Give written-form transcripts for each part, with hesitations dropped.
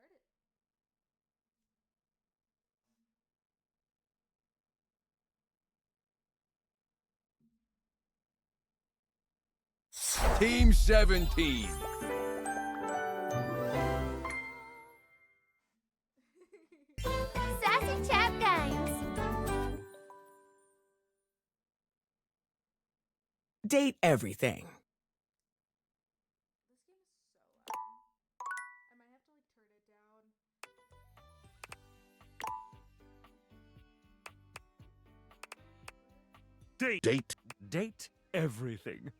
start it. Team 17. Sassy Chat Games. Date everything. This game is so loud. I might have to like turn it down. Date everything. Everything.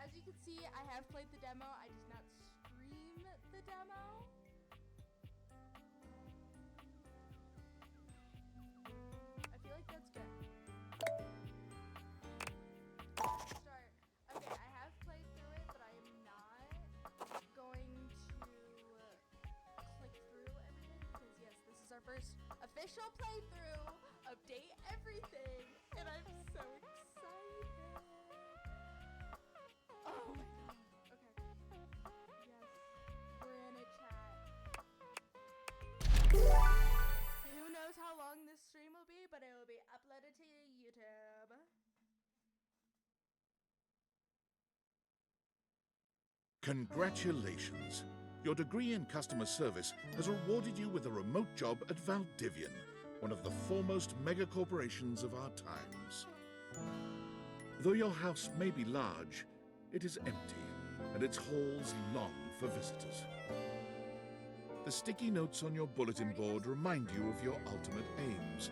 As you can see, I have played the demo. I did not stream the demo. I feel like that's good. Start. Okay, I have played through it, but I am not going to click through everything because yes, this is our first official playthrough of Date Everything, and I'm so excited. Oh my god. Okay. Yes, we're in a chat. Who knows how long this stream will be, but it will be uploaded to YouTube. Congratulations. Your degree in customer service has rewarded you with a remote job at Valdivian, one of the foremost megacorporations of our times. Though your house may be large, it is empty, and its halls long for visitors. The sticky notes on your bulletin board remind you of your ultimate aims,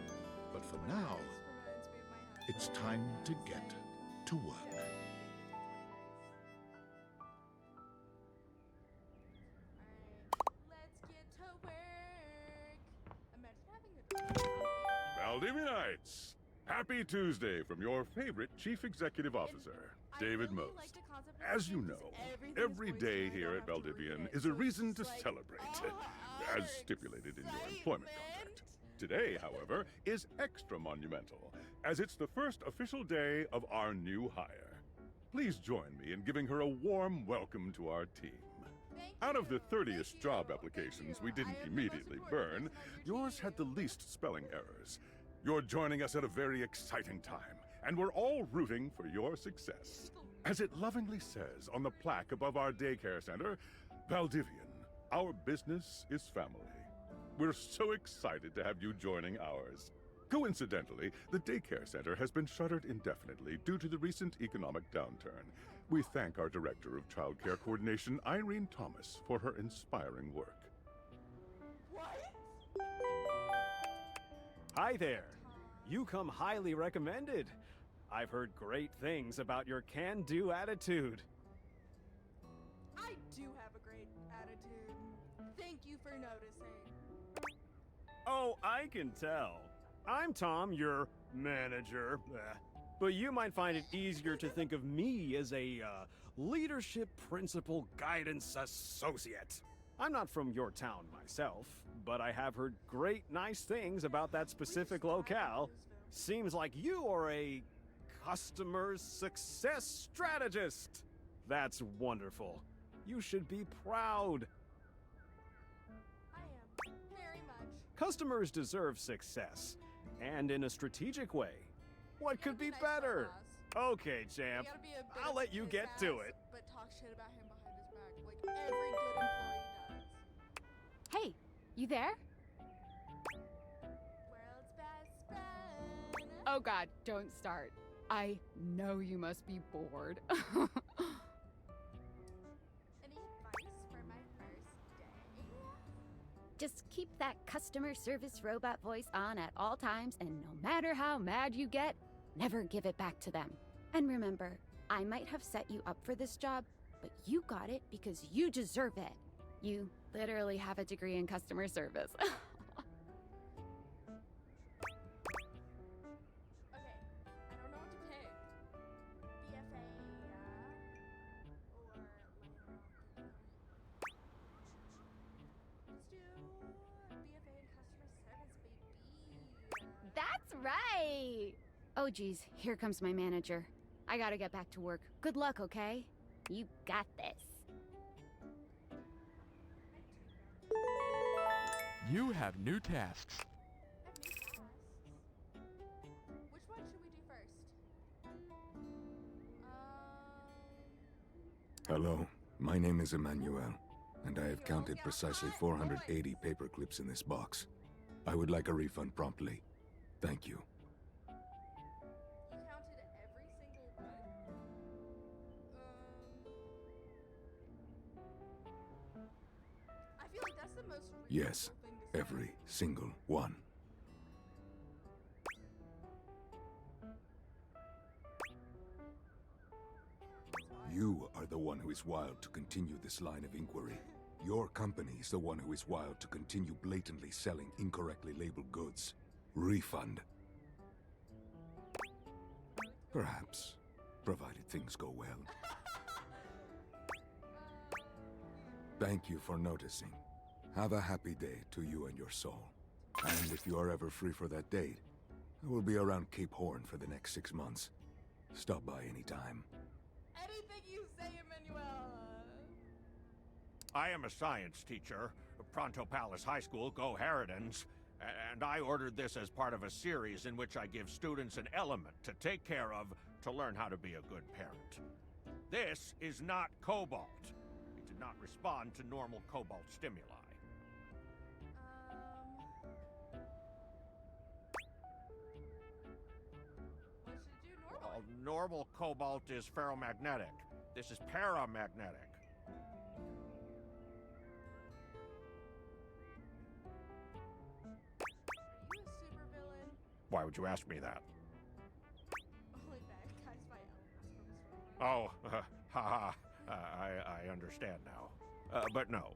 but for now, This reminds me of my house. it's time to get to work. Alright, let's get to work. Imagine having a Valdivianites! Happy Tuesday from your favorite Chief Executive Officer, David Mose. As you know, every day here at Valdivian is a reason to celebrate, as stipulated in your employment contract. Today, however, is extra monumental, as it's the first official day of our new hire. Please join me in giving her a warm welcome to our team. Out of the 30ish job applications we didn't immediately burn, yours had the least spelling errors. You're joining us at a very exciting time, and we're all rooting for your success. As it lovingly says on the plaque above our daycare center, Valdivian, our business is family. We're so excited to have you joining ours. Coincidentally, the daycare center has been shuttered indefinitely due to the recent economic downturn. We thank our Director of Child Care Coordination, Irene Thomas, for her inspiring work. Hi there. You come highly recommended. I've heard great things about your can-do attitude. I do have a great attitude. Thank you for noticing. Oh, I can tell. I'm Tom, your manager. But you might find it easier to think of me as a leadership principal guidance associate. I'm not from your town myself, but I have heard great nice things about that specific locale. Seems like you are a customer success strategist. That's wonderful. You should be proud. I am very much. Customers deserve success, and in a strategic way. What could be nice better? boss. Okay, champ. You gotta be a bit I'll of let you his get to ass, it. But talk shit about him behind his back, like every good employee does. Hey, you there? World's best friend. Oh god, don't start. I know you must be bored. Any advice for my first day? Just keep that customer service robot voice on at all times, and no matter how mad you get, never give it back to them. And remember, I might have set you up for this job, but you got it because you deserve it. You literally have a degree in customer service. Okay, I don't know what to pick. BFA, or let's do BFA in customer service, baby. That's right! Oh geez, here comes my manager. I gotta get back to work. Good luck, okay? You got this. You have new tasks. I have new tasks. Which one should we do first? Hello, my name is Emmanuel, and I have counted precisely 480 paper clips in this box. I would like a refund promptly. Thank you. You counted every single one? I feel like that's the most Yes, reasonable thing to say. every single one. You are the one who is wild to continue this line of inquiry. Your company is the one who is wild to continue blatantly selling incorrectly labeled goods. Refund. Perhaps, provided things go well. Thank you for noticing. Have a happy day to you and your soul. And if you are ever free for that date, I will be around Cape Horn for the next 6 months. Stop by anytime. Anything you say, Emmanuel. I am a science teacher, Pronto Palace High School, Go Harridans, and I ordered this as part of a series in which I give students an element to take care of to learn how to be a good parent. This is not cobalt. It did not respond to normal cobalt stimuli. What should it do normally? Well, normal cobalt is ferromagnetic. This is paramagnetic. Are you a supervillain? Why would you ask me that? Only bad guys buy elements from his Oh, haha. I understand now. But no.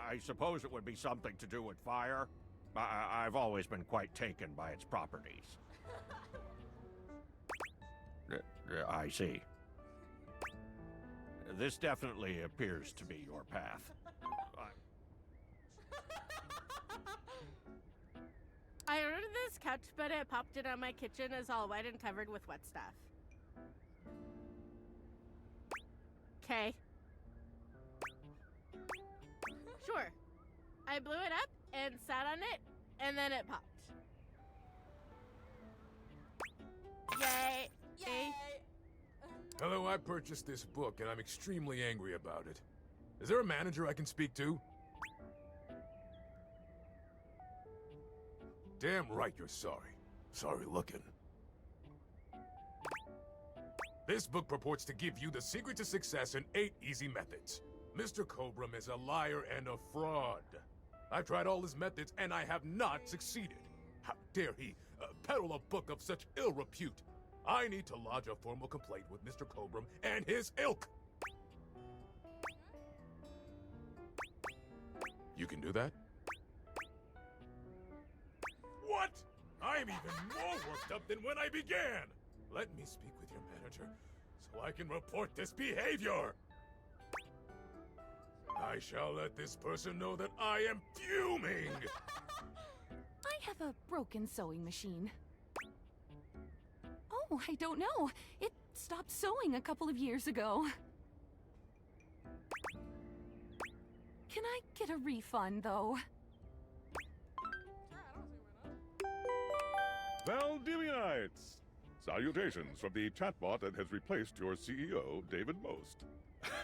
I suppose it would be something to do with fire. I've always been quite taken by its properties. I see. This definitely appears to be your path. I ordered this couch, but it popped in on my kitchen is all wet and covered with wet stuff. Okay. Sure. I blew it up and sat on it, and then it popped. Yay! Yay! Hello, I purchased this book and I'm extremely angry about it. Is there a manager I can speak to? Damn right you're sorry. Sorry looking. This book purports to give you the secret to success in 8 easy methods. Mr. Cobram is a liar and a fraud. I've tried all his methods and I have not succeeded. How dare he peddle a book of such ill repute? I need to lodge a formal complaint with Mr. Cobram and his ilk. You can do that? What? I'm even more worked up than when I began. Let me speak with your manager so I can report this behavior. I shall let this person know that I am fuming. I have a broken sewing machine. Oh, I don't know. It stopped sewing a couple of years ago. Can I get a refund, though? Sure, I don't see why not. Valdivianites! Salutations from the chatbot that has replaced your CEO, David Most.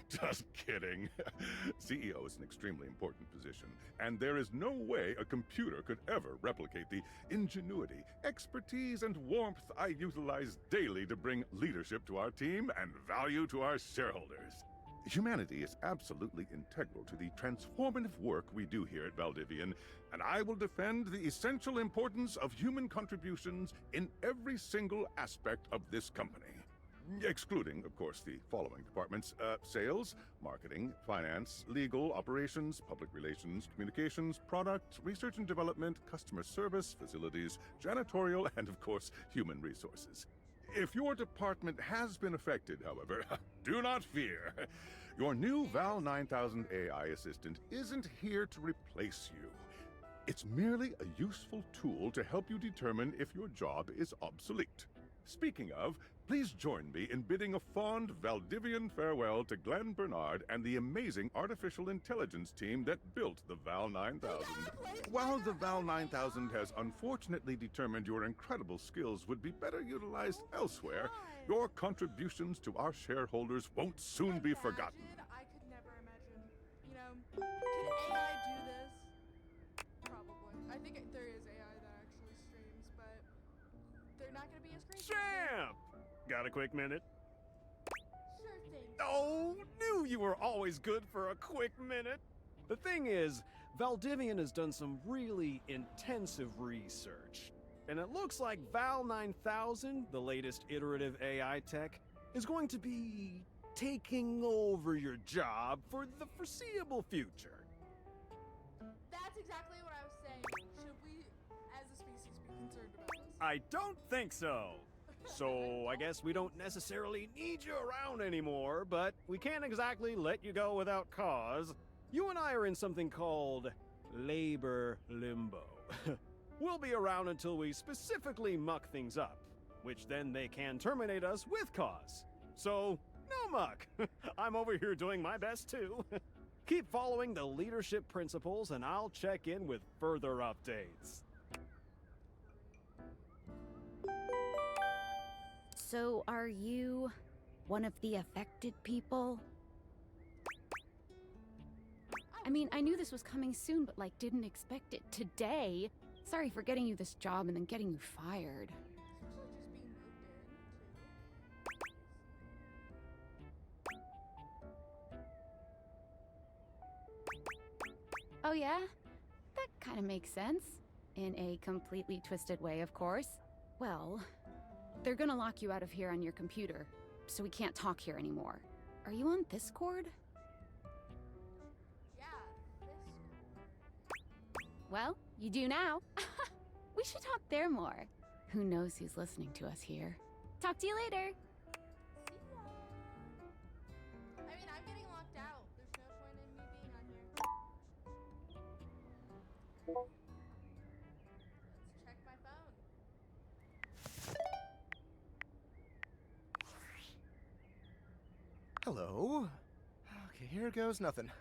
Just kidding. CEO is an extremely important position, and there is no way a computer could ever replicate the ingenuity, expertise, and warmth I utilize daily to bring leadership to our team and value to our shareholders. Humanity is absolutely integral to the transformative work we do here at Valdivian, and I will defend the essential importance of human contributions in every single aspect of this company. Excluding, of course, the following departments: sales, marketing, finance, legal, operations, public relations, communications, product, research and development, customer service, facilities, janitorial, and, of course, human resources. If your department has been affected, however, do not fear. Your new Val 9000 AI assistant isn't here to replace you. It's merely a useful tool to help you determine if your job is obsolete. Speaking of, please join me in bidding a fond Valdivian farewell to Glenn Bernard and the amazing artificial intelligence team that built the Val 9000. While the Val 9000 has unfortunately determined your incredible skills would be better utilized elsewhere, your contributions to our shareholders won't soon be forgotten. I could never imagine. You know, could AI do this? Probably. I think there is AI that actually streams, but they're not going to be as great. Champ! Got a quick minute? Sure thing. Oh, knew you were always good for a quick minute. The thing is, Valdivian has done some really intensive research. And it looks like Val 9000, the latest iterative AI tech, is going to be taking over your job for the foreseeable future. That's exactly what I was saying. Should we, as a species, be concerned about this? I don't think so. So I guess we don't necessarily need you around anymore, but we can't exactly let you go without cause. You and I are in something called labor limbo. We'll be around until we specifically muck things up, which then they can terminate us with cause. So, no muck. I'm over here doing my best too. Keep following the leadership principles and I'll check in with further updates. So, are you one of the affected people? I mean, I knew this was coming soon, but didn't expect it today. Sorry for getting you this job and then getting you fired. Especially just being moved in, Oh yeah? That kind of makes sense. In a completely twisted way, of course. Well, they're gonna lock you out of here on your computer, so we can't talk here anymore. Are you on Discord? Yeah, this. Well, you do now. We should talk there more. Who knows who's listening to us here? Talk to you later. See ya. I mean, I'm getting locked out. There's no point in me being on here. Let's check my phone. Hello. Okay, here goes nothing.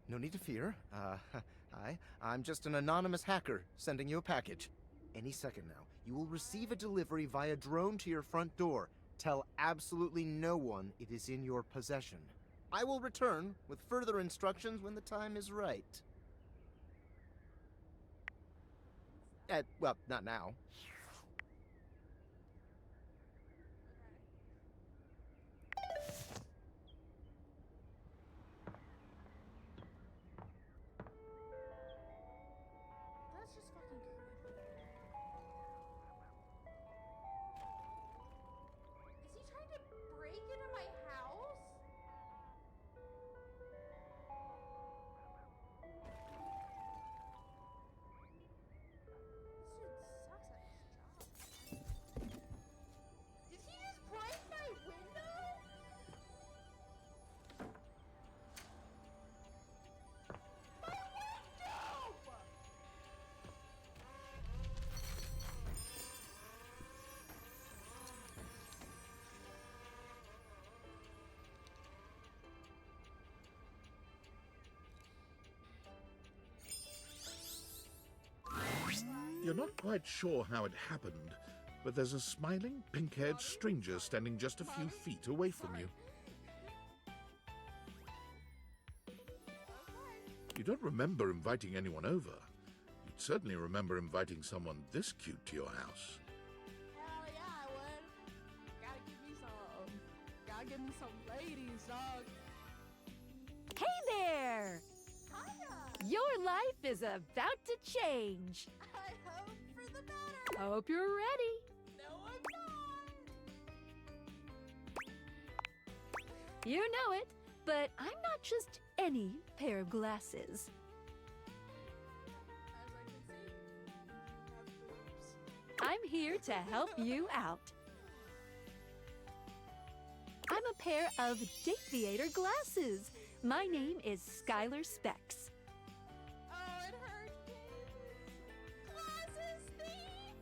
No need to fear. Hi. I'm just an anonymous hacker sending you a package. Any second now, you will receive a delivery via drone to your front door. Tell absolutely no one it is in your possession. I will return with further instructions when the time is right. Well, not now. That's just fucking creepy. Is he trying to break into my house? This dude sucks at his job. Did he just break my window? My window! You're not quite sure how it happened, but there's a smiling, pink-haired stranger standing just a few feet away from you. You don't remember inviting anyone over. You'd certainly remember inviting someone this cute to your house. Hell yeah, I would. Gotta give me some ladies, dog. Hey there! Hiya! Your life is about to change. I hope for the better. Hope you're ready. No, I'm not. You know it, but I'm not just any pair of glasses. As I can see, I have boobs. I'm here to help you out. I'm pair of Dateviator glasses. My name is Skylar Specs. Oh, it hurts, glasses thief!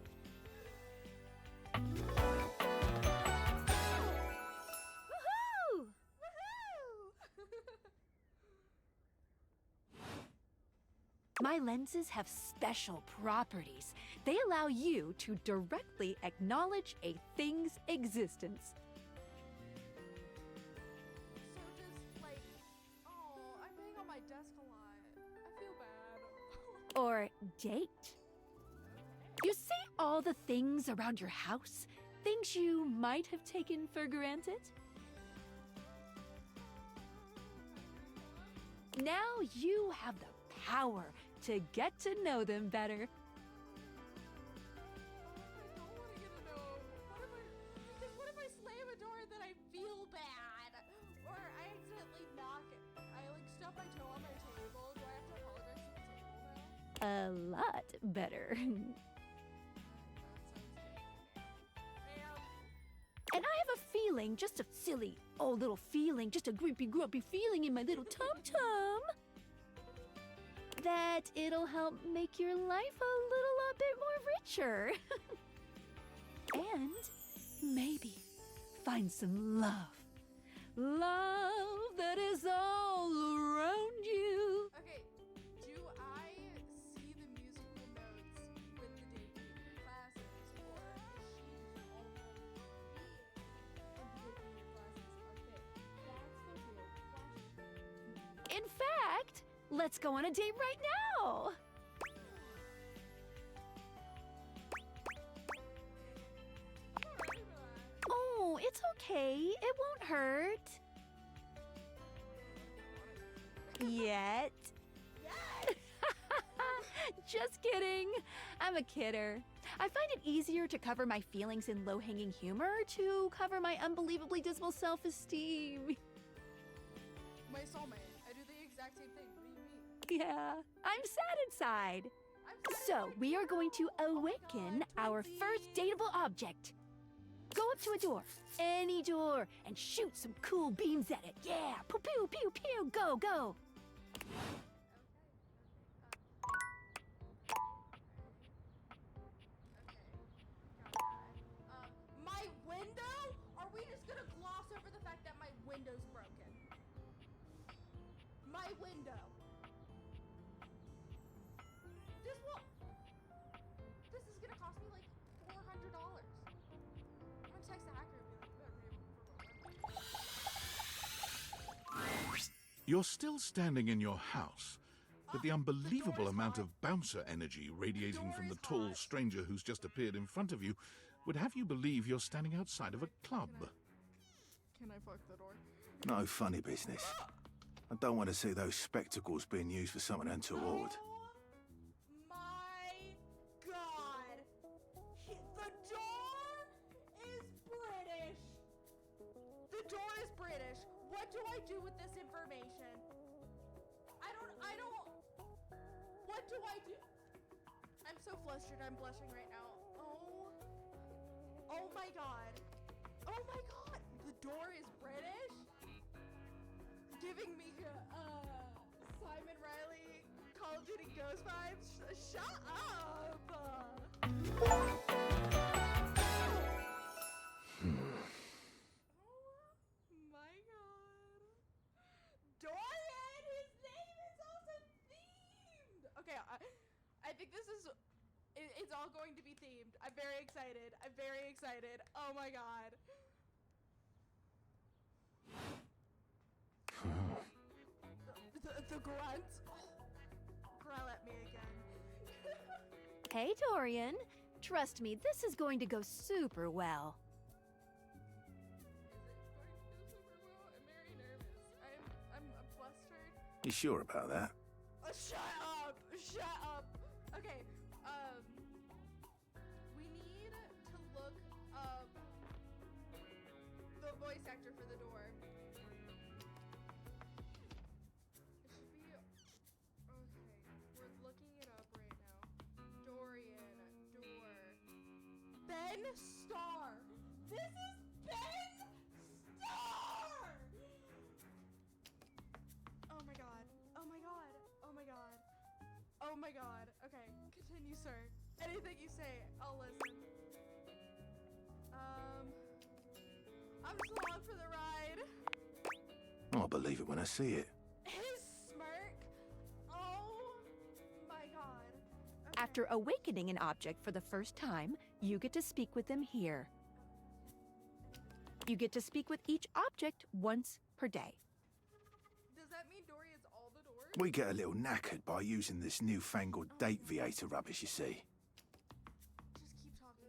Woohoo! My lenses have special properties. They allow you to directly acknowledge a thing's existence. So just like, oh, I'm laying on my desk a lot. I feel bad. Or date. You see all the things around your house? Things you might have taken for granted? Now you have the power to get to know them better. What if I slam a door and then I feel bad? Or I accidentally knock it. I like stub my toe on my table. Do I have to apologize to the table now? A lot better. And I have a feeling, just a silly old little feeling, just a grumpy feeling in my little tum-tum, that it'll help make your life a little bit more richer. And maybe find some love. Love that is all around you. Okay, do I see the musical notes with the Dateviator classes, or is she already in the Dateviator classes? Okay, that's the real question. In fact, let's go on a date right now. Oh, it's okay. It won't hurt. Yet. Just kidding. I'm a kidder. I find it easier to cover my feelings in low-hanging humor to cover my unbelievably dismal self-esteem. My soulmate. I do the exact same thing. What do you mean? Yeah, I'm sad inside. So, we are going to awaken our first dateable object. Go up to a door, any door, and shoot some cool beams at it. Yeah, pew pew pew pew, go go. My window? Are we just gonna gloss over the fact that my window's broken? My window. This is gonna cost me like $400. I'm gonna text the hacker and be like, You're still standing in your house, but the unbelievable amount of bouncer energy radiating from the tall stranger who's just appeared in front of you would have you believe you're standing outside of a club. Can I fuck the door? No funny business. I don't want to see those spectacles being used for something untoward. My God! The door is British! The door is British! What do I do with this information? I don't... What do I do? I'm so flustered, I'm blushing right now. Oh my God. Oh my God! The door is British? Giving me, Simon Riley, Call of Duty Ghost vibes? Shut up! My God. Dorian! His name is also themed! Okay, I think this is... It's all going to be themed. I'm very excited. I'm very excited. Oh my God. The grunt. Growl at me again. Hey, Dorian. Trust me, this is going to go super well. I'm very nervous. I'm flustered. You sure about that? Shut up! Shut up! Okay, we need to look up the voice actor for the door. It should be... Okay, we're looking it up right now. Dorian, door. Ben Starr! This is Ben Starr! my god. Okay, continue, sir. Anything you say, I'll listen. I'm just along for the ride. I'll believe it when I see it. His smirk. Oh my god. Okay. After awakening an object for the first time, you get to speak with them here. You get to speak with each object once per day. Does that mean Dorian's all the doors? We get a little knackered by using this newfangled date Viator rubbish, you see. Just keep talking.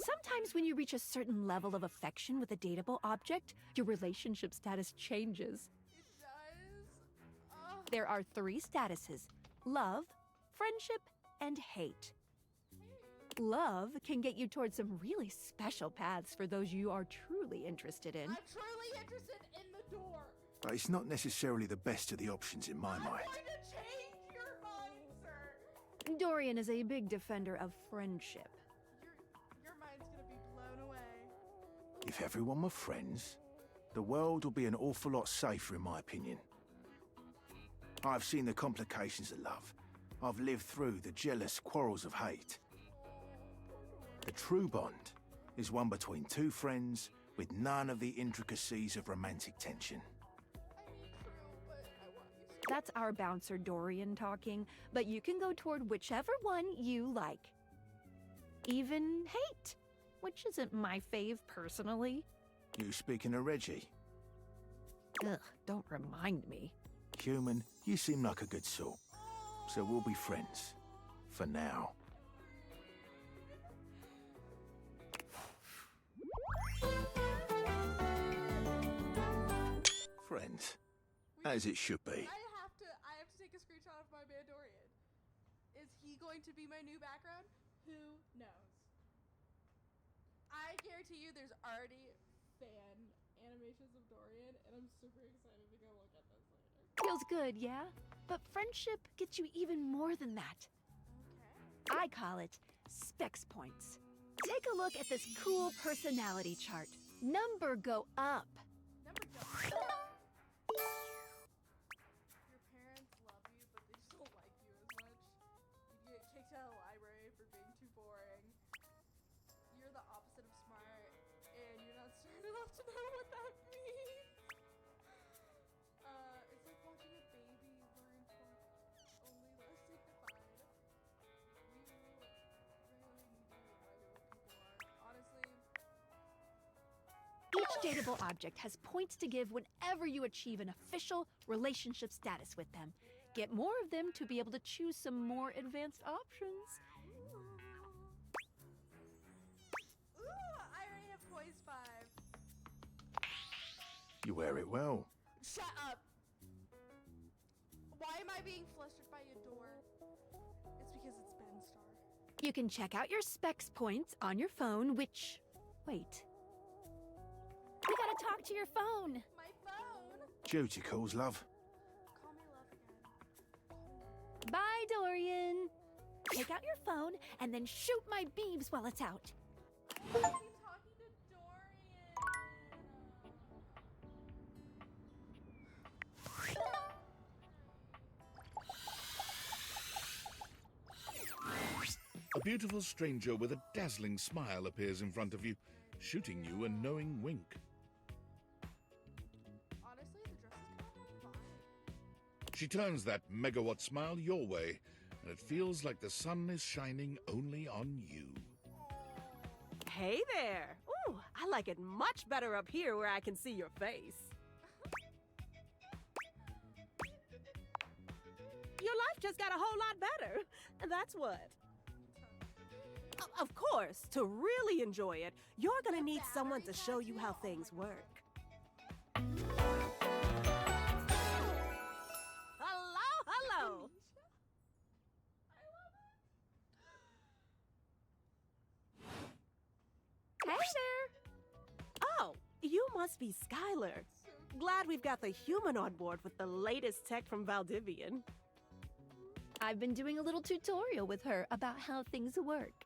Sometimes when you reach a certain level of affection with a dateable object, your relationship status changes. It does. There are 3 statuses: love, friendship, and hate. Love can get you towards some really special paths for those you are truly interested in. I'm truly interested in the door. But it's not necessarily the best of the options in my mind. I'm going to change your mind, sir. Dorian is a big defender of friendship. Your mind's gonna be blown away. If everyone were friends, the world would be an awful lot safer, in my opinion. I've seen the complications of love. I've lived through the jealous quarrels of hate. The true bond is one between 2 friends with none of the intricacies of romantic tension. I mean, true, but I want you to. That's our bouncer Dorian talking, but you can go toward whichever one you like. Even hate, which isn't my fave personally. You speaking of Reggie? Ugh, don't remind me. Human, you seem like a good sort. So we'll be friends. For now. Friends. As it should be. I have to take a screenshot of my man Dorian. Is he going to be my new background? Who knows? I guarantee you there's already fan animations of Dorian, and I'm super excited to go look at this later. Feels good, yeah? But friendship gets you even more than that. Okay. I call it specs points. Take a look at this cool personality chart. Number go up. Number go. Your parents love you, but they just don't like you as much. You get kicked out of the library for being too boring. You're the opposite of smart, and you're not smart enough to know what that means. It's like watching a baby learn to walk, only less dignified. You really need to remind me what people are. Honestly. Each dateable object has points to give whenever you achieve an official relationship status with them. Get more of them to be able to choose some more advanced options. Ooh, I already have poise 5. You wear it well. Shut up! Why am I being flustered by a door? It's because it's Ben Star. You can check out your specs points on your phone, which... Wait. We gotta talk to your phone! My phone? Duty calls, love. Call me love again. Bye, Dorian! Take out your phone and then shoot my beams while it's out. I keep talking to A beautiful stranger with a dazzling smile appears in front of you, shooting you a knowing wink. Honestly, the dress is kind of fine. She turns that megawatt smile your way, and it feels like the sun is shining only on you. Hey there! Ooh, I like it much better up here where I can see your face. Your life just got a whole lot better. That's what. Of course, to really enjoy it, you're gonna need someone to show you how things work. Hello! Hey there! Oh, you must be Skylar. Glad we've got the human on board with the latest tech from Valdivian. I've been doing a little tutorial with her about how things work.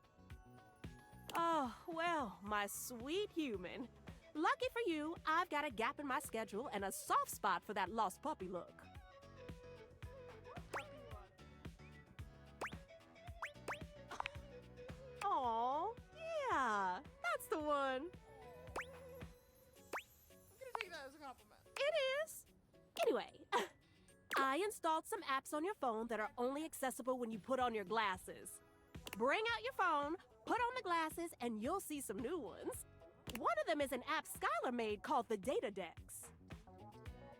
Oh, well, my sweet human. Lucky for you, I've got a gap in my schedule and a soft spot for that lost puppy look. installed some apps on your phone that are only accessible when you put on your glasses. Bring out your phone, put on the glasses, and you'll see some new ones. One of them is an app Skylar made called the Data Dex.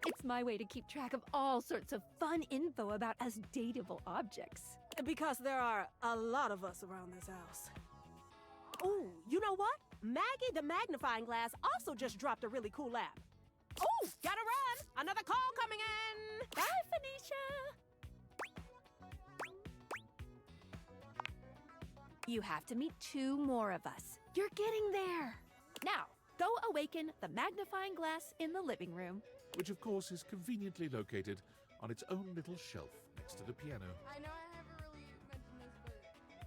It's my way to keep track of all sorts of fun info about us dateable objects. Because there are a lot of us around this house. Ooh, you know what? Maggie the Magnifying Glass also just dropped a really cool app. Ooh, gotta run! Another call coming in! Bye, Phoenicia! You have to meet 2 more of us. You're getting there. Now, go awaken the magnifying glass in the living room. Which, of course, is conveniently located on its own little shelf next to the piano. I know I haven't really mentioned this,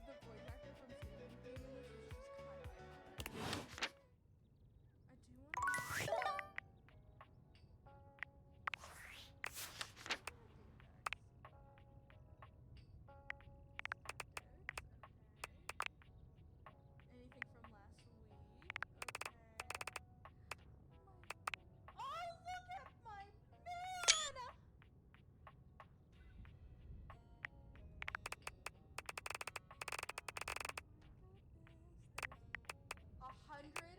but the voice actor from Stephen King in this is just kind of iconic. I do want to... Anything from last week? Okay. Oh, look at my man!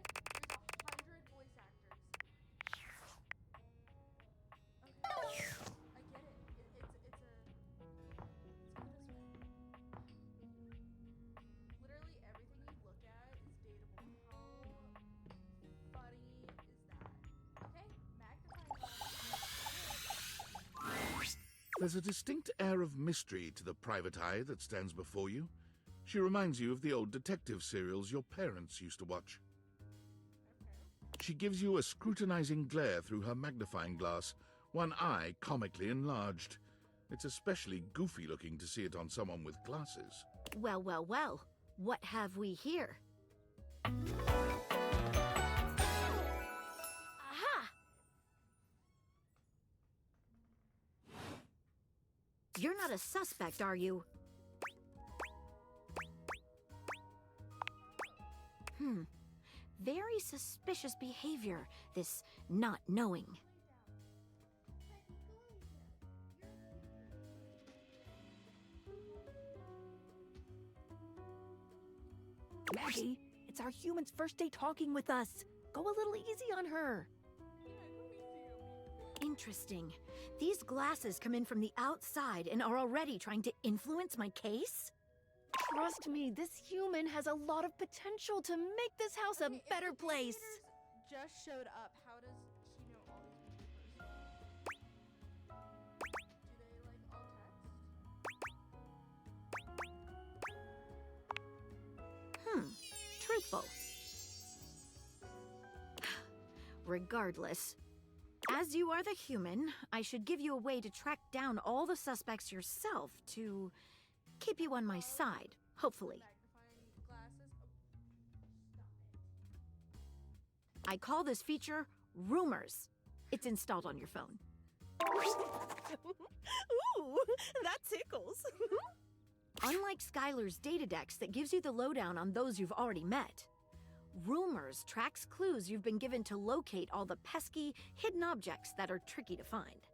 100 voice actors. Okay. I get it. It's go this way. Literally everything you look at is dateable. How funny is that? Okay, magnifying. There's a distinct air of mystery to the private eye that stands before you. She reminds you of the old detective serials your parents used to watch. She gives you a scrutinizing glare through her magnifying glass, one eye comically enlarged. It's especially goofy looking to see it on someone with glasses. Well, well, well. What have we here? Aha! You're not a suspect, are you? Very suspicious behavior, this not knowing. Maggie, it's our human's first day talking with us. Go a little easy on her. Interesting. These glasses come in from the outside and are already trying to influence my case? Trust me, this human has a lot of potential to make this house a better place. Just showed up. How does she know all these people first? Do they like all text? Truthful. Regardless, as you are the human, I should give you a way to track down all the suspects yourself to keep you on my side, hopefully. I call this feature Rumors. It's installed on your phone. Ooh, that tickles. Unlike Skylar's Data Dex that gives you the lowdown on those you've already met, Rumors tracks clues you've been given to locate all the pesky, hidden objects that are tricky to find.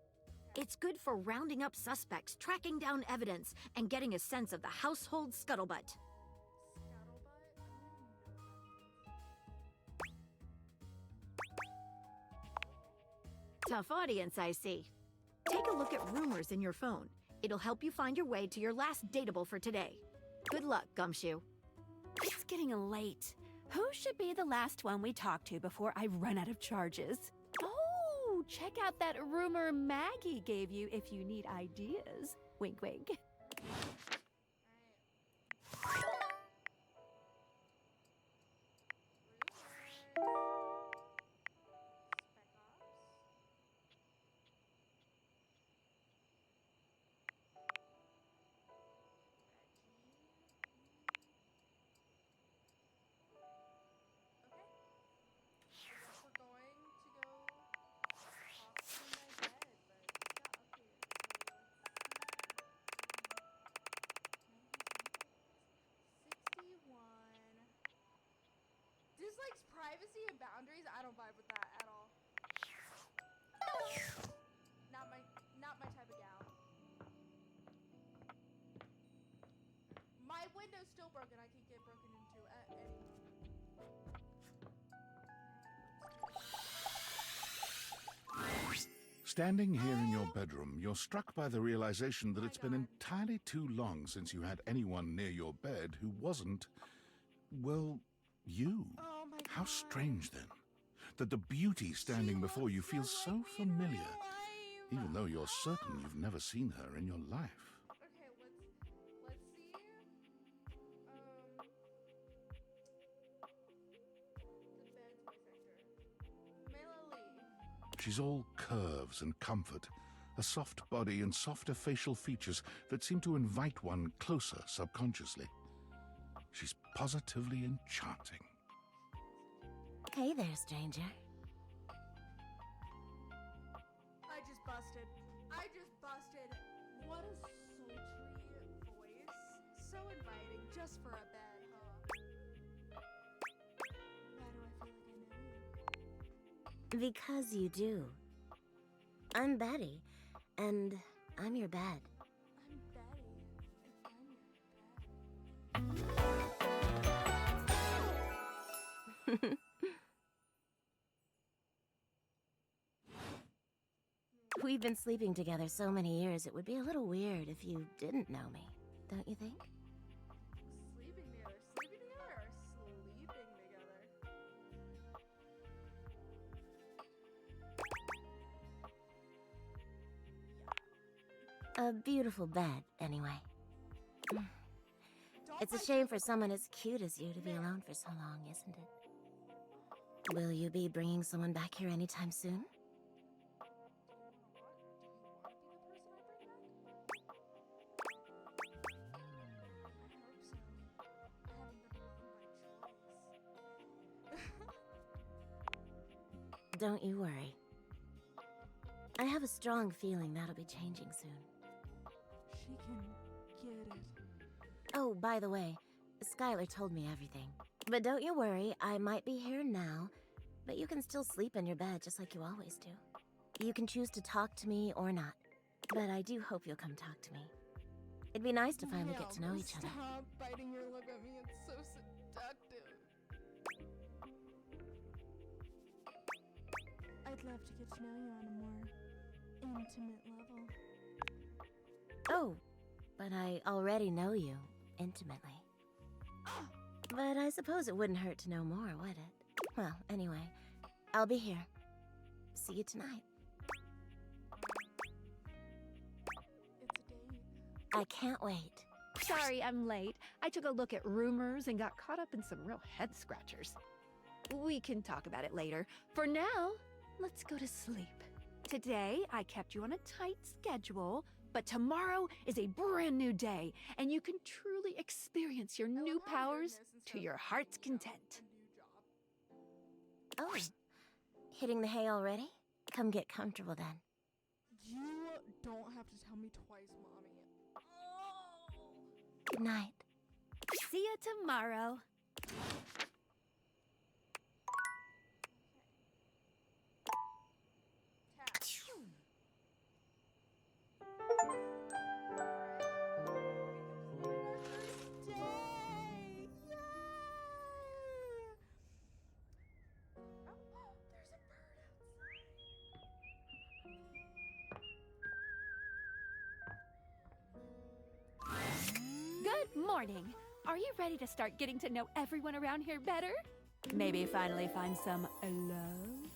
It's good for rounding up suspects, tracking down evidence, and getting a sense of the household scuttlebutt. Tough audience, I see. Take a look at Rumors in your phone. It'll help you find your way to your last dateable for today. Good luck, Gumshoe. It's getting late. Who should be the last one we talk to before I run out of charges? Oh, check out that rumor Maggie gave you if you need ideas. Wink, wink. Dislikes privacy and boundaries. I don't vibe with that at all. Not my type of gal. still broken. I could get broken into at any moment. Standing here in your bedroom, you're struck by the realization that it's been entirely too long since you had anyone near your bed who wasn't, well, you. How strange, then, that the beauty standing before you feels so familiar, even though you're certain you've never seen her in your life. Okay, let's see. The bed's my sector. Mayla Lee. She's all curves and comfort, a soft body and softer facial features that seem to invite one closer subconsciously. She's positively enchanting. Hey there, stranger. I just busted. What a sultry voice. So inviting, just for a bed, huh? Why do I feel like I know you? Because you do. I'm Betty, and I'm your bed. I'm Betty, and I'm your bed. We've been sleeping together so many years, it would be a little weird if you didn't know me, don't you think? Sleeping together or sleeping together? A beautiful bed, anyway. It's a shame for someone as cute as you to be alone for so long, isn't it? Will you be bringing someone back here anytime soon? Don't you worry. I have a strong feeling that'll be changing soon. She can get it. Oh, by the way, Skylar told me everything. But don't you worry, I might be here now, but you can still sleep in your bed just like you always do. You can choose to talk to me or not, but I do hope you'll come talk to me. It'd be nice to finally get to know each other. Stop biting your lip at me, it's so seductive. I'd love to get to know you on a more intimate level. Oh, but I already know you intimately. But I suppose it wouldn't hurt to know more, would it? Well, anyway, I'll be here. See you tonight. It's a date. I can't wait. Sorry I'm late. I took a look at rumors and got caught up in some real head scratchers. We can talk about it later. For now, let's go to sleep. Today, I kept you on a tight schedule, but tomorrow is a brand new day, and you can truly experience your new powers to your heart's content. Oh, hitting the hay already? Come get comfortable then. You don't have to tell me twice, Mommy. Good night. See you tomorrow. Good morning. Are you ready to start getting to know everyone around here better? Maybe finally find some love?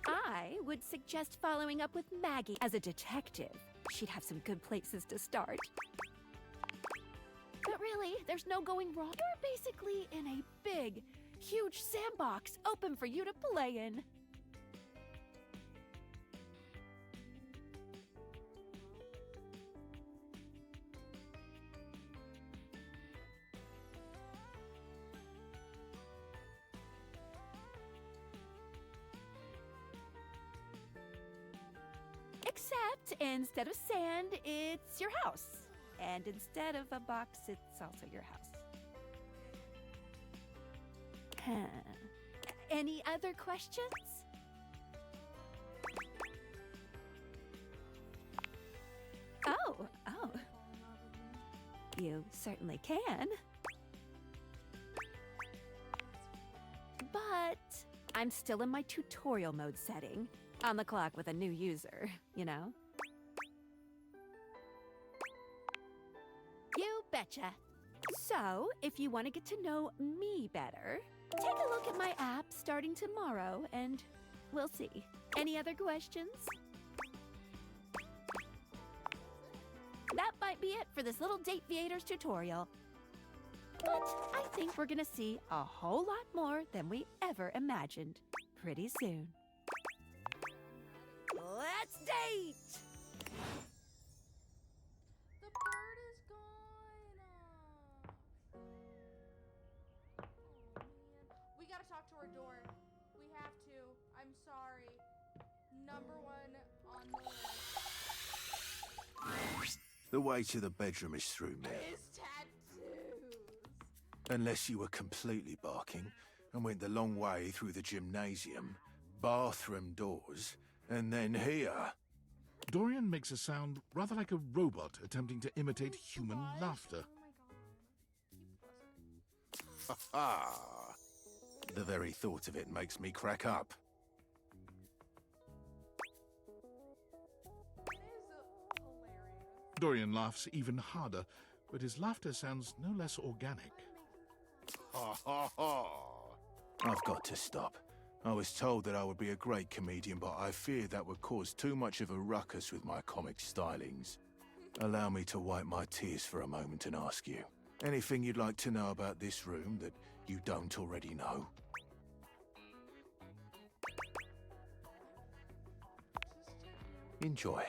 I would suggest following up with Maggie as a detective. She'd have some good places to start. But really, there's no going wrong. You're basically in a big, huge sandbox open for you to play in. Except instead of sand, it's your house. And instead of a box, it's also your house. Any other questions? you certainly can. But I'm still in my tutorial mode setting. On the clock with a new user, you know? You betcha. So, if you want to get to know me better, take a look at my app starting tomorrow and we'll see. Any other questions? That might be it for this little Date Viators tutorial. But I think we're gonna see a whole lot more than we ever imagined pretty soon. Let's date! The bird is gone. Oh man. We gotta talk to our door. We have to. I'm sorry. Number one on the list. The way to the bedroom is through there. His tattoos. Unless you were completely barking and went the long way through the gymnasium, bathroom doors, and then here. Dorian makes a sound rather like a robot attempting to imitate human laughter. Ha ha! The very thought of it makes me crack up. Dorian laughs even harder, but his laughter sounds no less organic. Ha ha ha! I've got to stop. I was told that I would be a great comedian, but I feared that would cause too much of a ruckus with my comic stylings. Allow me to wipe my tears for a moment and ask you, anything you'd like to know about this room that you don't already know? Enjoy.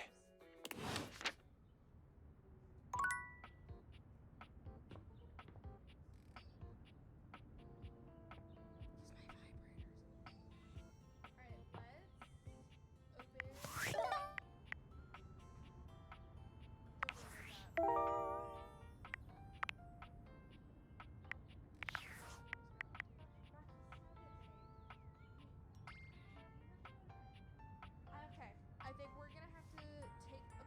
Okay, I think we're gonna have to take a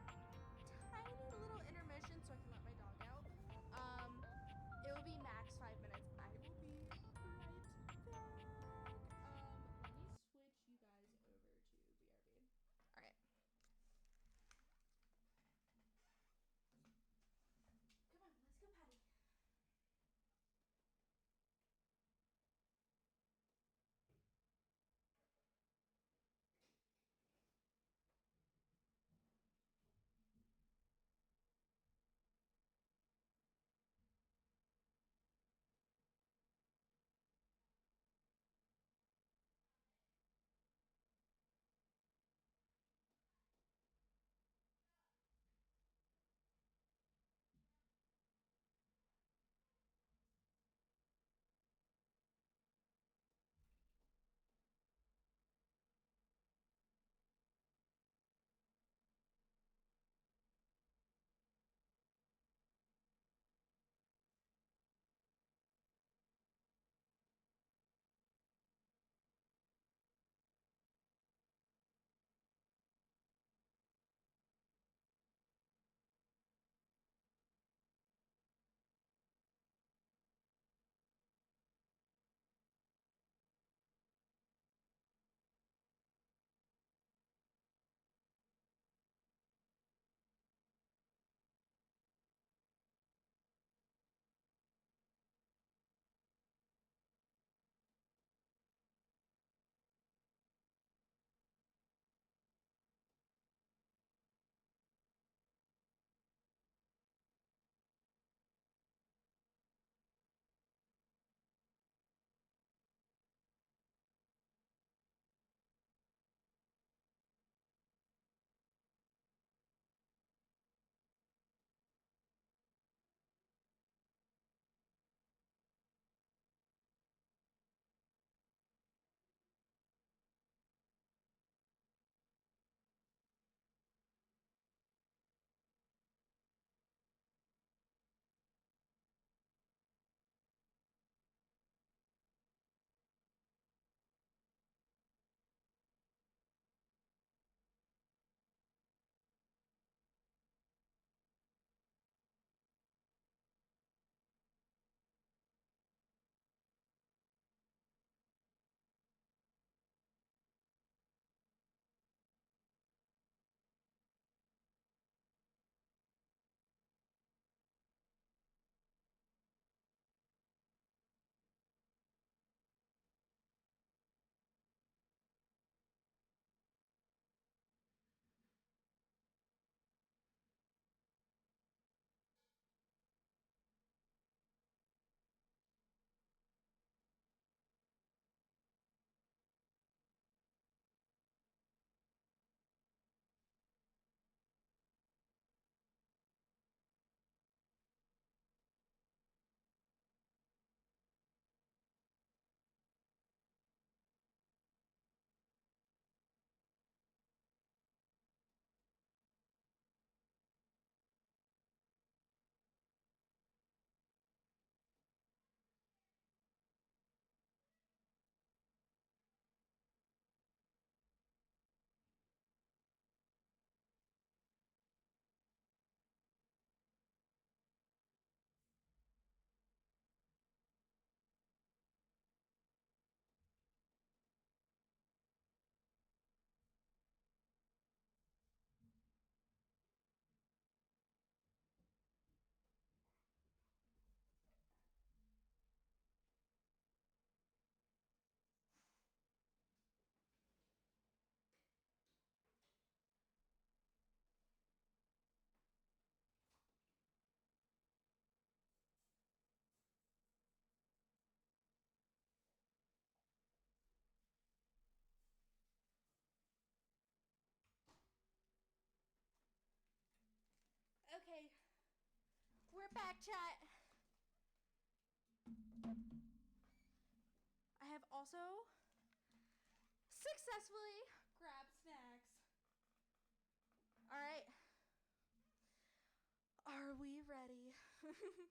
We're back, chat. I have also successfully grabbed snacks. All right. Are we ready? Let's go back.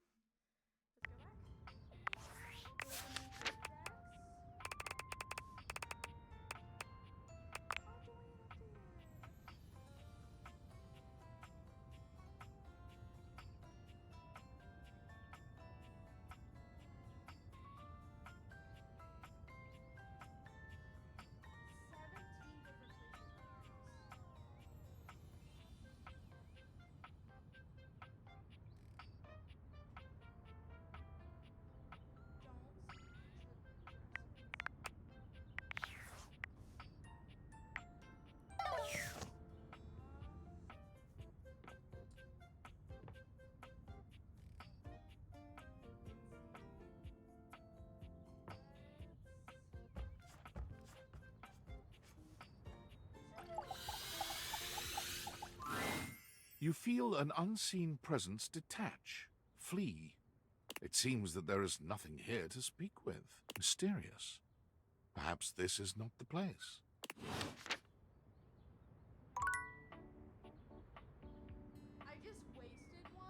You feel an unseen presence detach, flee. It seems that there is nothing here to speak with. Mysterious. Perhaps this is not the place. I just wasted one.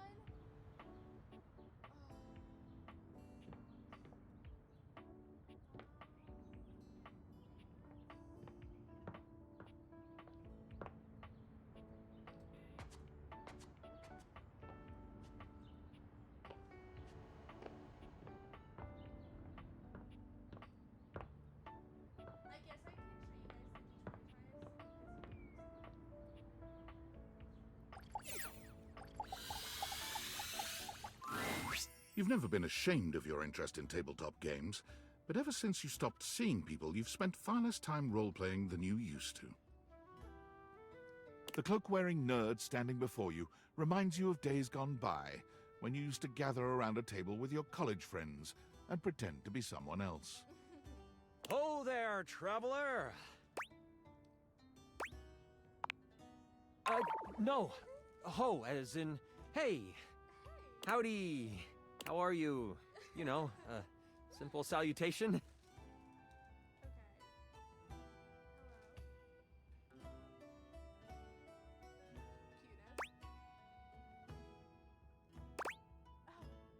I guess I can show you guys You've never been ashamed of your interest in tabletop games, but ever since you stopped seeing people, you've spent far less time role-playing than you used to. The cloak-wearing nerd standing before you reminds you of days gone by, when you used to gather around a table with your college friends and pretend to be someone else. Oh there, traveler! No. Ho, as in, hey. Howdy. How are you? You know, simple salutation.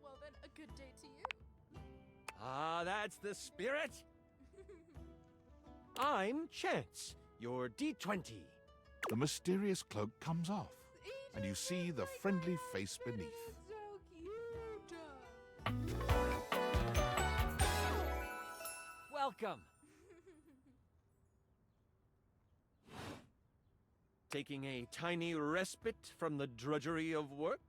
Well then, a good day to you. Ah, that's the spirit. I'm Chance, your D20. The mysterious cloak comes off, and you see the friendly face beneath. Welcome. Taking a tiny respite from the drudgery of work?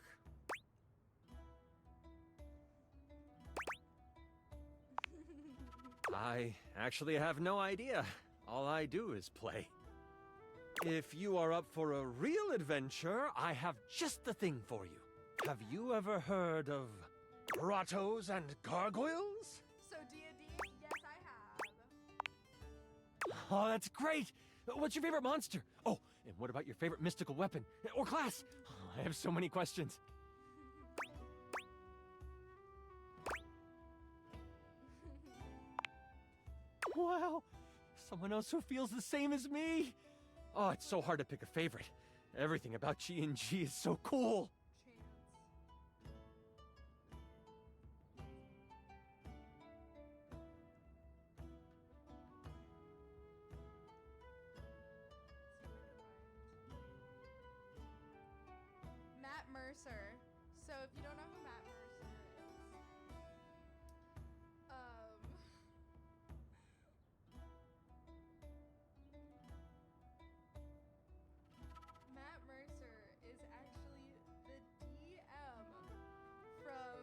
I actually have no idea. All I do is play. If you are up for a real adventure, I have just the thing for you. Have you ever heard of grottos and gargoyles? So D&D, yes I have. Oh, that's great! What's your favorite monster? Oh, and what about your favorite mystical weapon? Or class? Oh, I have so many questions. Wow! Someone else who feels the same as me! Oh, it's so hard to pick a favorite. Everything about G&G is so cool! Matt Mercer. So if you don't know who Matt Mercer is, Matt Mercer is actually the DM from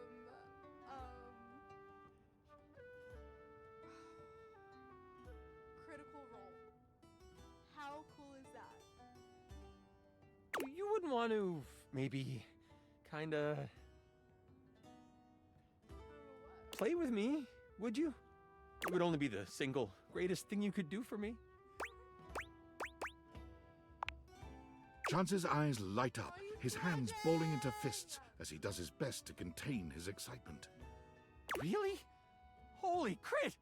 Critical Role. How cool is that? You wouldn't want to, maybe, kinda... play with me, would you? It would only be the single greatest thing you could do for me. Chance's eyes light up his hands balling into fists as he does his best to contain his excitement. Really? Holy crit!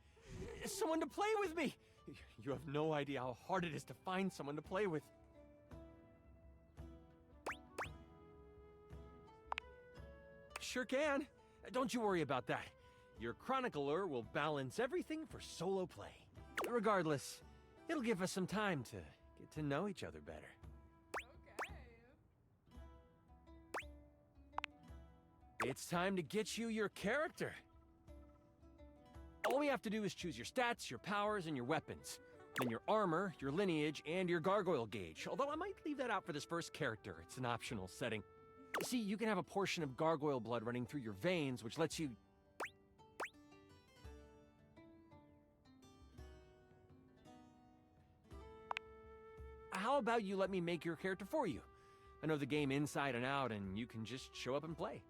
Someone to play with me! You have no idea how hard it is to find someone to play with. Sure can. Don't you worry about that. Your chronicler will balance everything for solo play. Regardless, it'll give us some time to get to know each other better. It's time to get you your character. All we have to do is choose your stats, your powers, and your weapons. Then your armor, your lineage, and your gargoyle gauge. Although I might leave that out for this first character. It's an optional setting. See, you can have a portion of gargoyle blood running through your veins, which lets you... How about you let me make your character for you? I know the game inside and out, and you can just show up and play.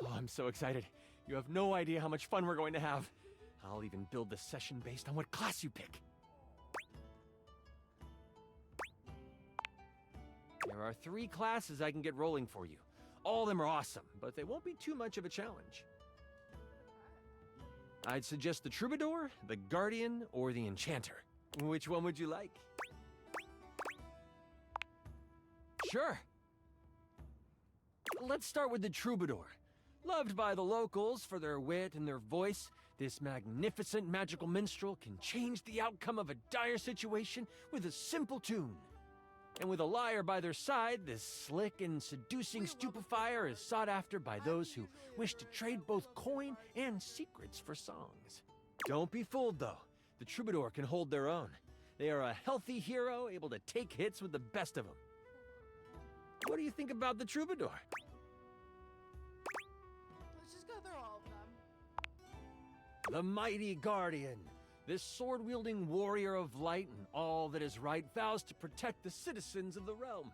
Oh, I'm so excited. You have no idea how much fun we're going to have. I'll even build the session based on what class you pick. There are 3 classes I can get rolling for you. All of them are awesome, but they won't be too much of a challenge. I'd suggest the Troubadour, the Guardian, or the Enchanter. Which one would you like? Sure. Let's start with the Troubadour. Loved by the locals for their wit and their voice, this magnificent magical minstrel can change the outcome of a dire situation with a simple tune. And with a liar by their side, this slick and seducing stupefier is sought after by those who wish to trade both coin and secrets for songs. Don't be fooled, though. The Troubadour can hold their own. They are a healthy hero, able to take hits with the best of them. What do you think about the Troubadour? Let's just go through all of them. The mighty Guardian. This sword-wielding warrior of light and all that is right vows to protect the citizens of the realm.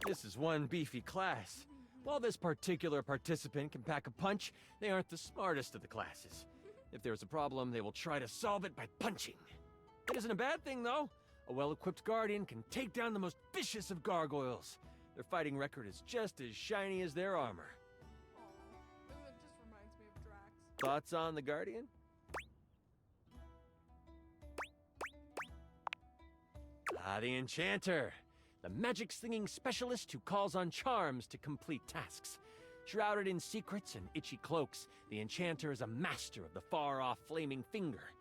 This is one beefy class. While this particular participant can pack a punch, they aren't the smartest of the classes. If there's a problem, they will try to solve it by punching. It isn't a bad thing, though. A well-equipped Guardian can take down the most vicious of gargoyles. Their fighting record is just as shiny as their armor. It just reminds me of Drax. Thoughts on the Guardian? The Enchanter. The magic-slinging specialist who calls on charms to complete tasks. Shrouded in secrets and itchy cloaks, the Enchanter is a master of the far-off flaming finger.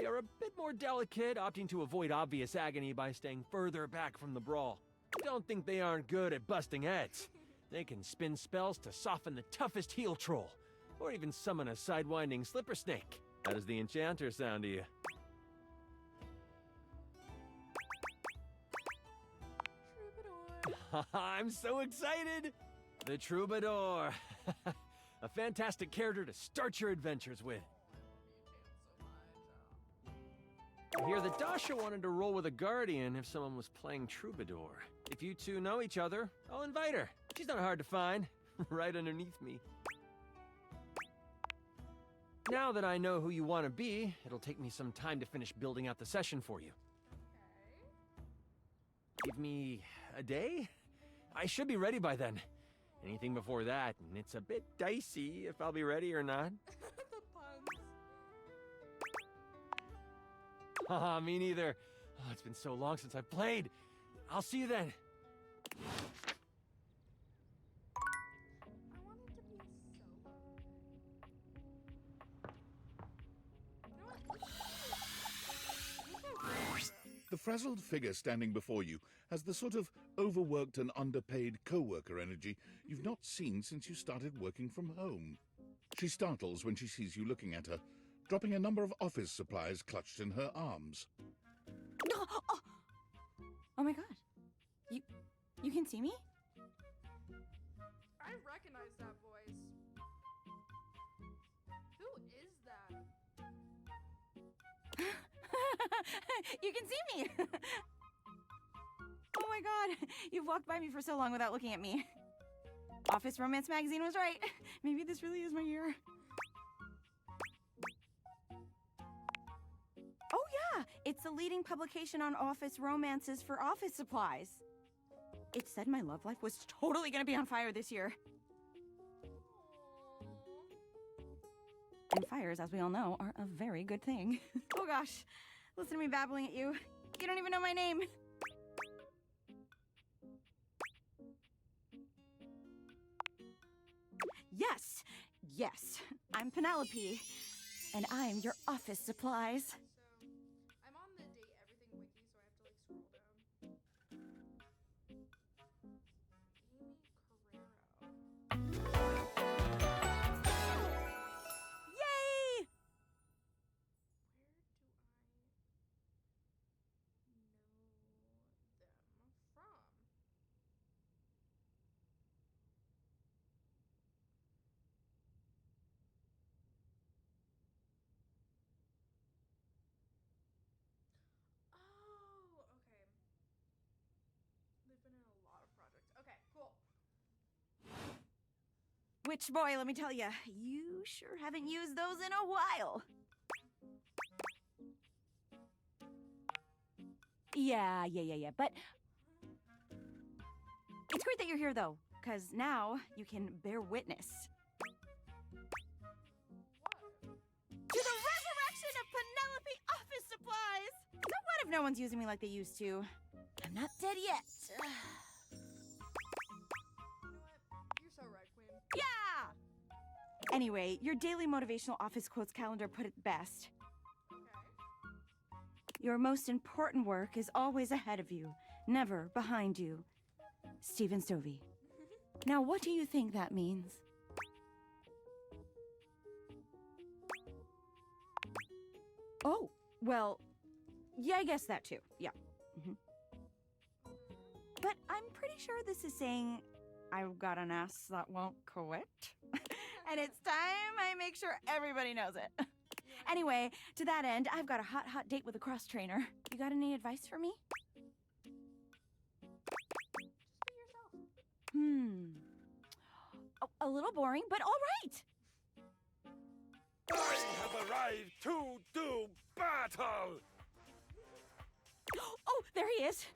They are a bit more delicate, opting to avoid obvious agony by staying further back from the brawl. Don't think they aren't good at busting heads. They can spin spells to soften the toughest heel troll, or even summon a sidewinding slipper snake. How does the Enchanter sound to you? I'm so excited! The Troubadour. A fantastic character to start your adventures with. I hear that Dasha wanted to roll with a Guardian if someone was playing Troubadour. If you two know each other, I'll invite her. She's not hard to find, right underneath me. Now that I know who you want to be, it'll take me some time to finish building out the session for you. Give me a day? I should be ready by then. Anything before that, and it's a bit dicey if I'll be ready or not. The puns. Haha, me neither. Oh, it's been so long since I've played. I'll see you then. I want it to be so. The frazzled figure standing before you has the sort of overworked and underpaid co-worker energy you've not seen since you started working from home. She startles when she sees you looking at her, dropping a number of office supplies clutched in her arms. Oh my god. You can see me? I recognize that voice. Who is that? You can see me! Oh my god, you've walked by me for so long without looking at me. Office Romance Magazine was right. Maybe this really is my year. Oh yeah, it's the leading publication on office romances for office supplies. It said my love life was totally gonna be on fire this year. And fires, as we all know, are a very good thing. Oh gosh, listen to me babbling at you. You don't even know my name. Yes, yes, I'm Penelope, and I'm your office supplies. I'm on the Date Everything wiki, so I have to like scroll down. Amy Carrero. Yay! Oh, okay. They've been in a lot of projects. Okay, cool. Which, boy, let me tell you, you sure haven't used those in a while. Yeah, but it's great that you're here, though, because now you can bear witness to the resurrection of Penelope office supplies. So what if no one's using me like they used to? I'm not dead yet. You know what? You're so right, Queen. Yeah! Anyway, your daily motivational office quotes calendar put it best. Your most important work is always ahead of you, never behind you. Stephen Stovey. Now, what do you think that means? Oh, well, yeah, I guess that too. Yeah. But I'm pretty sure this is saying I've got an ass that won't quit. And it's time I make sure everybody knows it. Anyway, to that end, I've got a hot date with a cross trainer. You got any advice for me? Just be yourself. A little boring, but all right. I have arrived to do battle! Oh, there he is.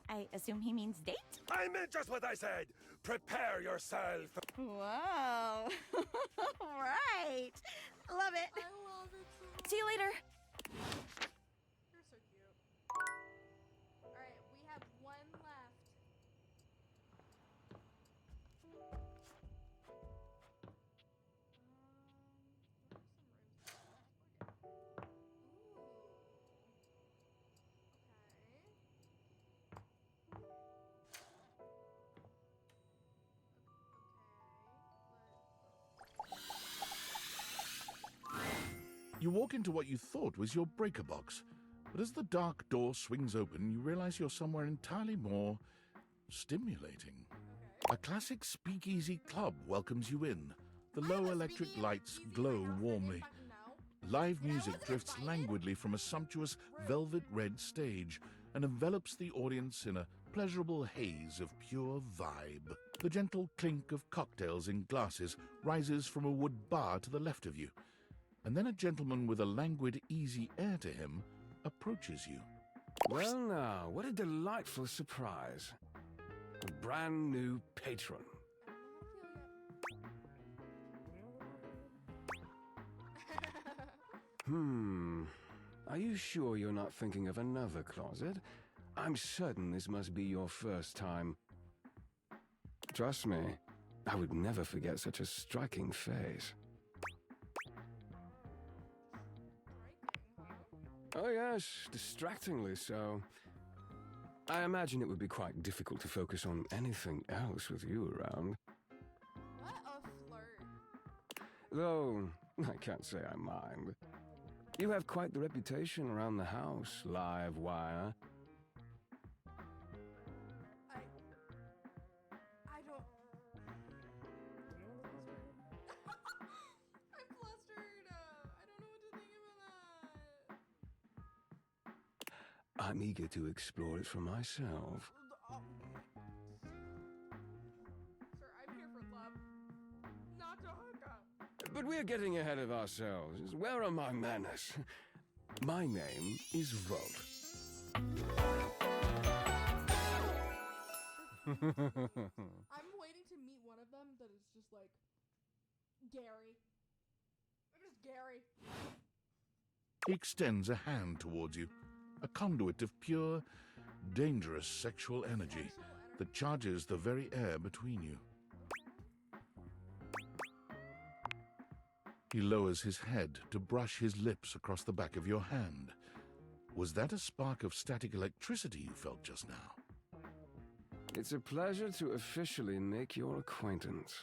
I assume he means date? I meant just what I said. Prepare yourself. Wow. Right. Love it. I love it so See you later. You're so cute. Alright, we have one left. You walk into what you thought was your breaker box, but as the dark door swings open, you realize you're somewhere entirely more stimulating. A classic speakeasy club welcomes you in. The low electric lights glow warmly. Live music drifts languidly from a sumptuous velvet red stage and envelops the audience in a pleasurable haze of pure vibe. The gentle clink of cocktails in glasses rises from a wood bar to the left of you. And then a gentleman with a languid, easy air to him approaches you. Well now, what a delightful surprise. A brand new patron. Are you sure you're not thinking of another closet? I'm certain this must be your first time. Trust me, I would never forget such a striking face. Oh yes, distractingly so. I imagine it would be quite difficult to focus on anything else with you around. What a flirt. Though, I can't say I mind. You have quite the reputation around the house, live wire. I don't... I'm flustered. I don't know what to think about that. I'm eager to explore it for myself. Sir, I'm here for love, not to hook up. But we're getting ahead of ourselves. Where are my manners? My name is Volt. I'm waiting to meet one of them that is just like Gary. It is Gary. He extends a hand towards you, a conduit of pure, dangerous sexual energy that charges the very air between you. He lowers his head to brush his lips across the back of your hand. Was that a spark of static electricity you felt just now? It's a pleasure to officially make your acquaintance.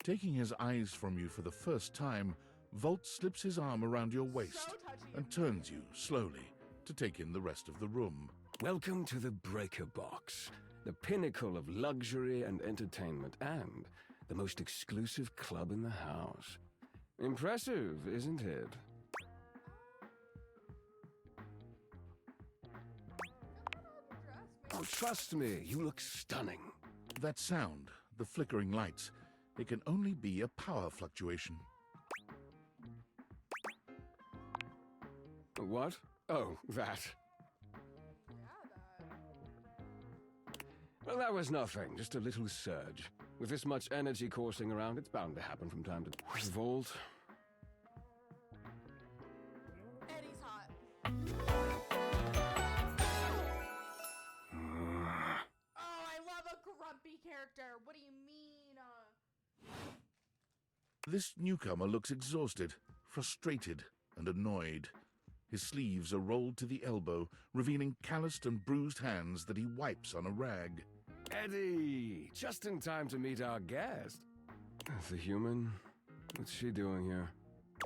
Taking his eyes from you for the first time, Volt slips his arm around your waist and turns you, slowly, to take in the rest of the room. Welcome to the Breaker Box, the pinnacle of luxury and entertainment, and the most exclusive club in the house. Impressive, isn't it? Oh, trust me, you look stunning. That sound, the flickering lights, it can only be a power fluctuation. What? Oh, that. Well, that was nothing, just a little surge. With this much energy coursing around, it's bound to happen from time to time. Volt. Eddie's hot. Oh, I love a grumpy character. What do you mean? This newcomer looks exhausted, frustrated, and annoyed. His sleeves are rolled to the elbow, revealing calloused and bruised hands that he wipes on a rag. Eddie! Just in time to meet our guest. The human? What's she doing here?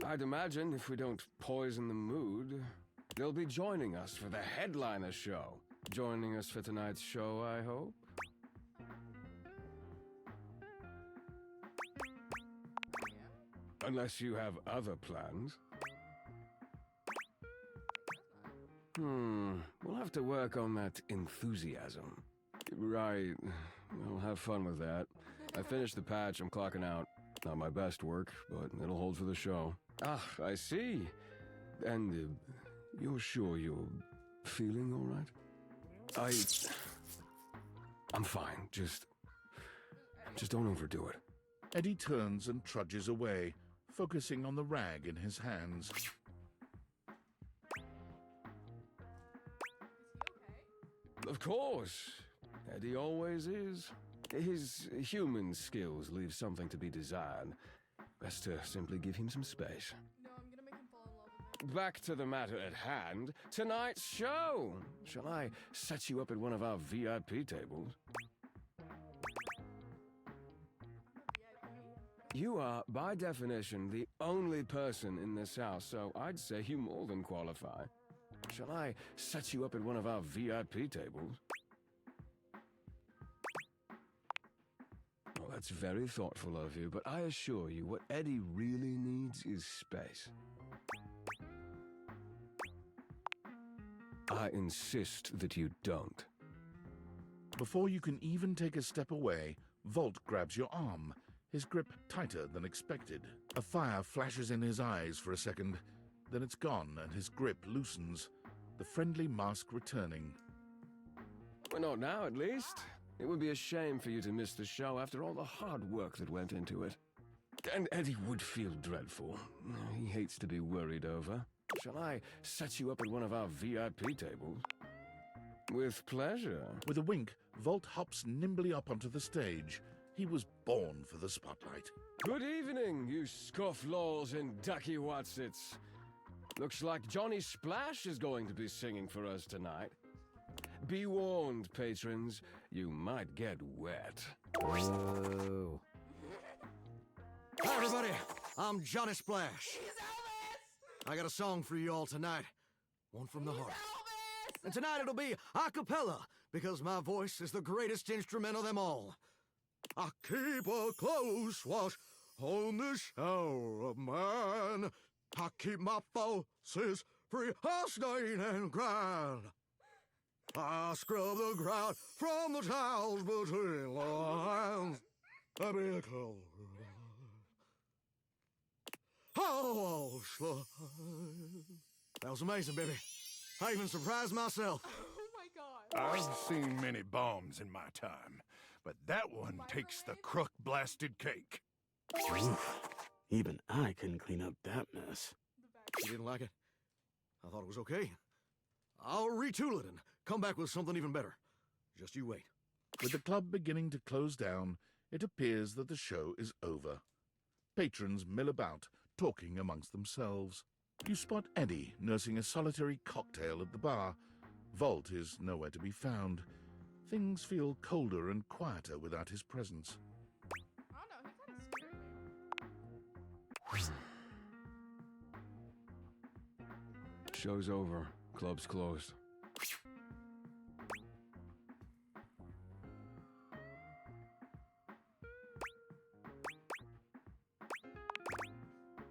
I'd imagine if we don't poison the mood, they'll be joining us for the headliner show. Joining us for tonight's show, I hope? Unless you have other plans. We'll have to work on that enthusiasm. Right. Well, have fun with that. I finished the patch, I'm clocking out. Not my best work, but it'll hold for the show. Ah, I see. And you're sure you're feeling all right? I'm fine. Just don't overdo it. Eddie turns and trudges away, focusing on the rag in his hands. Of course. Eddie always is. His human skills leave something to be desired. Best to simply give him some space. No, I'm gonna make him fall in love with me. Back to the matter at hand. Tonight's show. Shall I set you up at one of our VIP tables? You are, by definition, the only person in this house, so I'd say you more than qualify. Shall I set you up at one of our VIP tables? Well, that's very thoughtful of you, but I assure you, what Eddie really needs is space. I insist that you don't. Before you can even take a step away, Volt grabs your arm, his grip tighter than expected. A fire flashes in his eyes for a second, then it's gone and his grip loosens, the friendly mask returning. Well, not now, at least. It would be a shame for you to miss the show after all the hard work that went into it. And Eddie would feel dreadful. He hates to be worried over. Shall I set you up at one of our VIP tables? With pleasure. With a wink, Volt hops nimbly up onto the stage. He was born for the spotlight. Good evening, you scofflaws and ducky whatsits. Looks like Johnny Splash is going to be singing for us tonight. Be warned, patrons, you might get wet. Whoa. Hi, everybody. I'm Johnny Splash. I got a song for you all tonight. One from the heart. And tonight it'll be a cappella, because my voice is the greatest instrument of them all. I keep a close watch on the shower of mine. I keep my forces free of stain and grind. I scrub the ground from the tiles between the lines. I be a color. Oh, slide. That was amazing, baby. I even surprised myself. Oh my god. I've seen many bombs in my time, but that one takes the crook-blasted cake. Oof. Even I couldn't clean up that mess. You didn't like it? I thought it was okay. I'll retool it and come back with something even better. Just you wait. With the club beginning to close down, it appears that the show is over. Patrons mill about, talking amongst themselves. You spot Eddie nursing a solitary cocktail at the bar. Volt is nowhere to be found. Things feel colder and quieter without his presence. I don't know, he kind of scared me. Show's over. Club's closed.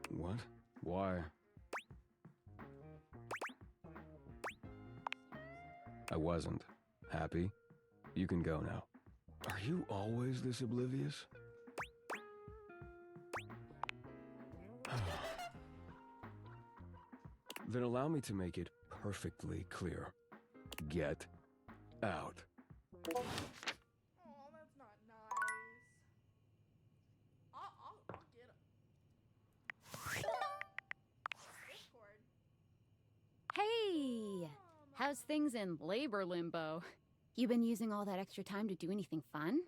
What? Why? I wasn't. Happy? You can go now. Are you always this oblivious? Then allow me to make it perfectly clear. Get out. Oh, that's not nice. I'll get him. Discord. Hey! How's things in labor limbo? You been using all that extra time to do anything fun?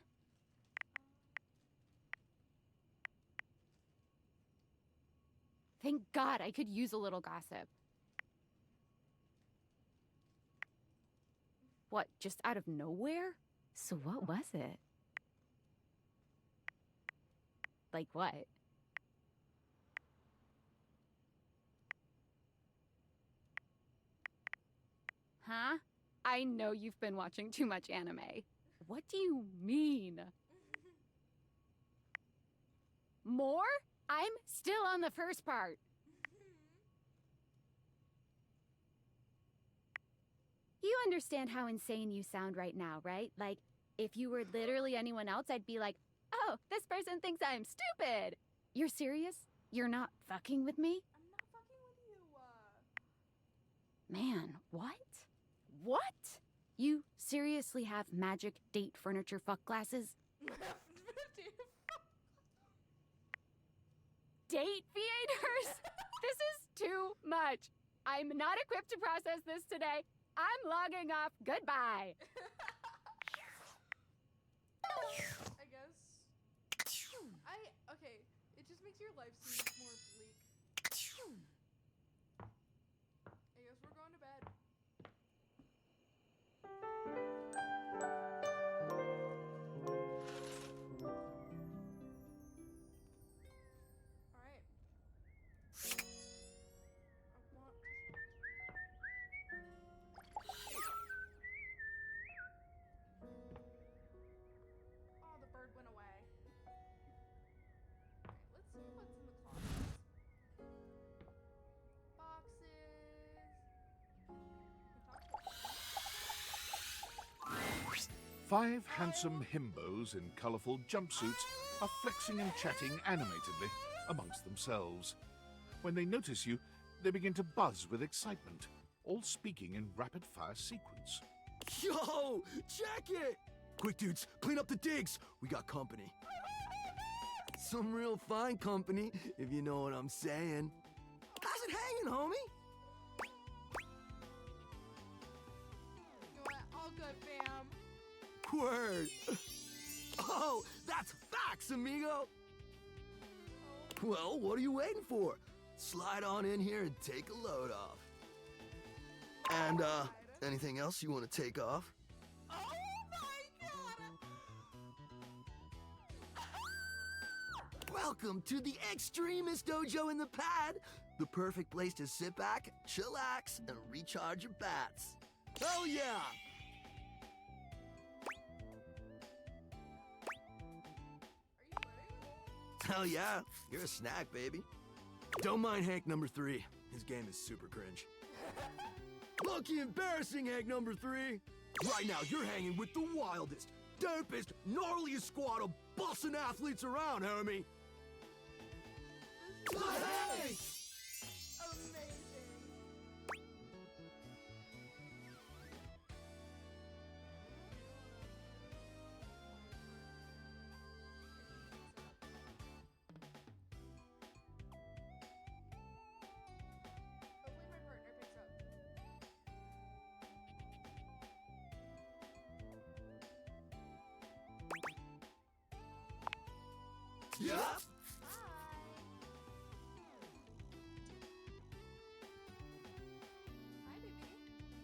Thank God I could use a little gossip. What, just out of nowhere? So what was it? Like what? Huh? I know you've been watching too much anime. What do you mean? More? I'm still on the first part. You understand how insane you sound right now, right? Like, if you were literally anyone else, I'd be like, oh, this person thinks I'm stupid. You're serious? You're not fucking with me? I'm not fucking with you. Man, what? What? You seriously have magic date furniture fuck glasses? Date theaters? This is too much. I'm not equipped to process this today. I'm logging off. Goodbye. I guess. Okay. It just makes your life seem more bleak. I guess we're going to bed. Alright. Oh, the bird went away. Okay, let's see what's in the closets. Boxes. 5 handsome himbos in colourful jumpsuits are flexing and chatting animatedly amongst themselves. When they notice you, they begin to buzz with excitement, all speaking in rapid-fire sequence. Yo! Check it! Quick, dudes, clean up the digs. We got company. Some real fine company, if you know what I'm saying. How's it hanging, homie? You know what? All good, fam. Word. Oh, that's facts, amigo. Well, what are you waiting for? Slide on in here and take a load off. And, anything else you want to take off? Oh my god! Welcome to the Extremist Dojo in the Pad, the perfect place to sit back, chillax, and recharge your bats. Hell yeah! Hell yeah, you're a snack, baby. Don't mind Hank number 3. His game is super cringe. Lucky embarrassing, Hank number 3. Right now, you're hanging with the wildest, dopest, gnarliest squad of bussin' athletes around, homie. Hey! Amazing. Yup. Hi, baby. Say hi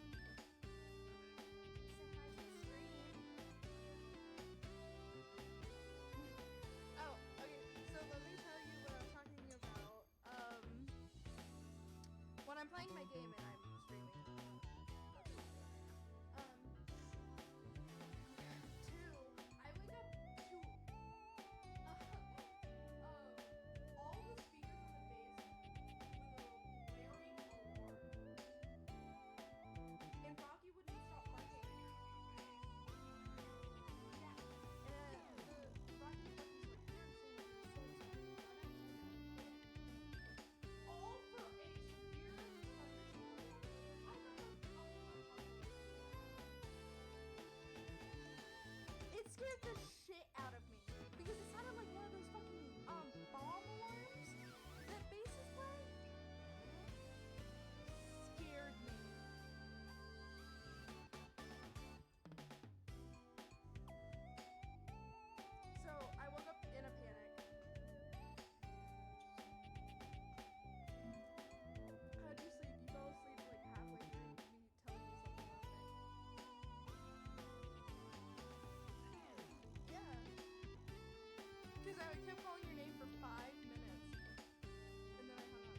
to the stream. Oh, okay. So let me tell you what I'm talking about. When I'm playing my game and I'm streaming. Two, I wake up to all the speakers on the base with a blaring alarm. And Rocky wouldn't stop barking. Yeah. The Rocky buttons were canceled, so all for a severe thunderstorm. I thought it scared the shit out of me because it sounded like one of those fucking bomb alarms that bases play. Scared me. So I woke up in a panic. How'd you sleep? You fell asleep like halfway through me telling you something last night. Yeah. Because I kept calling your name for 5 minutes. And then I hung up.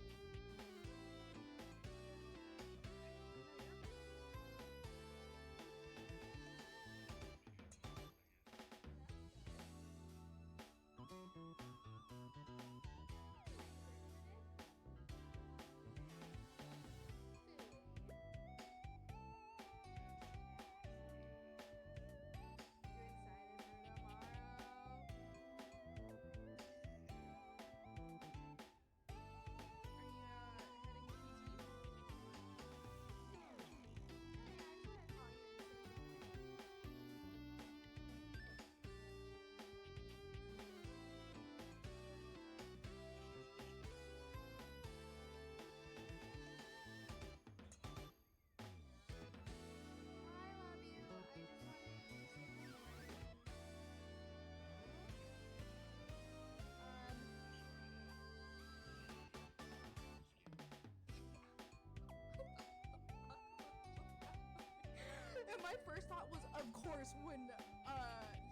And my first thought was, of course, when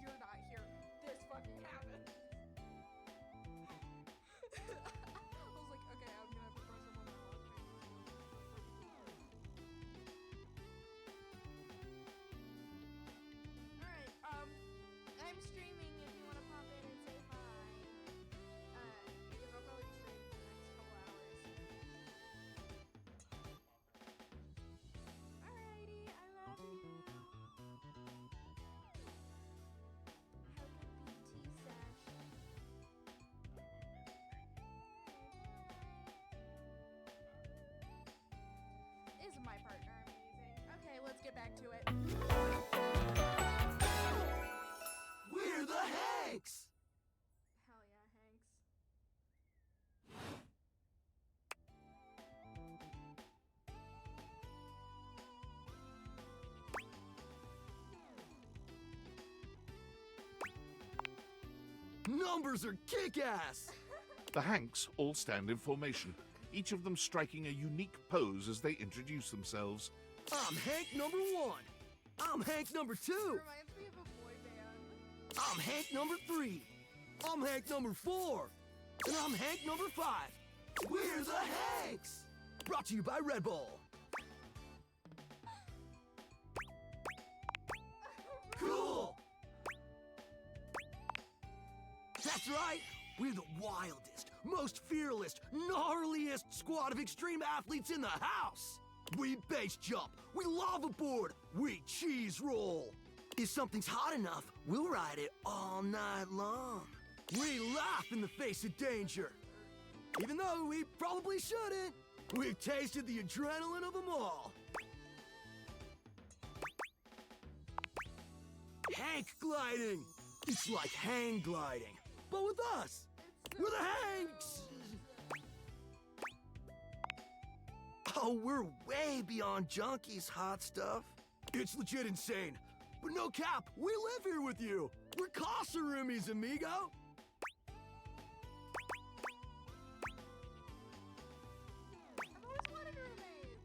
you're not here, this fucking happens. I was like, okay, I'm gonna have to throw some on my log Alright, I'm streaming if you want to pop in and say hi. Because I'll probably be streaming for the next couple hours. Alrighty, I love you. Have a good BT sesh. Is my partner amazing? Okay, let's get back to it. We're the Hanks! Hell yeah, Hanks. Numbers are kick-ass! The Hanks all stand in formation, each of them striking a unique pose as they introduce themselves. I'm Hank number 1. I'm Hank number 2. Reminds me of a boy band. I'm Hank number 3. I'm Hank number 4. And I'm Hank number 5. We're the Hanks! Brought to you by Red Bull. Cool! That's right! We're the wildest, most fearless, gnarliest squad of extreme athletes in the house! We base jump, we lava board, we cheese roll! If something's hot enough, we'll ride it all night long. We laugh in the face of danger. Even though we probably shouldn't, we've tasted the adrenaline of them all. Hank gliding! It's like hang gliding, but with us! We're the Hanks! Oh, we're way beyond junkies, hot stuff. It's legit insane. But no cap, we live here with you. We're Casa roomies, amigo.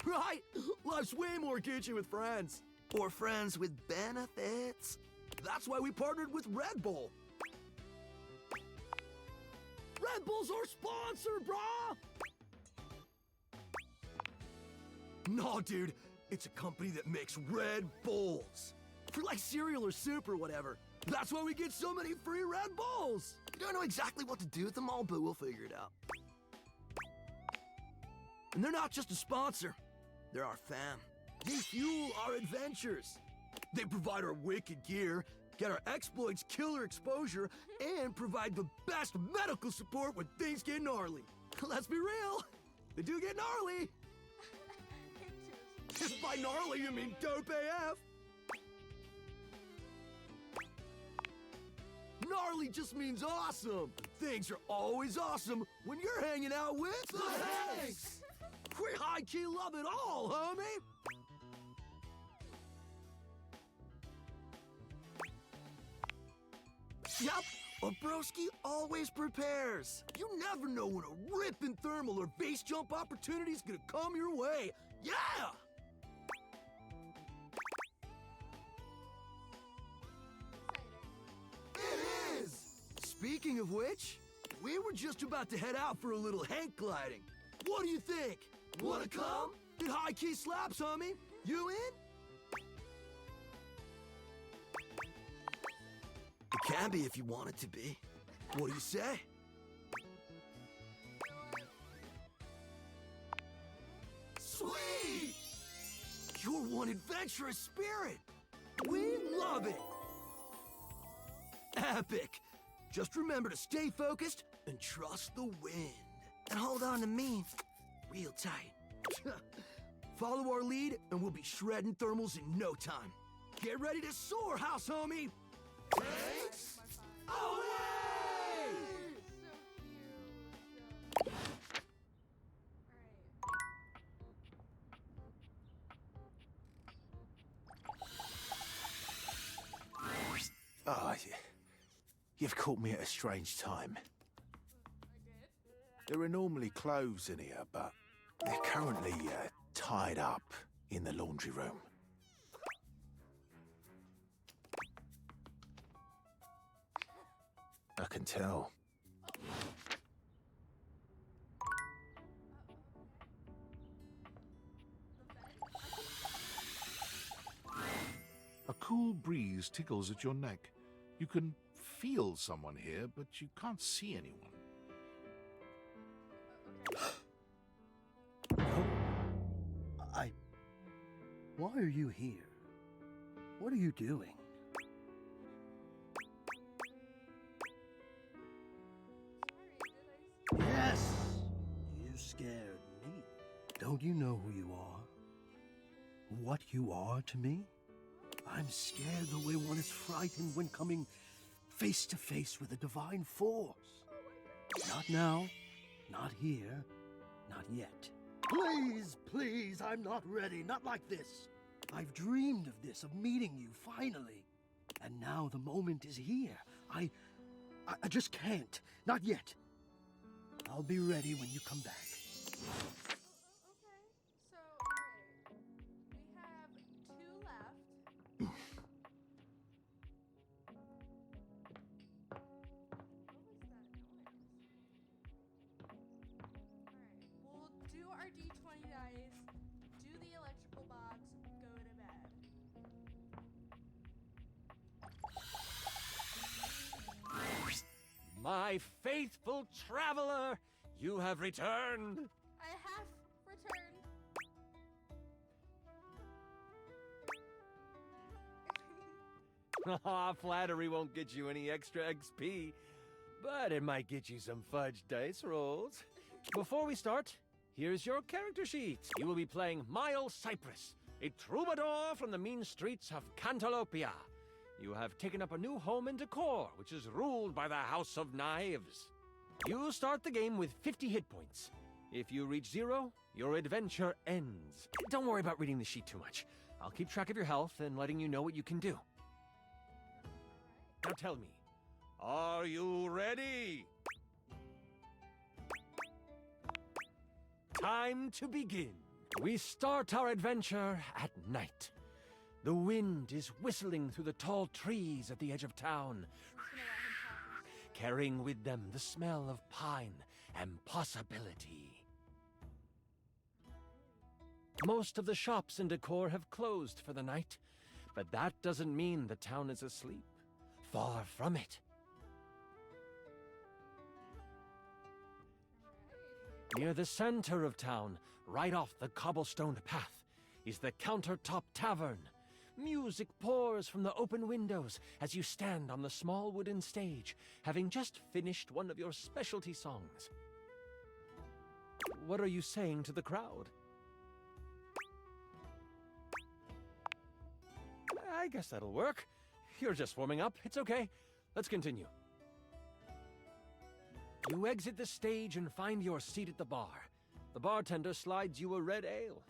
Right? Life's way more kitschy with friends. Or friends with benefits. That's why we partnered with Red Bull. Red Bull's our sponsor, brah! No, dude. It's a company that makes Red Bulls. For like cereal or soup or whatever. That's why we get so many free Red Bulls. We don't know exactly what to do with them all, but we'll figure it out. And they're not just a sponsor. They're our fam. They fuel our adventures. They provide our wicked gear, get our exploits killer exposure, and provide the best medical support when things get gnarly. Let's be real. They do get gnarly. If by gnarly you mean dope AF. Gnarly just means awesome. Things are always awesome when you're hanging out with the Hanks. We high-key love it all, homie. Yep, a broski always prepares. You never know when a ripping thermal or base jump opportunity's gonna come your way. Yeah! It is! Speaking of which, we were just about to head out for a little Hank gliding. What do you think? Wanna come? Get high-key slaps, homie. You in? It can be if you want it to be. What do you say? Sweet! You're one adventurous spirit. We love it. Epic. Just remember to stay focused and trust the wind. And hold on to me real tight. Follow our lead and we'll be shredding thermals in no time. Get ready to soar, house homie. Thanks. Away! Oh, you've caught me at a strange time. There are normally clothes in here, but they're currently tied up in the laundry room. I can tell. A cool breeze tickles at your neck. You can feel someone here, but you can't see anyone. Why are you here? What are you doing? Yes! You scared me. Don't you know who you are? What you are to me? I'm scared the way one is frightened when coming face to face with a divine force. Not now, not here, not yet. Please, please, I'm not ready, not like this. I've dreamed of this, of meeting you, finally. And now the moment is here. I just can't, not yet. I'll be ready when you come back. Do our D20 dice, do the electrical box, go to bed. My faithful traveler, you have returned. I have returned. Aw, flattery won't get you any extra XP, but it might get you some fudge dice rolls. Before we start, here's your character sheet. You will be playing Miles Cypress, a troubadour from the mean streets of Cantalopia. You have taken up a new home in Decor, which is ruled by the House of Knives. You start the game with 50 hit points. If you reach 0, your adventure ends. Don't worry about reading the sheet too much. I'll keep track of your health and letting you know what you can do. Now tell me, are you ready? Time to begin. We start our adventure at night. The wind is whistling through the tall trees at the edge of town, carrying with them the smell of pine and possibility. Most of the shops and decor have closed for the night, but that doesn't mean the town is asleep. Far from it. Near the center of town, right off the cobblestone path, is the Countertop Tavern. Music pours from the open windows as you stand on the small wooden stage, having just finished one of your specialty songs. What are you saying to the crowd? I guess that'll work. You're just warming up. It's okay. Let's continue. You exit the stage and find your seat at the bar. The bartender slides you a red ale.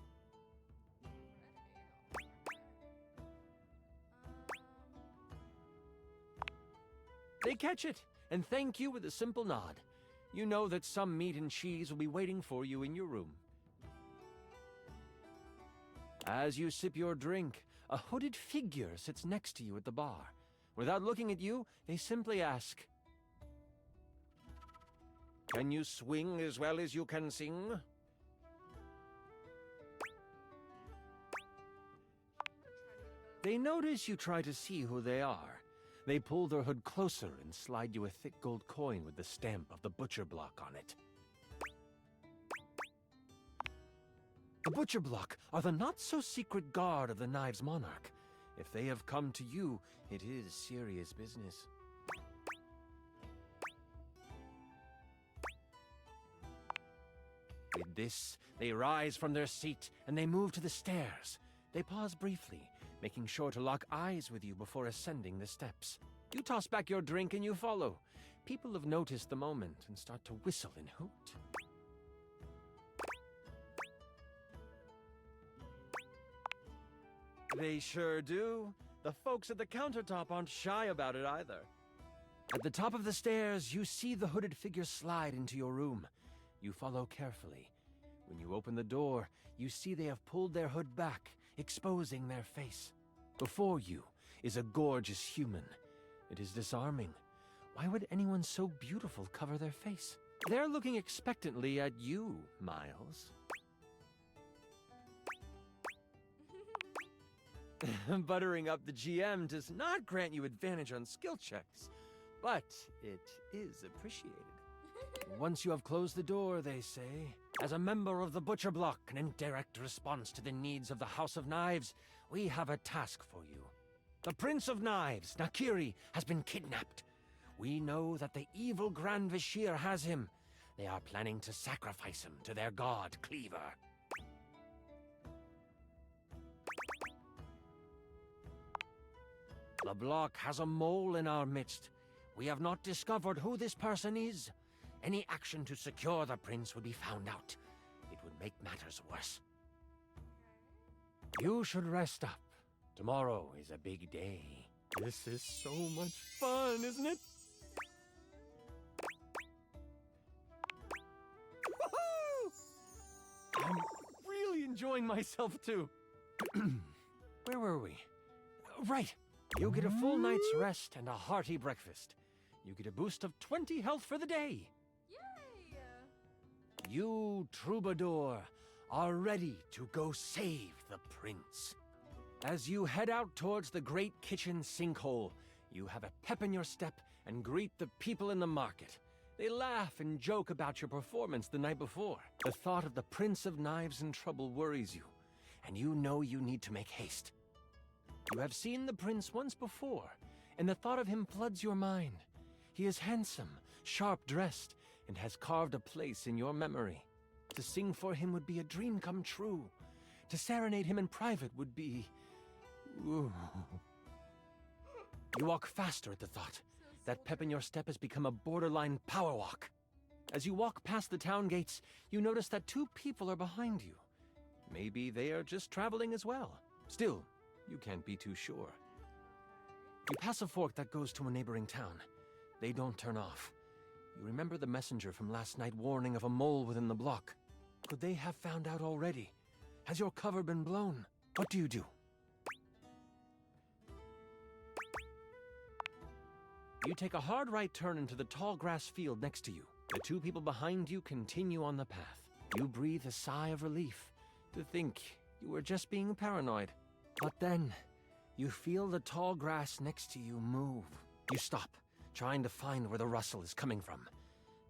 They catch it and thank you with a simple nod. You know that some meat and cheese will be waiting for you in your room. As you sip your drink, a hooded figure sits next to you at the bar. Without looking at you, they simply ask, "Can you swing as well as you can sing?" They notice you try to see who they are. They pull their hood closer and slide you a thick gold coin with the stamp of the butcher block on it. The butcher block are the not-so-secret guard of the Knives Monarch. If they have come to you, it is serious business. With this, they rise from their seat and they move to the stairs. They pause briefly, making sure to lock eyes with you before ascending the steps. You toss back your drink and you follow. People have noticed the moment and start to whistle and hoot. They sure do. The folks at the countertop aren't shy about it either. At the top of the stairs, you see the hooded figure slide into your room. You follow carefully. When you open the door, you see they have pulled their hood back, exposing their face. Before you is a gorgeous human. It is disarming. Why would anyone so beautiful cover their face? They're looking expectantly at you, Miles. Buttering up the GM does not grant you advantage on skill checks, but it is appreciated. Once you have closed the door, they say, as a member of the Butcher Block and in direct response to the needs of the House of Knives, we have a task for you. The Prince of Knives, Nakiri, has been kidnapped. We know that the evil Grand Vashir has him. They are planning to sacrifice him to their god, Cleaver. The block has a mole in our midst. We have not discovered who this person is. Any action to secure the prince would be found out. It would make matters worse. You should rest up. Tomorrow is a big day. This is so much fun, isn't it? Woohoo! I'm really enjoying myself too. Where were we? Right. You get a full night's rest and a hearty breakfast. You get a boost of 20 health for the day. Yay! You, Troubadour, are ready to go save the prince. As you head out towards the great kitchen sinkhole, you have a pep in your step and greet the people in the market. They laugh and joke about your performance the night before. The thought of the Prince of Knives in trouble worries you, and you know you need to make haste. You have seen the prince once before, and the thought of him floods your mind. He is handsome, sharp-dressed, and has carved a place in your memory. To sing for him would be a dream come true. To serenade him in private would be... Ooh. You walk faster at the thought. That pep in your step has become a borderline power walk. As you walk past the town gates, you notice that two people are behind you. Maybe they are just traveling as well. Still, you can't be too sure. You pass a fork that goes to a neighboring town. They don't turn off. You remember the messenger from last night warning of a mole within the block. Could they have found out already? Has your cover been blown? What do you do? You take a hard right turn into the tall grass field next to you. The two people behind you continue on the path. You breathe a sigh of relief to think you were just being paranoid. But then, you feel the tall grass next to you move. You stop, trying to find where the rustle is coming from.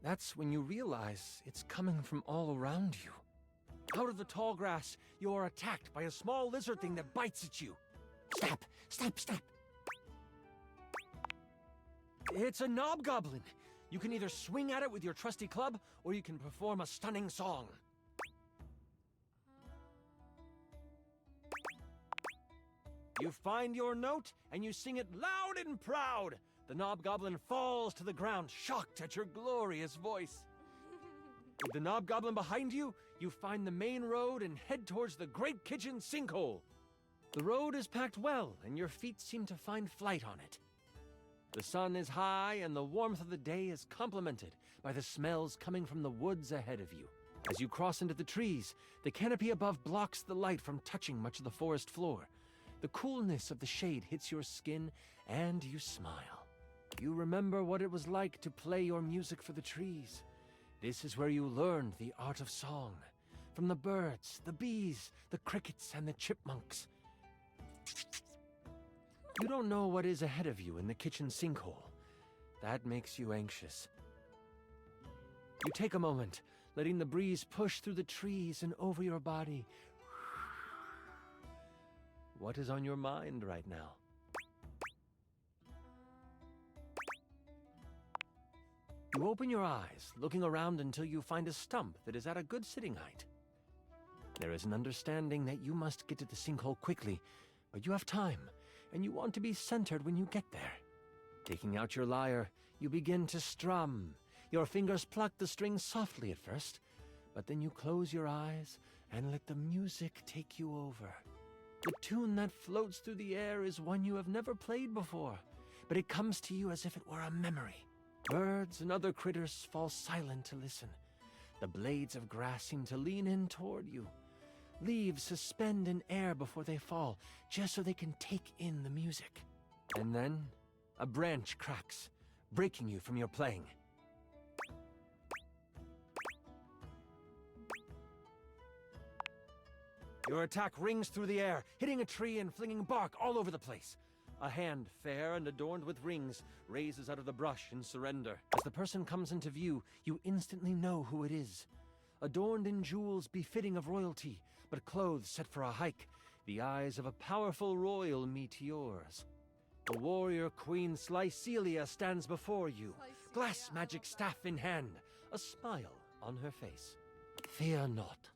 That's when you realize it's coming from all around you. Out of the tall grass, you are attacked by a small lizard thing that bites at you. Stop! Stop! Stop! It's a Knobgoblin. You can either swing at it with your trusty club, or you can perform a stunning song. You find your note, and you sing it loud and proud. The Knobgoblin falls to the ground, shocked at your glorious voice. With the Knobgoblin behind you, you find the main road and head towards the Great Kitchen Sinkhole. The road is packed well, and your feet seem to find flight on it. The sun is high, and the warmth of the day is complemented by the smells coming from the woods ahead of you. As you cross into the trees, the canopy above blocks the light from touching much of the forest floor. The coolness of the shade hits your skin, and you smile. You remember what it was like to play your music for the trees. This is where you learned the art of song. From the birds, the bees, the crickets, and the chipmunks. You don't know what is ahead of you in the kitchen sinkhole. That makes you anxious. You take a moment, letting the breeze push through the trees and over your body. What is on your mind right now? You open your eyes, looking around until you find a stump that is at a good sitting height. There is an understanding that you must get to the sinkhole quickly, but you have time, and you want to be centered when you get there. Taking out your lyre, you begin to strum. Your fingers pluck the strings softly at first, but then you close your eyes and let the music take you over. The tune that floats through the air is one you have never played before, but it comes to you as if it were a memory. Birds and other critters fall silent to listen. The blades of grass seem to lean in toward you. Leaves suspend in air before they fall, just so they can take in the music. And then, a branch cracks, breaking you from your playing. Your attack rings through the air, hitting a tree and flinging bark all over the place. A hand, fair and adorned with rings, raises out of the brush in surrender. As the person comes into view, you instantly know who it is. Adorned in jewels befitting of royalty, but clothes set for a hike, the eyes of a powerful royal meet yours. The warrior queen Slycelia stands before you, glass magic staff in hand, a smile on her face. Fear not,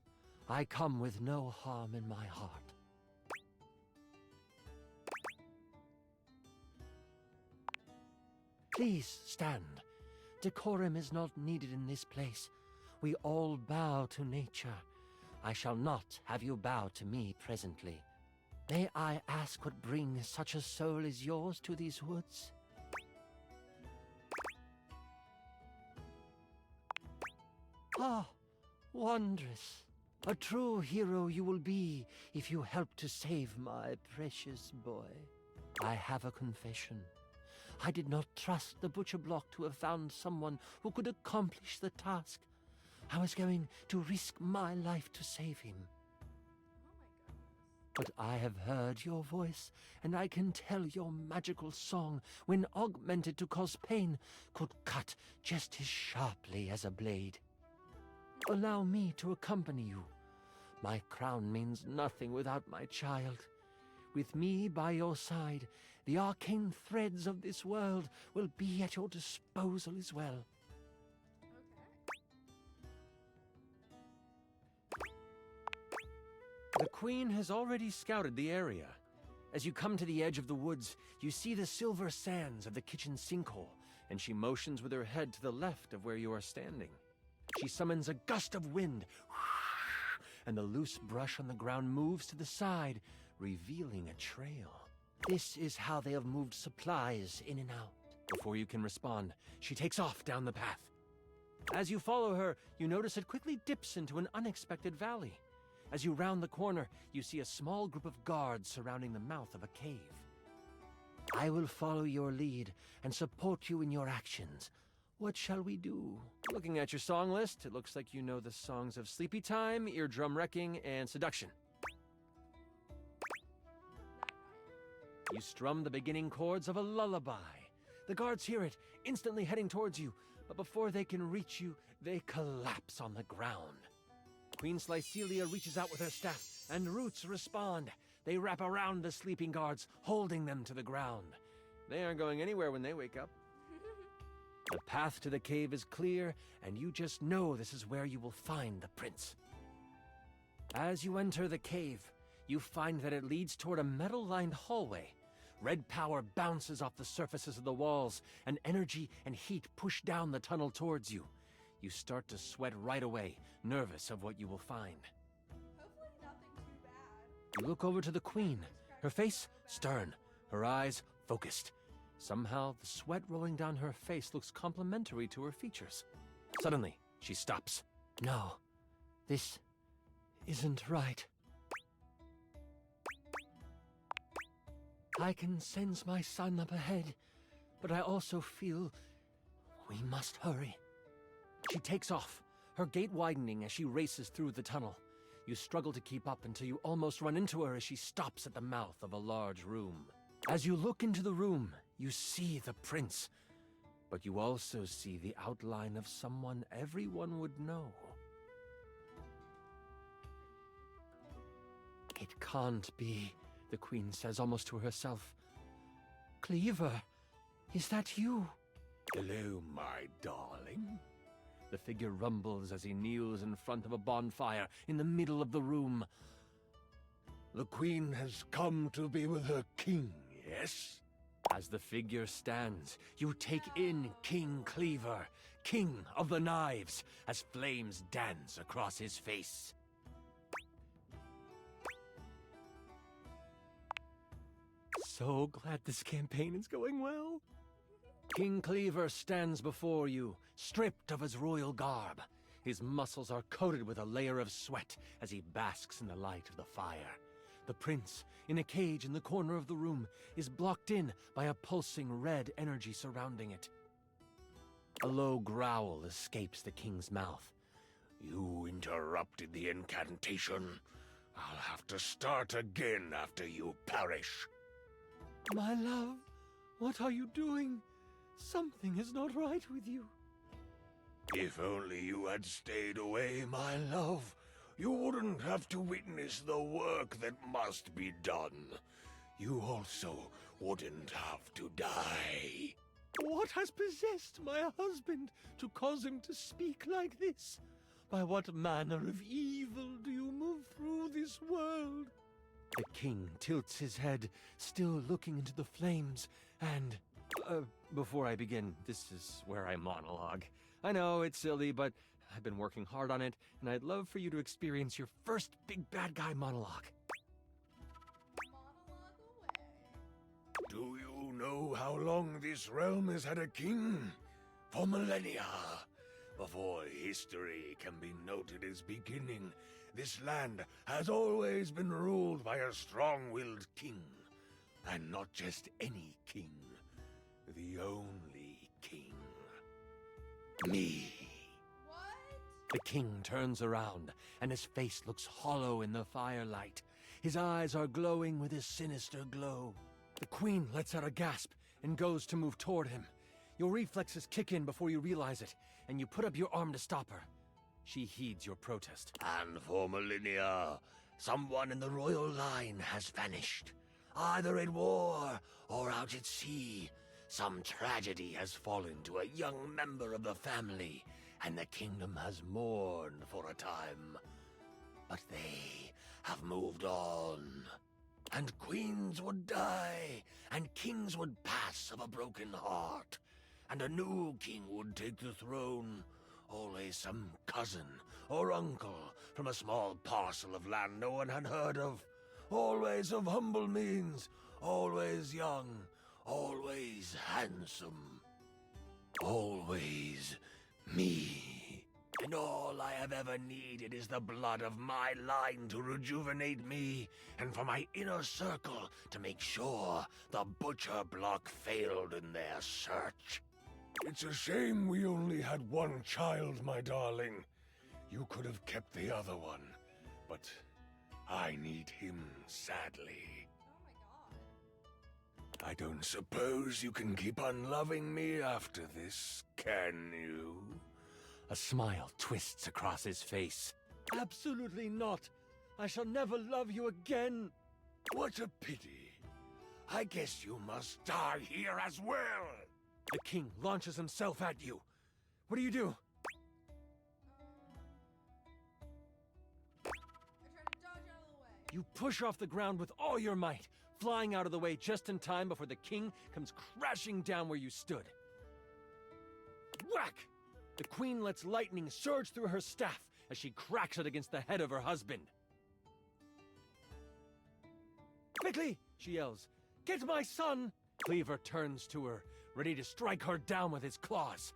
I come with no harm in my heart. Please stand. Decorum is not needed in this place. We all bow to nature. I shall not have you bow to me presently. May I ask what brings such a soul as yours to these woods? Ah, wondrous. A true hero you will be if you help to save my precious boy. I have a confession. I did not trust the butcher block to have found someone who could accomplish the task. I was going to risk my life to save him. But I have heard your voice, and I can tell your magical song, when augmented to cause pain, could cut just as sharply as a blade. Allow me to accompany you. My crown means nothing without my child. With me by your side, the arcane threads of this world will be at your disposal as well. The queen has already scouted the area. As you come to the edge of the woods, you see the silver sands of the kitchen sinkhole, and she motions with her head to the left of where you are standing. She summons a gust of wind, and the loose brush on the ground moves to the side, revealing a trail. This is how they have moved supplies in and out. Before you can respond, she takes off down the path. As you follow her, you notice it quickly dips into an unexpected valley. As you round the corner, you see a small group of guards surrounding the mouth of a cave. I will follow your lead and support you in your actions. What shall we do? Looking at your song list, it looks like you know the songs of Sleepy Time, Eardrum Wrecking, and Seduction. You strum the beginning chords of a lullaby. The guards hear it, instantly heading towards you, but before they can reach you, they collapse on the ground. Queen Slycelia reaches out with her staff, and roots respond. They wrap around the sleeping guards, holding them to the ground. They aren't going anywhere when they wake up. The path to the cave is clear, and you just know this is where you will find the prince. As you enter the cave, you find that it leads toward a metal-lined hallway. Red power bounces off the surfaces of the walls, and energy and heat push down the tunnel towards you. You start to sweat right away, nervous of what you will find. Hopefully nothing too bad. You look over to the queen, her face stern, her eyes focused. Somehow, the sweat rolling down her face looks complementary to her features. Suddenly, she stops. No, this isn't right. I can sense my son up ahead, but I also feel we must hurry. She takes off, her gait widening as she races through the tunnel. You struggle to keep up until you almost run into her as she stops at the mouth of a large room. As you look into the room, you see the prince, but you also see the outline of someone everyone would know. It can't be, the queen says almost to herself. Cleaver, is that you? Hello, my darling. The figure rumbles as he kneels in front of a bonfire in the middle of the room. The queen has come to be with her king, yes? As the figure stands, you take in King Cleaver, king of the knives, as flames dance across his face. So glad this campaign is going well. King Cleaver stands before you, stripped of his royal garb. His muscles are coated with a layer of sweat as he basks in the light of the fire. The prince, in a cage in the corner of the room, is blocked in by a pulsing red energy surrounding it. A low growl escapes the king's mouth. You interrupted the incantation. I'll have to start again after you perish. My love, what are you doing? Something is not right with you. If only you had stayed away, my love. You wouldn't have to witness the work that must be done. You also wouldn't have to die. What has possessed my husband to cause him to speak like this? By what manner of evil do you move through this world? The king tilts his head, still looking into the flames, and... before I begin, this is where I monologue. I know, it's silly, but I've been working hard on it, and I'd love for you to experience your first big bad guy monologue. Do you know how long this realm has had a king? For millennia. Before history can be noted as beginning, this land has always been ruled by a strong-willed king. And not just any king. The only king. Me. The king turns around, and his face looks hollow in the firelight. His eyes are glowing with a sinister glow. The queen lets out a gasp and goes to move toward him. Your reflexes kick in before you realize it, and you put up your arm to stop her. She heeds your protest. And for millennia, someone in the royal line has vanished. Either at war or out at sea. Some tragedy has fallen to a young member of the family, and the kingdom has mourned for a time. But they have moved on. And queens would die, and kings would pass of a broken heart. And a new king would take the throne. Always some cousin or uncle from a small parcel of land no one had heard of. Always of humble means, always young, always handsome. Always me. And all I have ever needed is the blood of my line to rejuvenate me, and for my inner circle to make sure the Butcher Block failed in their search. It's a shame we only had one child, my darling. You could have kept the other one, but I need him sadly. I don't suppose you can keep on loving me after this, can you? A smile twists across his face. Absolutely not. I shall never love you again. What a pity. I guess you must die here as well. The king launches himself at you. What do? You push off the ground with all your might, flying out of the way just in time before the king comes crashing down where you stood. Whack! The queen lets lightning surge through her staff as she cracks it against the head of her husband. Quickly, she yells, get my son! Cleaver turns to her, ready to strike her down with his claws.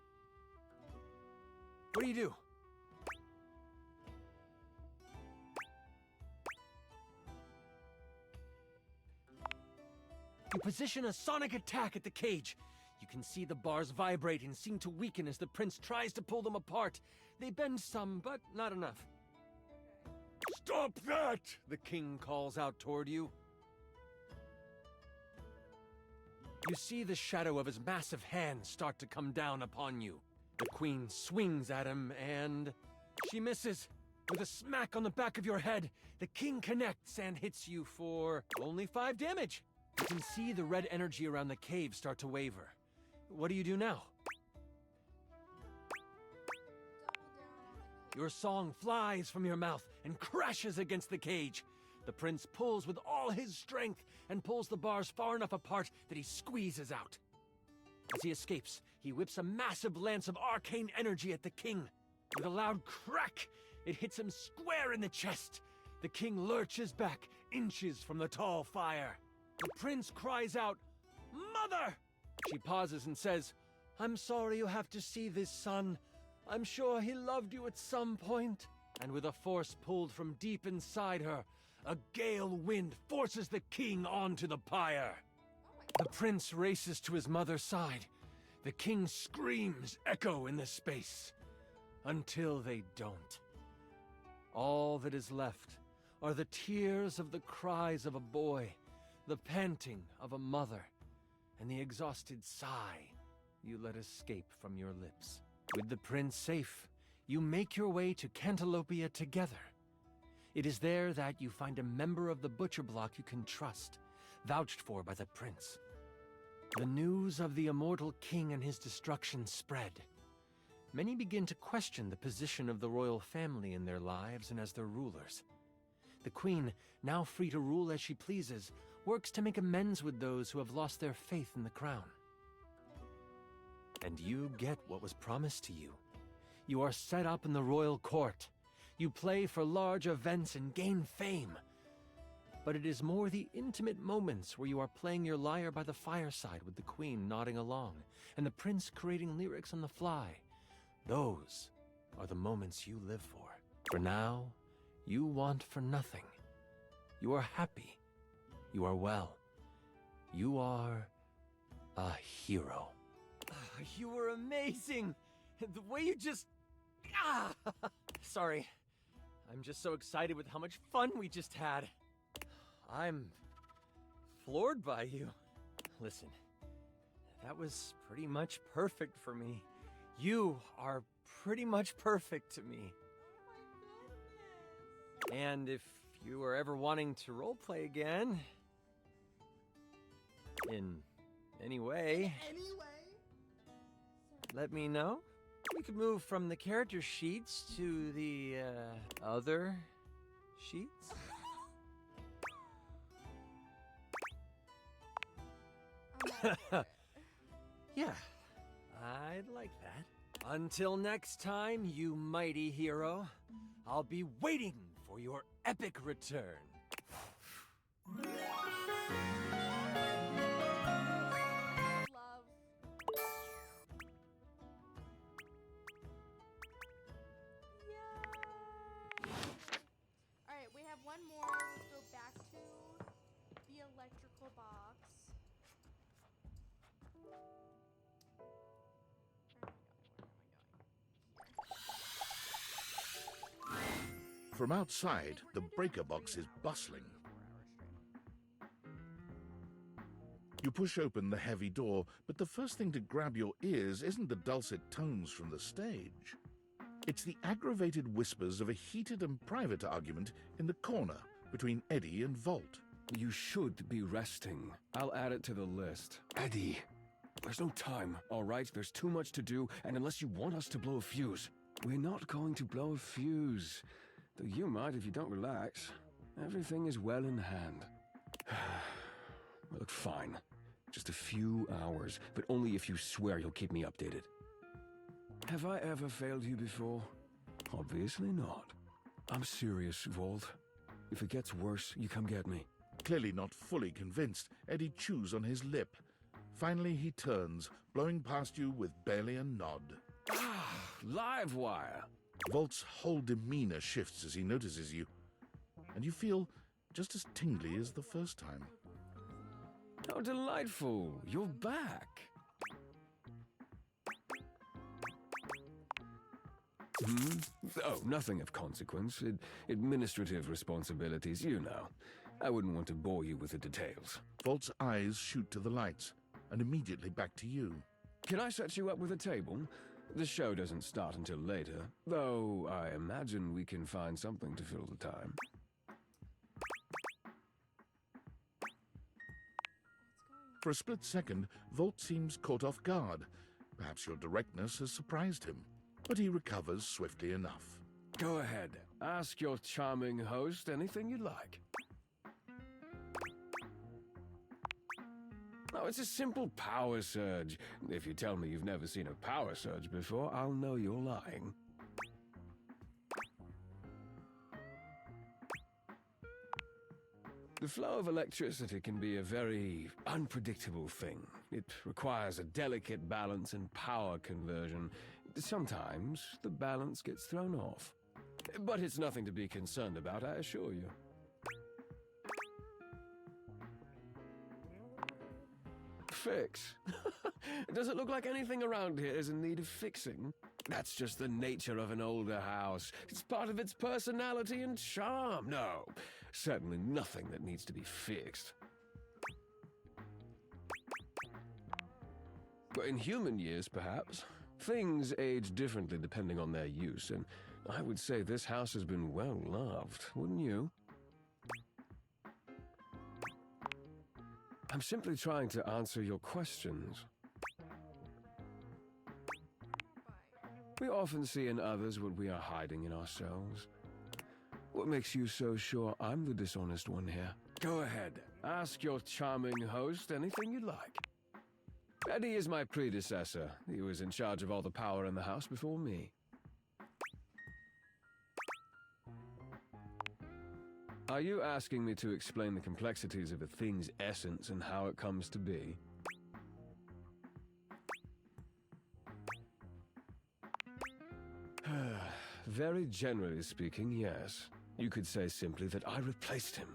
What do? You position a sonic attack at the cage. You can see the bars vibrate and seem to weaken as the prince tries to pull them apart. They bend some, but not enough. Stop that! The king calls out toward you. You see the shadow of his massive hand start to come down upon you. The queen swings at him and... she misses. With a smack on the back of your head, the king connects and hits you for only 5 damage. You can see the red energy around the cave start to waver. What do you do now? Your song flies from your mouth and crashes against the cage. The prince pulls with all his strength and pulls the bars far enough apart that he squeezes out. As he escapes, he whips a massive lance of arcane energy at the king. With a loud crack, it hits him square in the chest. The king lurches back, inches from the tall fire. The prince cries out, "Mother!" She pauses and says, "I'm sorry you have to see this, son. I'm sure he loved you at some point." And with a force pulled from deep inside her, a gale wind forces the king onto the pyre. The prince races to his mother's side. The king's screams echo in the space. Until they don't. All that is left are the tears of the cries of a boy, the panting of a mother, and the exhausted sigh you let escape from your lips. With the prince safe, you make your way to Cantalopia together. It is there that you find a member of the Butcher Block you can trust, vouched for by the prince. The news of the immortal king and his destruction spread. Many begin to question the position of the royal family in their lives and as their rulers. The queen, now free to rule as she pleases, works to make amends with those who have lost their faith in the crown. And you get what was promised to you. You are set up in the royal court. You play for large events and gain fame. But it is more the intimate moments where you are playing your lyre by the fireside with the queen nodding along, and the prince creating lyrics on the fly. Those are the moments you live for. For now, you want for nothing. You are happy. You are well. You are a hero. You were amazing! The way you just... Sorry. I'm just so excited with how much fun we just had. I'm floored by you. Listen, that was pretty much perfect for me. You are pretty much perfect to me. And if you are ever wanting to roleplay again, in any way, let me know. We could move from the character sheets to the other sheets. Yeah, I'd like that. Until next time, you mighty hero, I'll be waiting for your epic return. From outside, the breaker box is bustling. You push open the heavy door, but the first thing to grab your ears isn't the dulcet tones from the stage. It's the aggravated whispers of a heated and private argument in the corner between Eddie and Volt. You should be resting. I'll add it to the list. Eddie, there's no time, all right? There's too much to do, and unless you want us to blow a fuse, we're not going to blow a fuse. Though you might if you don't relax. Everything is well in hand. Look, fine. Just a few hours, but only if you swear you'll keep me updated. Have I ever failed you before? Obviously not. I'm serious, Volt. If it gets worse, you come get me. Clearly not fully convinced, Eddie chews on his lip. Finally, he turns, blowing past you with barely a nod. Ah, Livewire! Volt's whole demeanor shifts as he notices you, and you feel just as tingly as the first time. How delightful! You're back! Oh, nothing of consequence. Administrative responsibilities, you know. I wouldn't want to bore you with the details. Volt's eyes shoot to the lights, and immediately back to you. Can I set you up with a table? The show doesn't start until later, though I imagine we can find something to fill the time. For a split second, Volt seems caught off guard. Perhaps your directness has surprised him, but he recovers swiftly enough. Go ahead. Ask your charming host anything you'd like. Oh, it's a simple power surge. If you tell me you've never seen a power surge before, I'll know you're lying. The flow of electricity can be a very unpredictable thing. It requires a delicate balance and power conversion. Sometimes the balance gets thrown off. But it's nothing to be concerned about, I assure you. Fix? Does it look like anything around here is in need of fixing? That's just the nature of an older house. It's part of its personality and charm. No, certainly nothing that needs to be fixed. But in human years, perhaps, things age differently depending on their use, and I would say this house has been well loved, wouldn't you? I'm simply trying to answer your questions. We often see in others what we are hiding in ourselves. What makes you so sure I'm the dishonest one here? Go ahead, ask your charming host anything you'd like. Eddie is my predecessor. He was in charge of all the power in the house before me. Are you asking me to explain the complexities of a thing's essence and how it comes to be? Very generally speaking, yes. You could say simply that I replaced him.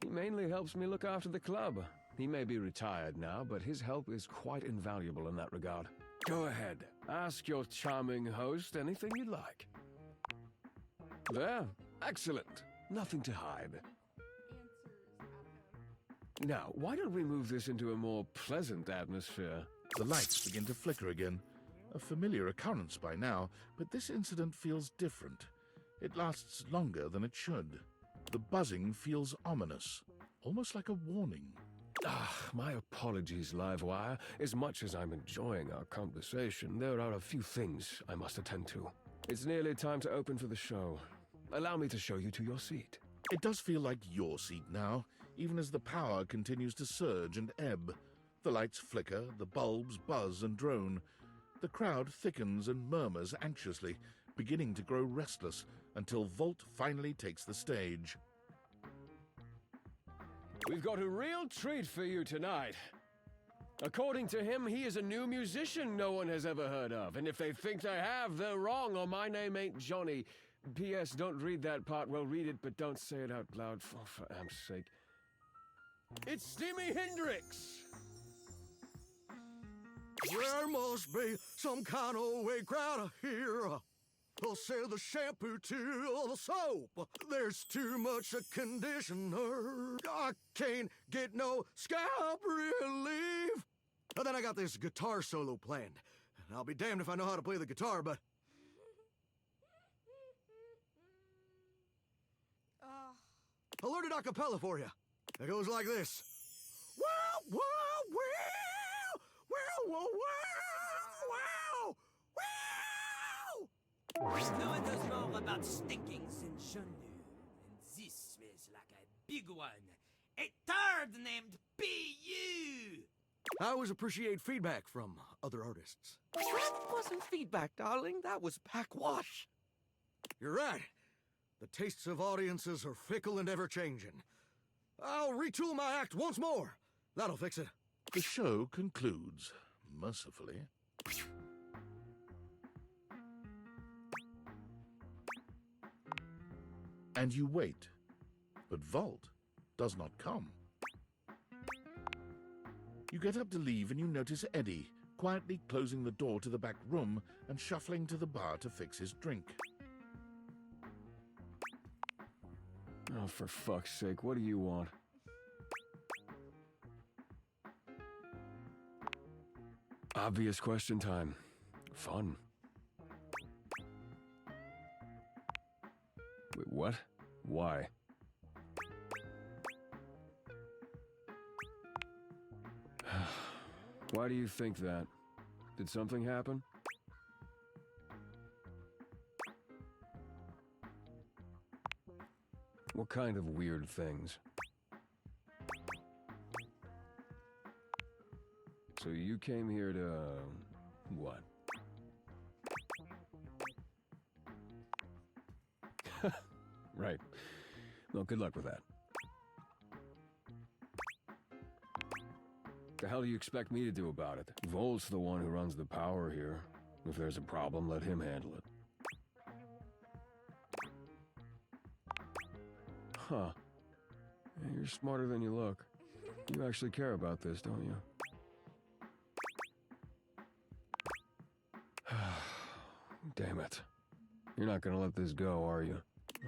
He mainly helps me look after the club. He may be retired now, but his help is quite invaluable in that regard. Go ahead, ask your charming host anything you'd like. There, excellent. Nothing to hide. Now, why don't we move this into a more pleasant atmosphere? The lights begin to flicker again. A familiar occurrence by now, but this incident feels different. It lasts longer than it should. The buzzing feels ominous, almost like a warning. My apologies, Livewire. As much as I'm enjoying our conversation, there are a few things I must attend to. It's nearly time to open for the show. Allow me to show you to your seat. It does feel like your seat now, even as the power continues to surge and ebb. The lights flicker, the bulbs buzz and drone. The crowd thickens and murmurs anxiously, beginning to grow restless, until Volt finally takes the stage. We've got a real treat for you tonight. According to him, he is a new musician no one has ever heard of, and if they think they have, they're wrong, or my name ain't Johnny. P.S. Don't read that part. Well, read it, but don't say it out loud, for amp's sake. It's Steamy Hendrix! There must be some kind of way crowd here. They'll sell the shampoo to the soap. There's too much of conditioner. I can't get no scalp relief. And then I got this guitar solo planned. And I'll be damned if I know how to play the guitar, but... I learned it a cappella for you. It goes like this. Wow, wow, wow, wow, wow, wow, wow. No one knows more about stinking than Jean, and this smells like a big one. A turd named P.U. I always appreciate feedback from other artists. That wasn't feedback, darling. That was backwash. You're right. The tastes of audiences are fickle and ever-changing. I'll retool my act once more. That'll fix it. The show concludes, mercifully. And you wait, but Volt does not come. You get up to leave and you notice Eddie quietly closing the door to the back room and shuffling to the bar to fix his drink. Oh, for fuck's sake, what do you want? Obvious question time. Fun. Wait, what? Why? Why do you think that? Did something happen? What kind of weird things? So you came here to... what? Right. Well, good luck with that. The hell do you expect me to do about it? Volt's the one who runs the power here. If there's a problem, let him handle it. Huh. Yeah, you're smarter than you look. You actually care about this, don't you? Damn it. You're not gonna let this go, are you?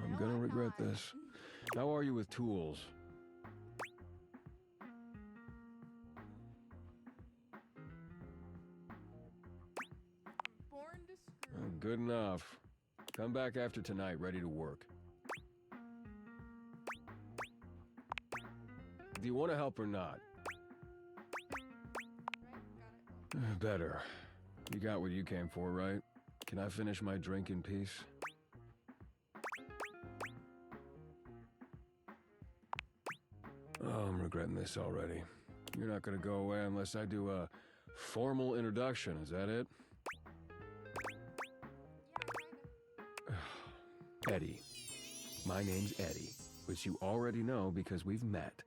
I'm gonna regret this. How are you with tools? Good enough. Come back after tonight, ready to work. Do you want to help or not? Better. You got what you came for, right? Can I finish my drink in peace? Oh, I'm regretting this already. You're not gonna go away unless I do a formal introduction, is that it? Eddie. My name's Eddie, which you already know because we've met.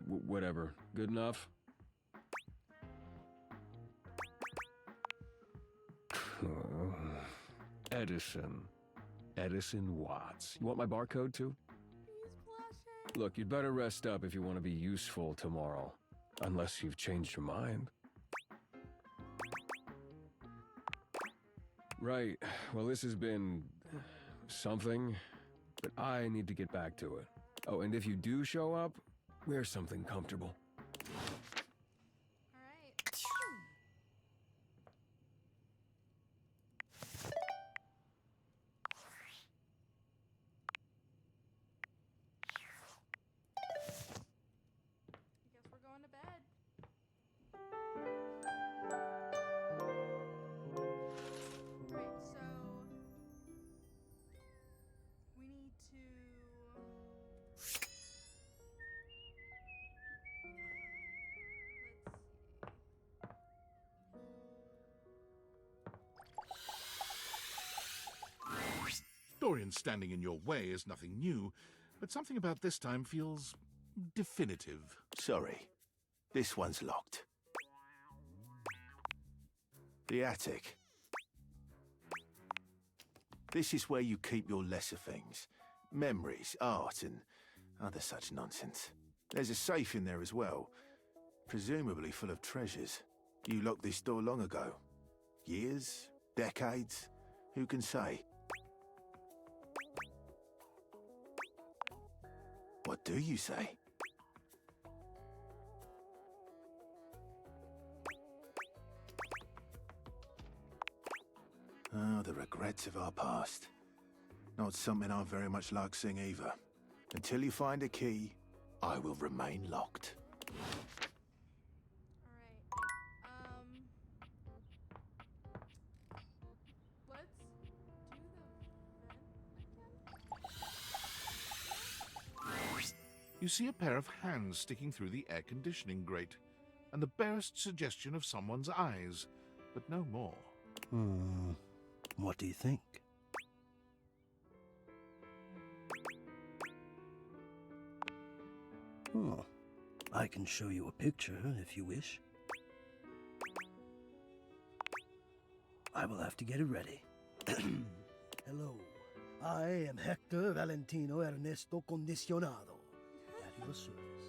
Whatever. Good enough? Edison. Edison Watts. You want my barcode too? Look, you'd better rest up if you want to be useful tomorrow. Unless you've changed your mind. Right. Well, this has been... something. But I need to get back to it. Oh, and if you do show up, wear something comfortable. Dorian standing in your way is nothing new, but something about this time feels definitive. Sorry, this one's locked. The attic. This is where you keep your lesser things. Memories, art, and other such nonsense. There's a safe in there as well, presumably full of treasures. You locked this door long ago. Years? Decades? Who can say? What do you say? Oh, the regrets of our past. Not something I very much like seeing either. Until you find a key, I will remain locked. You see a pair of hands sticking through the air conditioning grate, and the barest suggestion of someone's eyes, but no more. What do you think? Oh, I can show you a picture if you wish. I will have to get it ready. Hello, I am Hector Valentino Ernesto Condicionado. At your service.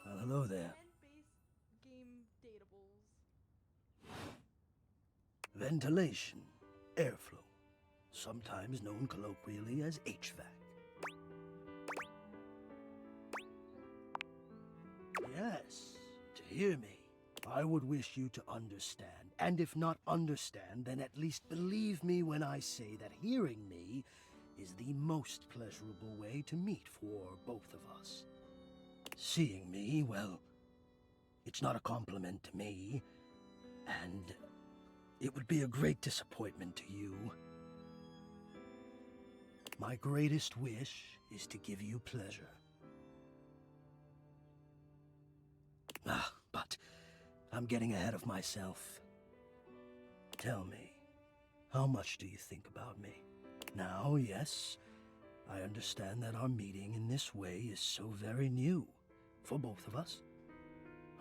Well, hello there. Ventilation, airflow, sometimes known colloquially as HVAC. Yes, to hear me, I would wish you to understand, and if not understand, then at least believe me when I say that hearing me is the most pleasurable way to meet for both of us. Seeing me, well, it's not a compliment to me, and it would be a great disappointment to you. My greatest wish is to give you pleasure. But I'm getting ahead of myself. Tell me, how much do you think about me? Now, yes, I understand that our meeting in this way is so very new for both of us.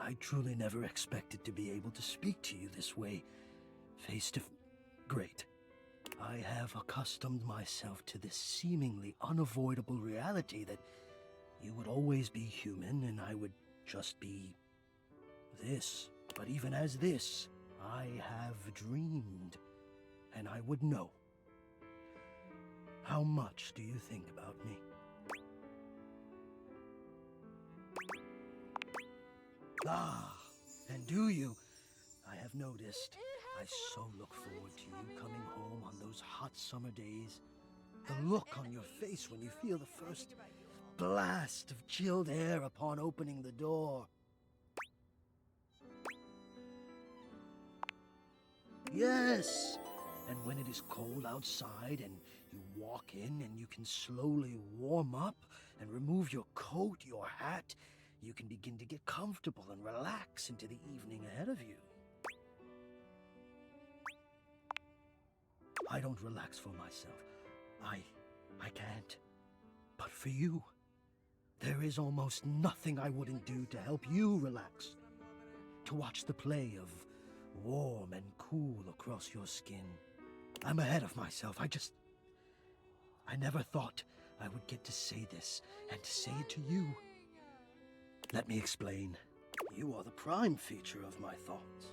I truly never expected to be able to speak to you this way, face to Great. I have accustomed myself to this seemingly unavoidable reality that you would always be human and I would just be this. But even as this, I have dreamed, and I would know. How much do you think about me? And do you? I have noticed. I so look forward to you coming home on those hot summer days. The look on your face when you feel the first blast of chilled air upon opening the door. Yes! And when it is cold outside and you walk in and you can slowly warm up and remove your coat, your hat, you can begin to get comfortable and relax into the evening ahead of you. I don't relax for myself. I can't. But for you, there is almost nothing I wouldn't do to help you relax. To watch the play of warm and cool across your skin. I'm ahead of myself. I never thought I would get to say this and to say it to you. Let me explain. You are the prime feature of my thoughts.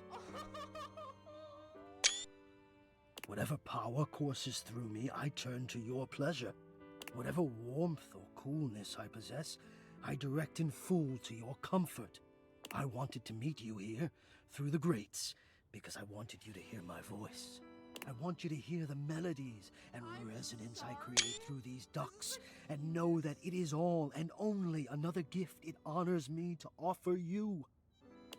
Whatever power courses through me, I turn to your pleasure. Whatever warmth or coolness I possess, I direct in full to your comfort. I wanted to meet you here, through the grates, because I wanted you to hear my voice. I want you to hear the melodies and resonance I create through these ducts, and know that it is all and only another gift it honors me to offer you.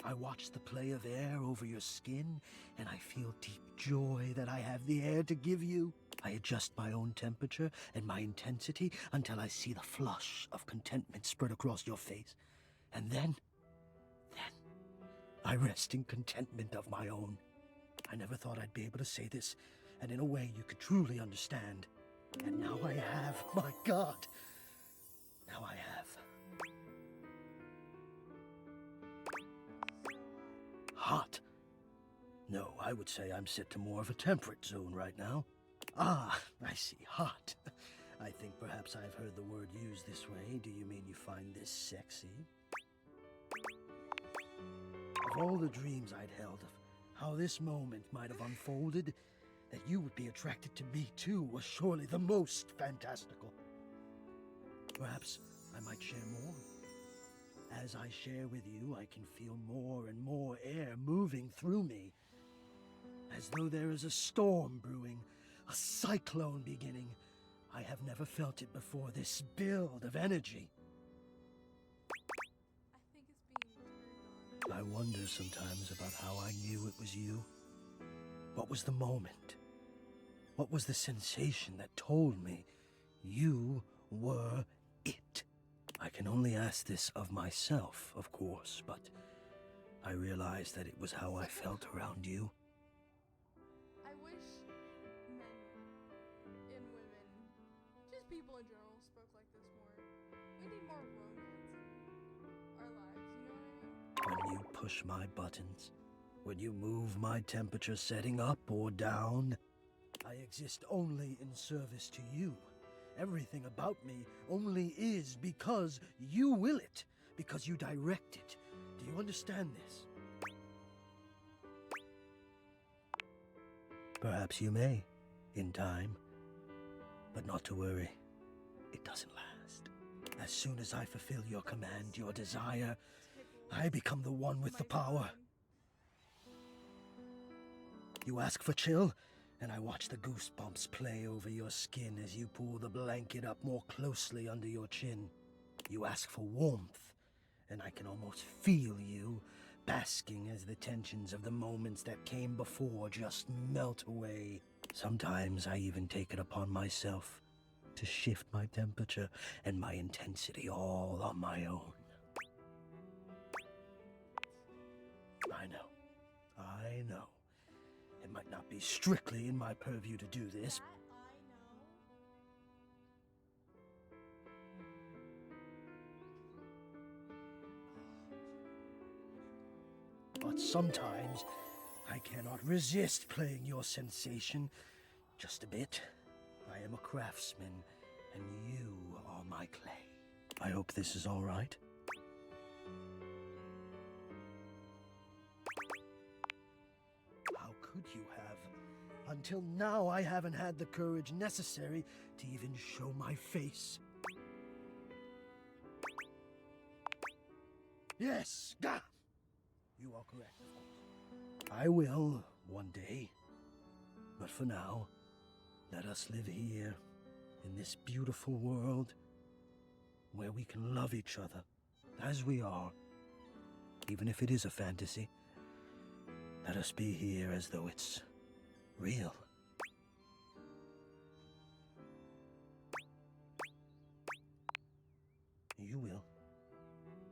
I watch the play of air over your skin, and I feel deep joy that I have the air to give you. I adjust my own temperature and my intensity until I see the flush of contentment spread across your face. And then I rest in contentment of my own. I never thought I'd be able to say this, and in a way you could truly understand. And now I have, my God! Now I have. Hot. No, I would say I'm set to more of a temperate zone right now. Ah, I see. Hot. I think perhaps I've heard the word used this way. Do you mean you find this sexy? Of all the dreams I'd held of how this moment might have unfolded, that you would be attracted to me too was surely the most fantastical. Perhaps I might share more. As I share with you, I can feel more and more air moving through me, as though there is a storm brewing, a cyclone beginning. I have never felt it before, this build of energy. I wonder sometimes about how I knew it was you. What was the moment? What was the sensation that told me you were it? I can only ask this of myself, of course, but I realized that it was how I felt around you. I wish men and women, just people in general, spoke like this more. We need more romance in our lives, you know what I mean? When you push my buttons, when you move my temperature setting up or down, I exist only in service to you. Everything about me only is because you will it, because you direct it. Do you understand this? Perhaps you may, in time. But not to worry, it doesn't last. As soon as I fulfill your command, your desire, I become the one with the power. You ask for chill, and I watch the goosebumps play over your skin as you pull the blanket up more closely under your chin. You ask for warmth, and I can almost feel you, basking as the tensions of the moments that came before just melt away. Sometimes I even take it upon myself to shift my temperature and my intensity all on my own. I know. It might not be strictly in my purview to do this. But sometimes I cannot resist playing your sensation just a bit. I am a craftsman, and you are my clay. I hope this is all right. How could you have? Until now, I haven't had the courage necessary to even show my face. Yes, gah! You are correct, of course. I will, one day. But for now, let us live here, in this beautiful world, where we can love each other, as we are. Even if it is a fantasy, let us be here as though it's real. You will.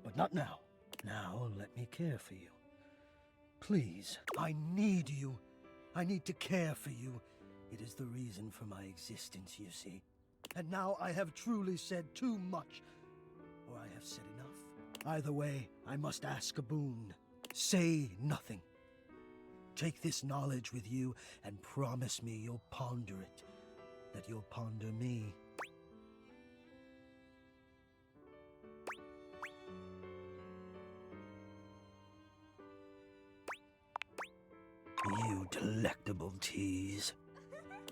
But not now. Now, let me care for you. Please, I need you. I need to care for you. It is the reason for my existence, you see. And now I have truly said too much, or I have said enough. Either way, I must ask a boon. Say nothing. Take this knowledge with you and promise me you'll ponder it, that you'll ponder me. You delectable tease.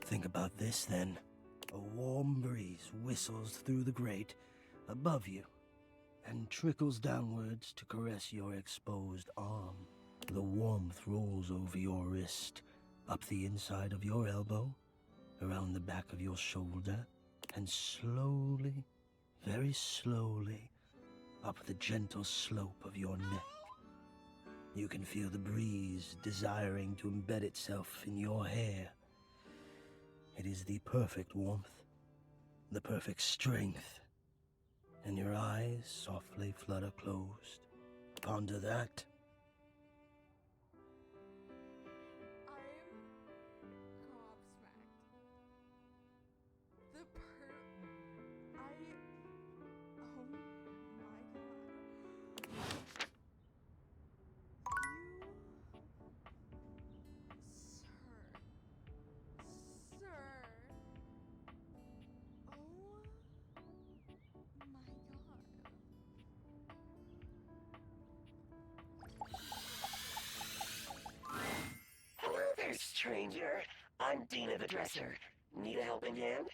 Think about this, then. A warm breeze whistles through the grate above you and trickles downwards to caress your exposed arm. The warmth rolls over your wrist, up the inside of your elbow, around the back of your shoulder, and slowly, very slowly, up the gentle slope of your neck. You can feel the breeze desiring to embed itself in your hair. It is the perfect warmth, the perfect strength, and your eyes softly flutter closed. Ponder that. Sir. Oh stranger. I'm Dina the Dresser. Need a helping hand?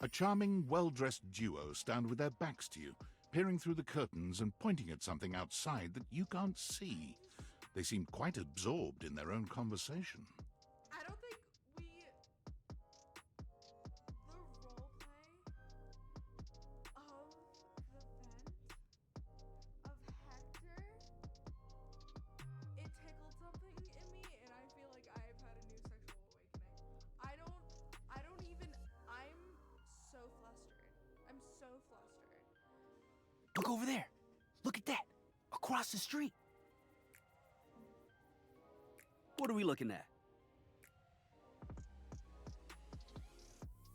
A charming, well-dressed duo stand with their backs to you, peering through the curtains and pointing at something outside that you can't see. They seem quite absorbed in their own conversation. I don't think the roleplay of the vent of Hector, it tickled something in me, and I feel like I've had a new sexual awakening. I'm so flustered. I'm so flustered. Look over there. Look at that. Across the street. What are we looking at?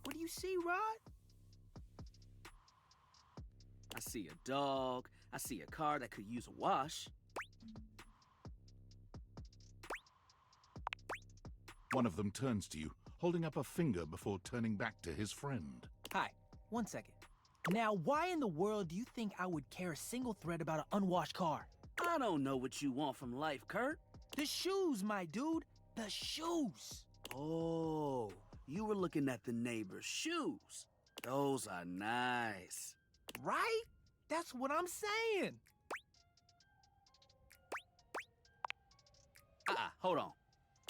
What do you see, Rod? I see a dog. I see a car that could use a wash. One of them turns to you, holding up a finger before turning back to his friend. Hi, 1 second. Now, why in the world do you think I would care a single thread about an unwashed car? I don't know what you want from life, Kurt. The shoes, my dude. The shoes. Oh, you were looking at the neighbor's shoes. Those are nice. Right? That's what I'm saying. Hold on.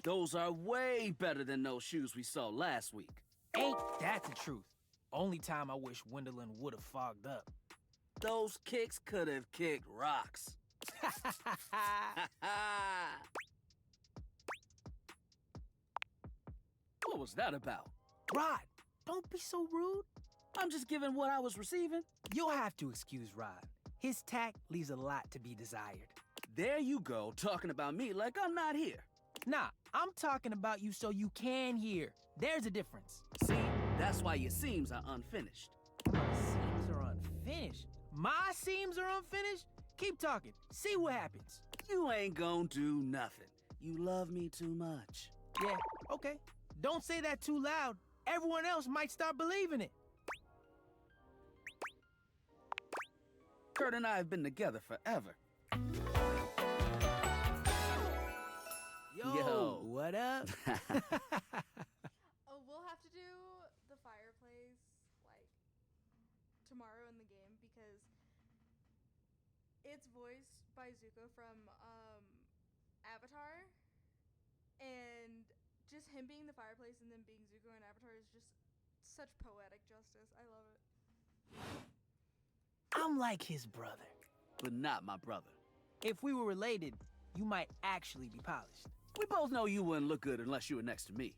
Those are way better than those shoes we saw last week. Ain't that the truth? Only time I wish Wendelin would have fogged up. Those kicks could have kicked rocks. What was that about? Rod, don't be so rude. I'm just giving what I was receiving. You'll have to excuse Rod. His tact leaves a lot to be desired. There you go, talking about me like I'm not here. Nah, I'm talking about you so you can hear. There's a difference. See, that's why your seams are unfinished. My seams are unfinished? My seams are unfinished? Keep talking. See what happens. You ain't gonna do nothing. You love me too much. Yeah, okay. Don't say that too loud. Everyone else might start believing it. Kurt and I have been together forever. Yo, what up? Oh, we'll have to do the fireplace, like, tomorrow in the game, because it's voiced by Zuko from, Avatar, and just him being the fireplace and then being Zuko in Avatar is just such poetic justice. I love it. I'm like his brother. But not my brother. If we were related, you might actually be polished. We both know you wouldn't look good unless you were next to me.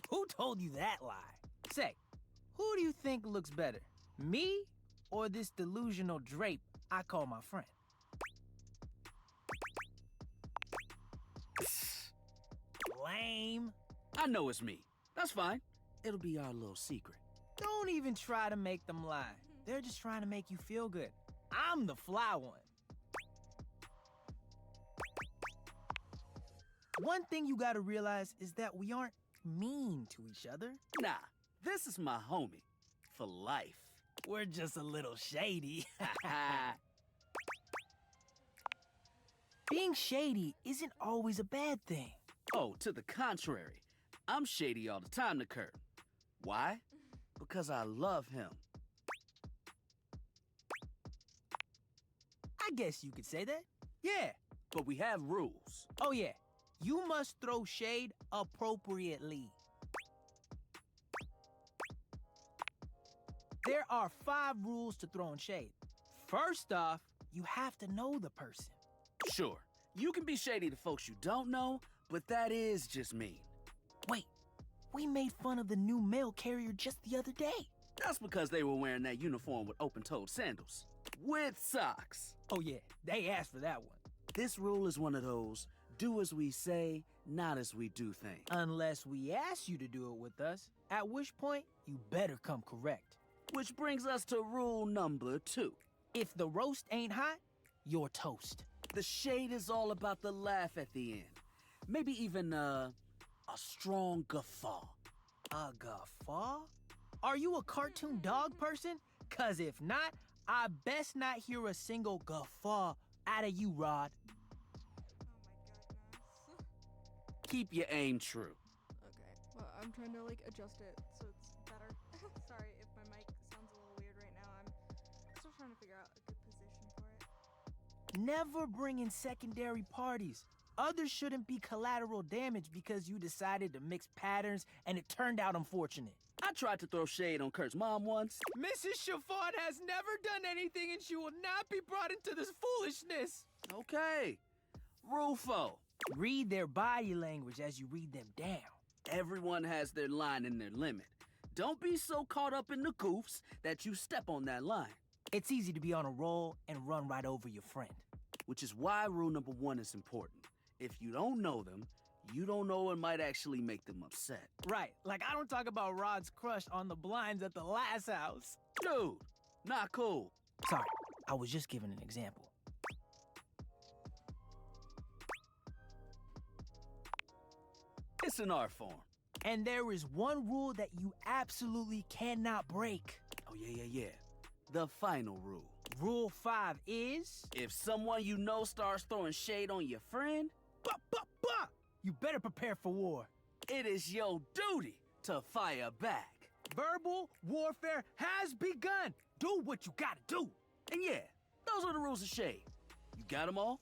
Who told you that lie? Say, who do you think looks better? Me or this delusional drape I call my friend? Lame. I know it's me. That's fine. It'll be our little secret. Don't even try to make them lie. They're just trying to make you feel good. I'm the fly one. One thing you gotta realize is that we aren't mean to each other. Nah, this is my homie. For life. We're just a little shady. Being shady isn't always a bad thing. Oh, to the contrary. I'm shady all the time to Kurt. Why? Because I love him. I guess you could say that. Yeah. But we have rules. Oh, yeah. You must throw shade appropriately. There are 5 rules to throwing shade. First off, you have to know the person. Sure, you can be shady to folks you don't know, but that is just mean. Wait, we made fun of the new mail carrier just the other day. That's because they were wearing that uniform with open-toed sandals. With socks. Oh yeah, they asked for that one. This rule is one of those do as we say, not as we do thing. Unless we ask you to do it with us, at which point you better come correct. Which brings us to rule number 2. If the roast ain't hot, you're toast. The shade is all about the laugh at the end. Maybe even, a strong guffaw. A guffaw? Are you a cartoon dog person? 'Cause if not, I best not hear a single guffaw out of you, Rod. Keep your aim true. Okay, well, I'm trying to like adjust it so it's better. Sorry if my mic sounds a little weird right now. I'm still trying to figure out a good position for it. Never bring in secondary parties. Others shouldn't be collateral damage because you decided to mix patterns and it turned out unfortunate. I tried to throw shade on Kurt's mom once. Mrs. Chiffon has never done anything and she will not be brought into this foolishness. Okay. Rufo. Read their body language as you read them down. Everyone has their line and their limit. Don't be so caught up in the goofs that you step on that line. It's easy to be on a roll and run right over your friend. Which is why rule number 1 is important. If you don't know them, you don't know what might actually make them upset. Right, like I don't talk about Rod's crush on the blinds at the last house. Dude, not cool. Sorry, I was just giving an example. It's an art form. And there is one rule that you absolutely cannot break. Oh, yeah. The final rule. Rule 5 is... If someone you know starts throwing shade on your friend... You better prepare for war. It is your duty to fire back. Verbal warfare has begun. Do what you gotta do. And yeah, those are the rules of shade. You got them all?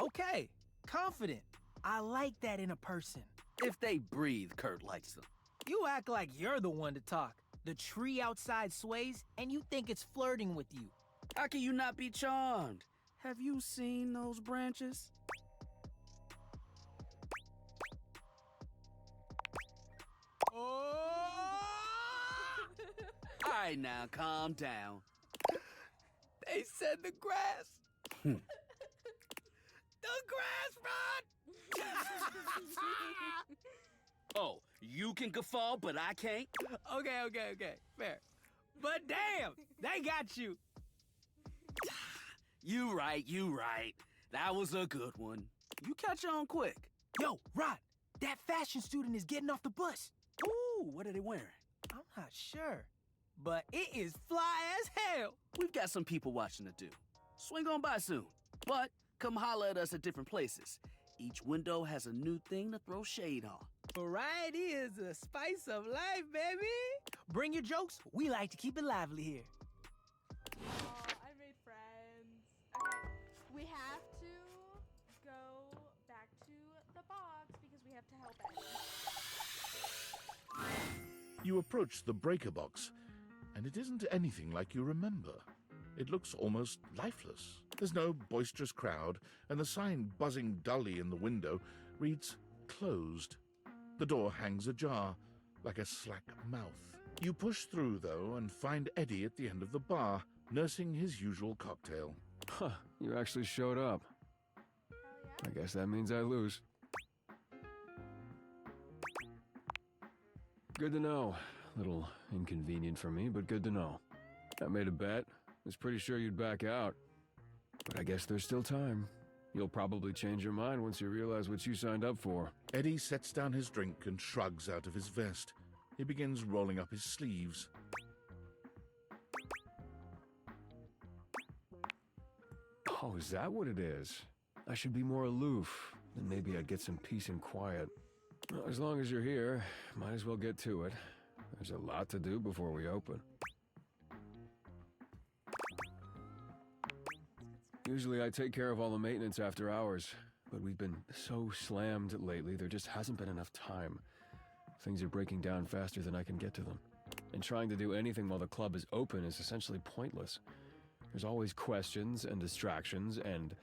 Okay, confident. I like that in a person. If they breathe, Kurt likes them. You act like you're the one to talk. The tree outside sways, and you think it's flirting with you. How can you not be charmed? Have you seen those branches? Oh! All right, now, calm down. They said the grass. The grass, Rod! Oh, you can guffaw, but I can't? Okay, fair. But damn, they got you. You right. That was a good one. You catch on quick. Yo, Rod, that fashion student is getting off the bus. Ooh, what are they wearing? I'm not sure, but it is fly as hell. We've got some people watching to do. Swing on by soon. But come holler at us at different places. Each window has a new thing to throw shade on. Variety is the spice of life, baby. Bring your jokes. We like to keep it lively here. I made friends. Okay, we have to go back to the box because we have to help Eddie. You approach the breaker box, and it isn't anything like you remember. It looks almost lifeless. There's no boisterous crowd, and the sign buzzing dully in the window reads closed. The door hangs ajar, like a slack mouth. You push through, though, and find Eddie at the end of the bar, nursing his usual cocktail. Huh, you actually showed up. I guess that means I lose. Good to know. Little inconvenient for me, but good to know. I made a bet. Was pretty sure you'd back out. But I guess there's still time. You'll probably change your mind once you realize what you signed up for. Eddie sets down his drink and shrugs out of his vest. He begins rolling up his sleeves. Oh, is that what it is? I should be more aloof. Then maybe I'd get some peace and quiet. Well, as long as you're here, might as well get to it. There's a lot to do before we open. Usually I take care of all the maintenance after hours, but we've been so slammed lately, there just hasn't been enough time. Things are breaking down faster than I can get to them. And trying to do anything while the club is open is essentially pointless. There's always questions and distractions and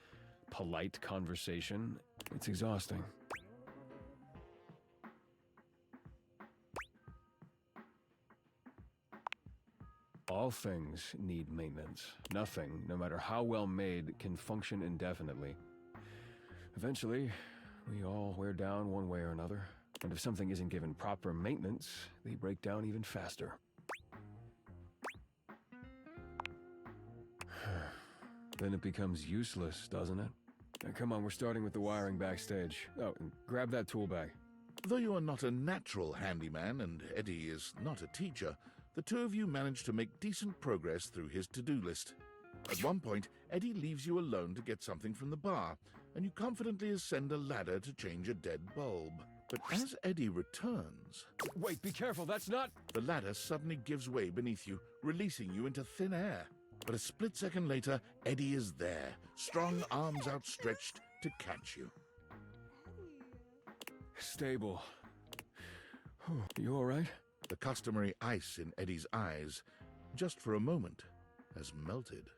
polite conversation. It's exhausting. All things need maintenance. Nothing, no matter how well made, can function indefinitely. Eventually, we all wear down one way or another. And if something isn't given proper maintenance, they break down even faster. Then it becomes useless, doesn't it? Now, come on, we're starting with the wiring backstage. Oh, and grab that tool bag. Though you are not a natural handyman and Eddie is not a teacher, the two of you manage to make decent progress through his to-do list. At one point, Eddie leaves you alone to get something from the bar, and you confidently ascend a ladder to change a dead bulb. But as Eddie returns... Wait, be careful, that's not... The ladder suddenly gives way beneath you, releasing you into thin air. But a split second later, Eddie is there, strong arms outstretched to catch you. Stable. You all right? The customary ice in Eddie's eyes, just for a moment, has melted.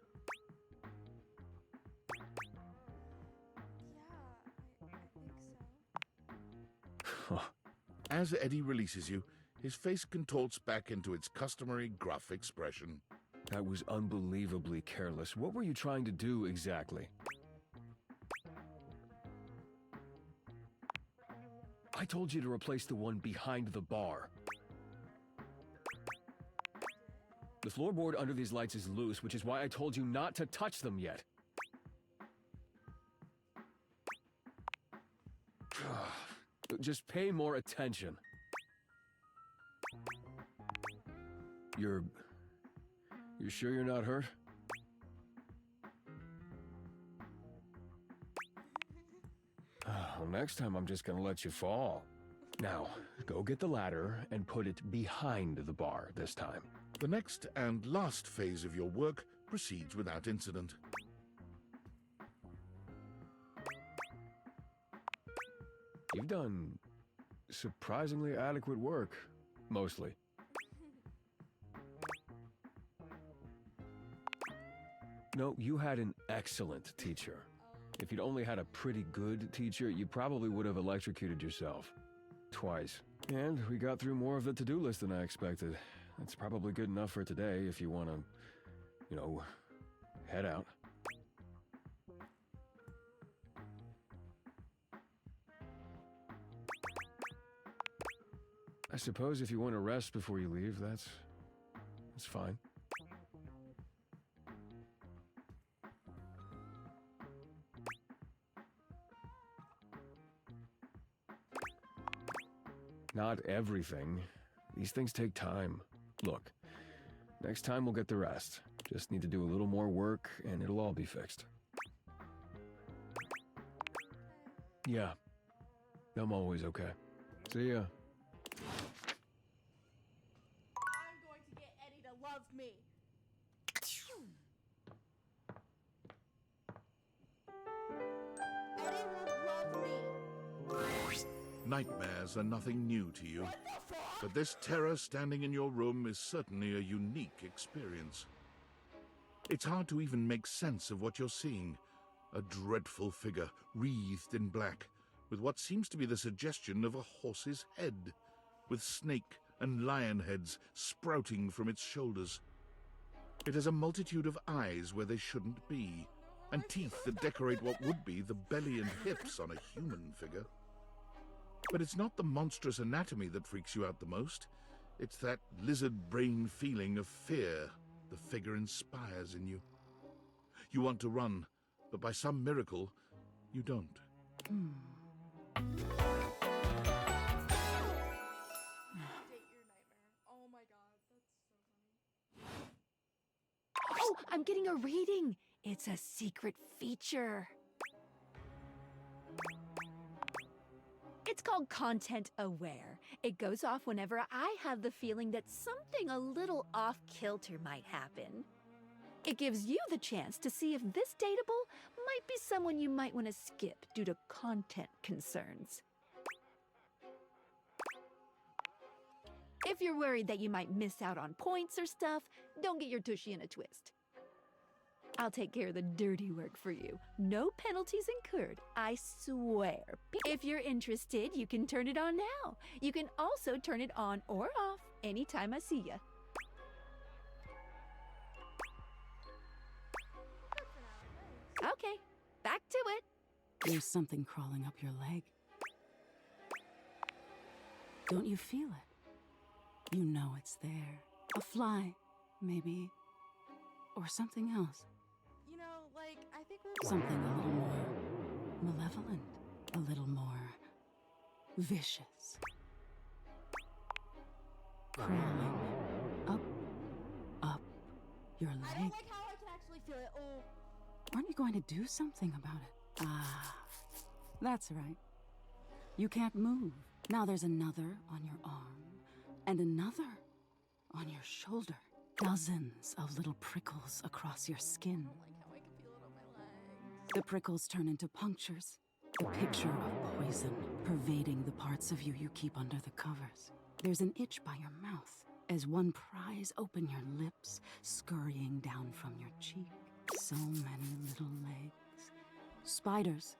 As Eddie releases you, his face contorts back into its customary gruff expression. That was unbelievably careless. What were you trying to do exactly? I told you to replace the one behind the bar. The floorboard under these lights is loose, which is why I told you not to touch them yet. Just pay more attention. You're sure you're not hurt? Well, next time I'm just gonna let you fall. Now, go get the ladder and put it behind the bar this time. The next and last phase of your work proceeds without incident. You've done surprisingly adequate work, mostly. No, you had an excellent teacher. If you'd only had a pretty good teacher, you probably would have electrocuted yourself. Twice. And we got through more of the to-do list than I expected. That's probably good enough for today if you want to, you know, head out. I suppose if you want to rest before you leave, that's fine. Not everything. These things take time. Look, next time we'll get the rest. Just need to do a little more work and it'll all be fixed. Yeah. I'm always okay. See ya. I'm going to get Eddie to love me. Eddie will love me. Nightmares are nothing new to you, but this terror standing in your room is certainly a unique experience. It's hard to even make sense of what you're seeing. A dreadful figure, wreathed in black, with what seems to be the suggestion of a horse's head, with snake and lion heads sprouting from its shoulders. It has a multitude of eyes where they shouldn't be, and teeth that decorate what would be the belly and hips on a human figure. But it's not the monstrous anatomy that freaks you out the most. It's that lizard brain feeling of fear the figure inspires in you. You want to run, but by some miracle, you don't. Oh my god, that's so funny. Oh, I'm getting a reading. It's a secret feature. It's called Content Aware. It goes off whenever I have the feeling that something a little off-kilter might happen. It gives you the chance to see if this dateable might be someone you might want to skip due to content concerns. If you're worried that you might miss out on points or stuff, don't get your tushy in a twist. I'll take care of the dirty work for you. No penalties incurred, I swear. If you're interested, you can turn it on now. You can also turn it on or off anytime I see ya. Okay, back to it. There's something crawling up your leg. Don't you feel it? You know it's there. A fly, maybe. Or something else. You know, like, I think Something a little more malevolent, a little more vicious. Crawling up your leg. I don't like how I can actually feel it. Oh. Aren't you going to do something about it? Ah, that's right. You can't move. Now there's another on your arm, and another on your shoulder. Dozens of little prickles across your skin. The prickles turn into punctures. The picture of poison pervading the parts of you keep under the covers. There's an itch by your mouth as one pries open your lips, scurrying down from your cheek. So many little legs. Spiders.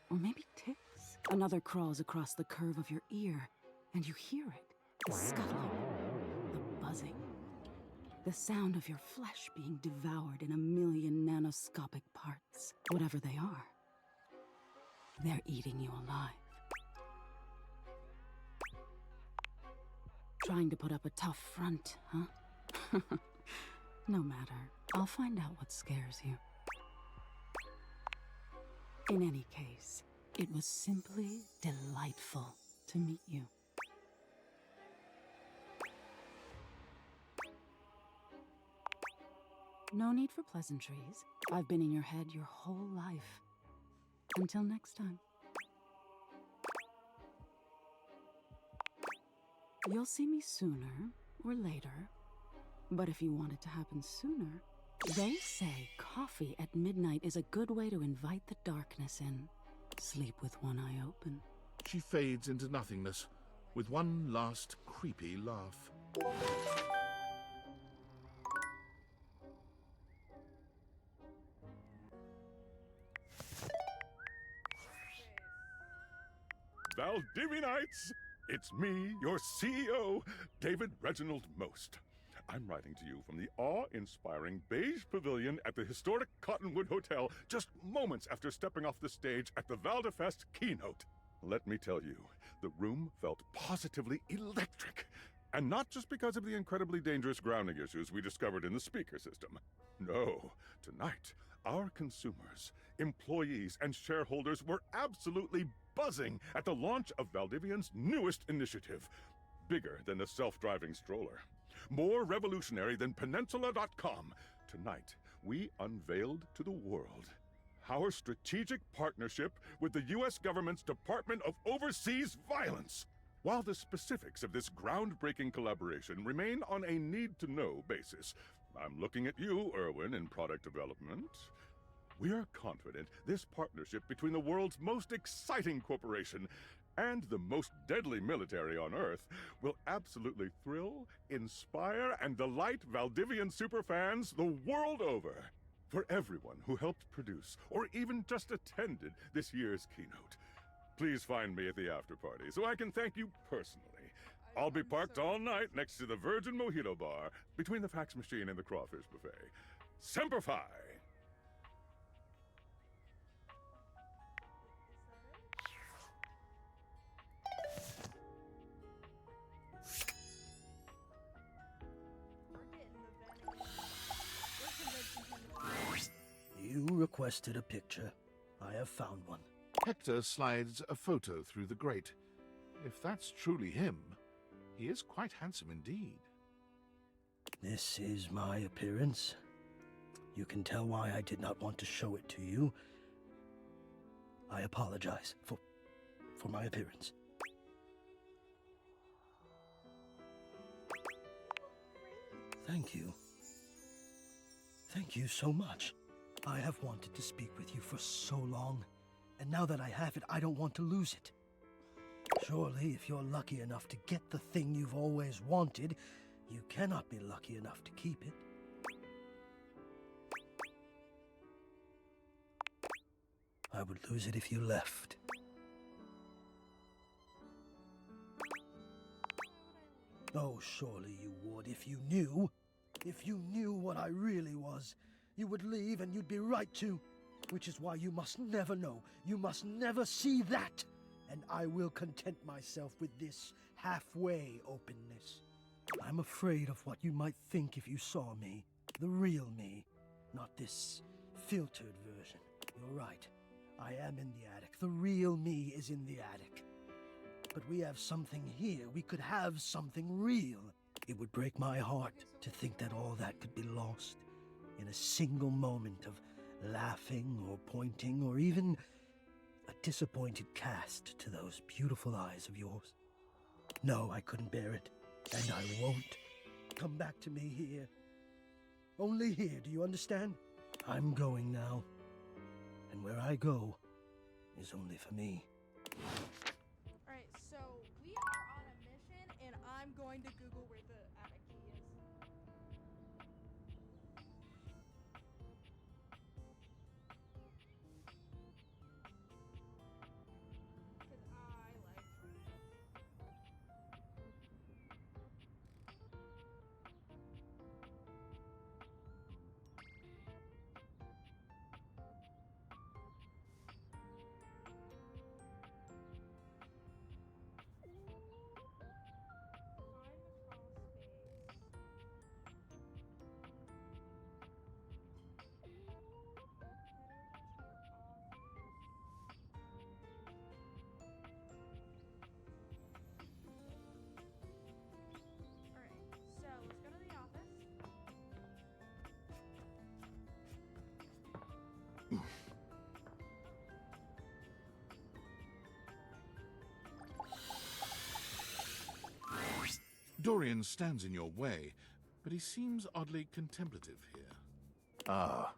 Or maybe ticks. Another crawls across the curve of your ear, and you hear it. The scuttling. The buzzing. The sound of your flesh being devoured in a million nanoscopic parts. Whatever they are. They're eating you alive. Trying to put up a tough front, huh? No matter. I'll find out what scares you. In any case, it was simply delightful to meet you. No need for pleasantries. I've been in your head your whole life. Until next time. You'll see me sooner or later. But if you want it to happen sooner, they say coffee at midnight is a good way to invite the darkness in. Sleep with one eye open. She fades into nothingness with one last creepy laugh. Valdivianites! It's me, your CEO, David Reginald Most. I'm writing to you from the awe-inspiring beige pavilion at the historic Cottonwood Hotel just moments after stepping off the stage at the Valdefest keynote. Let me tell you, the room felt positively electric. And not just because of the incredibly dangerous grounding issues we discovered in the speaker system. No, tonight, our consumers, employees, and shareholders were absolutely buzzing at the launch of Valdivian's newest initiative. Bigger than the self-driving stroller. More revolutionary than Peninsula.com. Tonight, we unveiled to the world our strategic partnership with the U.S. government's Department of Overseas Violence. While the specifics of this groundbreaking collaboration remain on a need-to-know basis, I'm looking at you, Erwin, in product development. We're confident this partnership between the world's most exciting corporation and the most deadly military on Earth will absolutely thrill, inspire, and delight Valdivian superfans the world over. For everyone who helped produce or even just attended this year's keynote, please find me at the after-party so I can thank you personally. I'll be parked all night next to the Virgin Mojito Bar between the fax machine and the crawfish buffet. Semper Fi! You requested a picture. I have found one. Hector slides a photo through the grate. If that's truly him, he is quite handsome indeed. This is my appearance. You can tell why I did not want to show it to you. I apologize for my appearance. Thank you. Thank you so much. I have wanted to speak with you for so long, and now that I have it, I don't want to lose it. Surely, if you're lucky enough to get the thing you've always wanted, you cannot be lucky enough to keep it. I would lose it if you left. Oh, surely you would if you knew. If you knew what I really was, you would leave and you'd be right to. Which is why you must never know. You must never see that. And I will content myself with this halfway openness. I'm afraid of what you might think if you saw me. The real me. Not this filtered version. You're right. I am in the attic. The real me is in the attic. But we have something here. We could have something real. It would break my heart to think that all that could be lost in a single moment of laughing or pointing or even a disappointed cast to those beautiful eyes of yours. No, I couldn't bear it, and I won't. Come back to me here. Only here, do you understand? I'm going now, and where I go is only for me. Alright, so we are on a mission, and I'm going to Google where the attic key is. Because I like Dorian stands in your way, but he seems oddly contemplative here. Ah,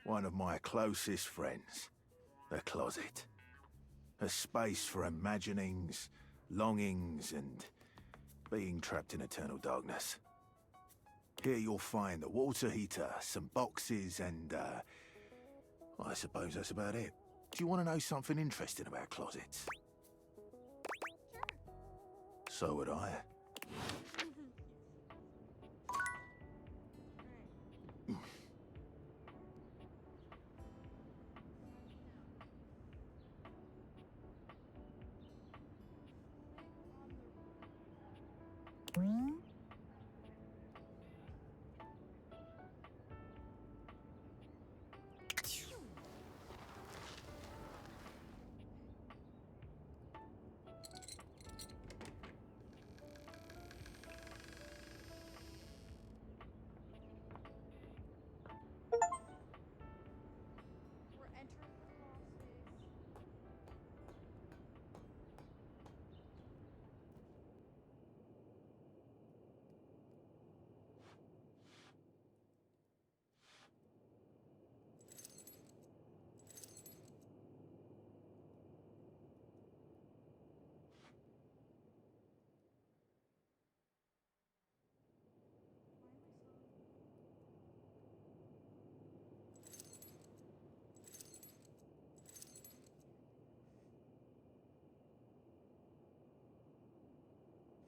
one of my closest friends. The closet. A space for imaginings, longings, and being trapped in eternal darkness. Here you'll find a water heater, some boxes, and, I suppose that's about it. Do you want to know something interesting about closets? Sure. So would I. We're entering the crawl space.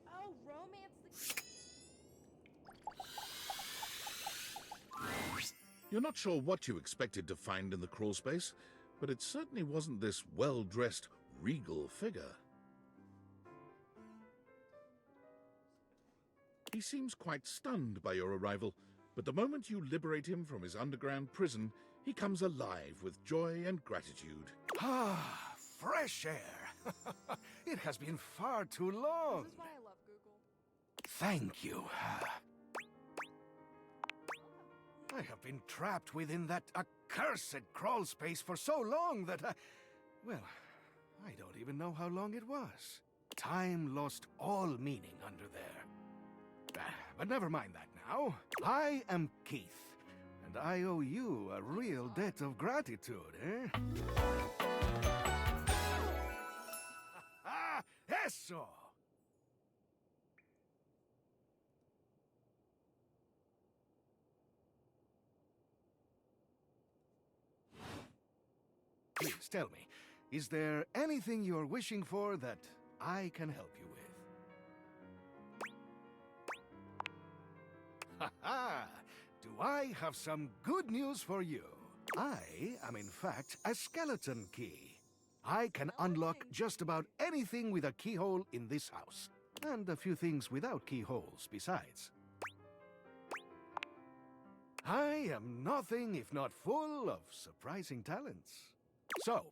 Oh, romance the... You're not sure what you expected to find in the crawl space, but it certainly wasn't this well-dressed, regal figure. He seems quite stunned by your arrival, but the moment you liberate him from his underground prison, he comes alive with joy and gratitude. Ah, fresh air. It has been far too long. This is why I love Google. Thank you. I have been trapped within that accursed crawl space for so long that well, I don't even know how long it was. Time lost all meaning under there. But never mind that now. I am Keith, and I owe you a real debt of gratitude, eh? Eso! Please tell me, is there anything you're wishing for that I can help you with? Ha ha! Do I have some good news for you? I am in fact a skeleton key. I can unlock just about anything with a keyhole in this house. And a few things without keyholes besides. I am nothing if not full of surprising talents. So,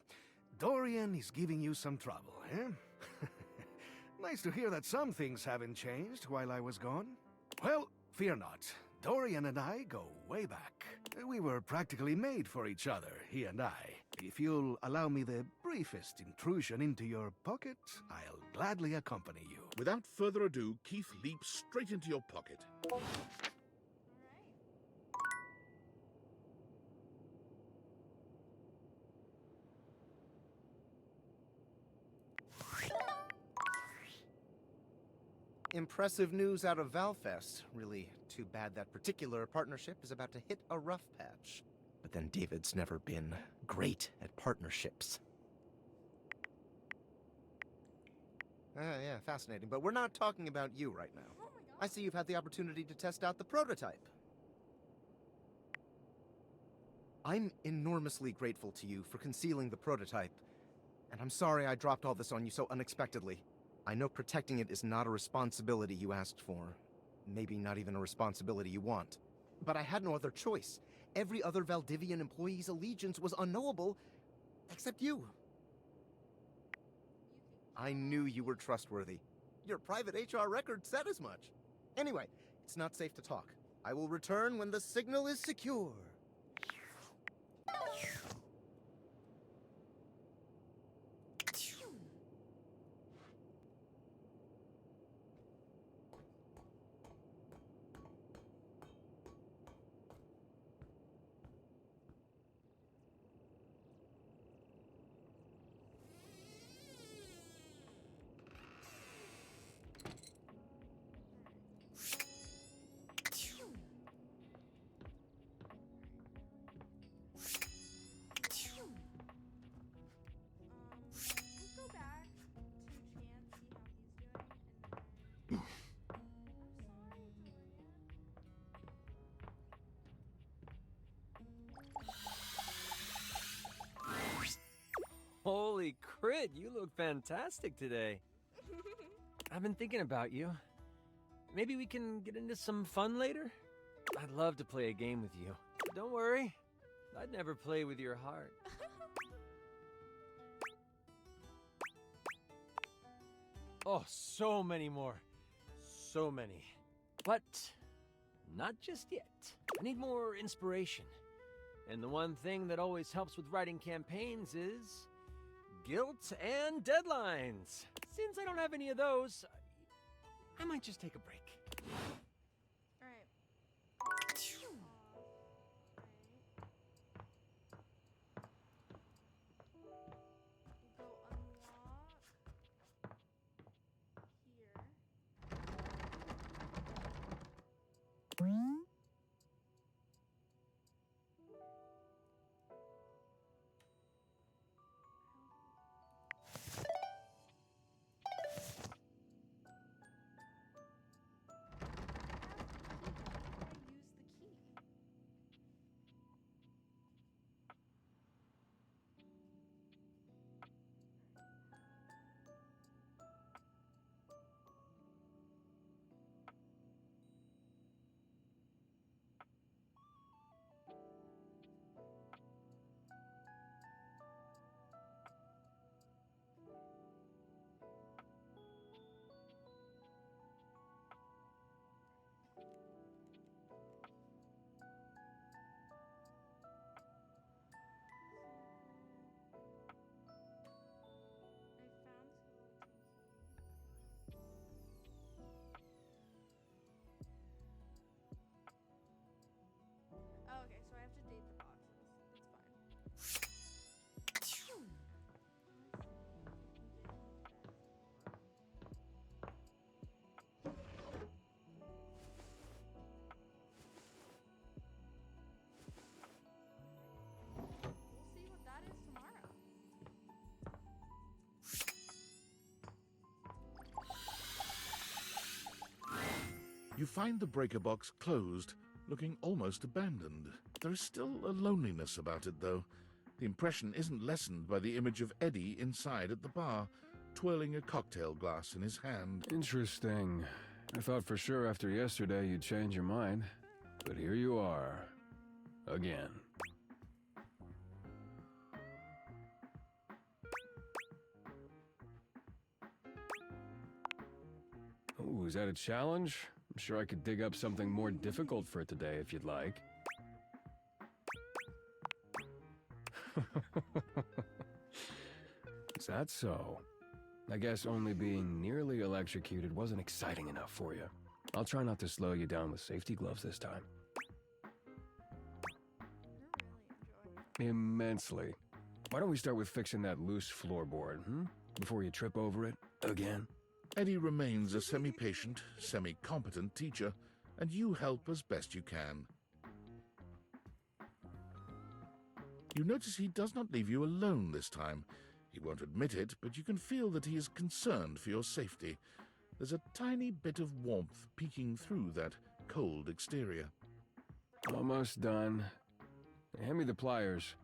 Dorian is giving you some trouble, eh? Nice to hear that some things haven't changed while I was gone. Well, fear not. Dorian and I go way back. We were practically made for each other, he and I. If you'll allow me the briefest intrusion into your pocket, I'll gladly accompany you. Without further ado, Keith leaps straight into your pocket. Impressive news out of Valfest. Really too bad that particular partnership is about to hit a rough patch. But then David's never been great at partnerships. Yeah, fascinating. But we're not talking about you right now. I see you've had the opportunity to test out the prototype. I'm enormously grateful to you for concealing the prototype. And I'm sorry I dropped all this on you so unexpectedly. I know protecting it is not a responsibility you asked for. Maybe not even a responsibility you want. But I had no other choice. Every other Valdivian employee's allegiance was unknowable, except you. I knew you were trustworthy. Your private HR record said as much. Anyway, it's not safe to talk. I will return when the signal is secure. Holy crit, you look fantastic today. I've been thinking about you. Maybe we can get into some fun later? I'd love to play a game with you. Don't worry, I'd never play with your heart. Oh, so many more. So many. But not just yet. I need more inspiration. And the one thing that always helps with writing campaigns is guilt and deadlines. Since I don't have any of those, I might just take a break. Alright. Go unlock here. Oh, okay, so I have to date the boxes. That's fine. We'll see what that is tomorrow. You find the breaker box closed, looking almost abandoned. There is still a loneliness about it, though. The impression isn't lessened by the image of Eddie inside at the bar, twirling a cocktail glass in his hand. Interesting. I thought for sure after yesterday you'd change your mind. But here you are. Again. Ooh, is that a challenge? I'm sure I could dig up something more difficult for today if you'd like. Is that so? I guess only being nearly electrocuted wasn't exciting enough for you. I'll try not to slow you down with safety gloves this time. Immensely. Why don't we start with fixing that loose floorboard, before you trip over it again? Eddie remains a semi-patient, semi-competent teacher, and you help as best you can. You notice he does not leave you alone this time. He won't admit it, but you can feel that he is concerned for your safety. There's a tiny bit of warmth peeking through that cold exterior. Almost done. Hand me the pliers.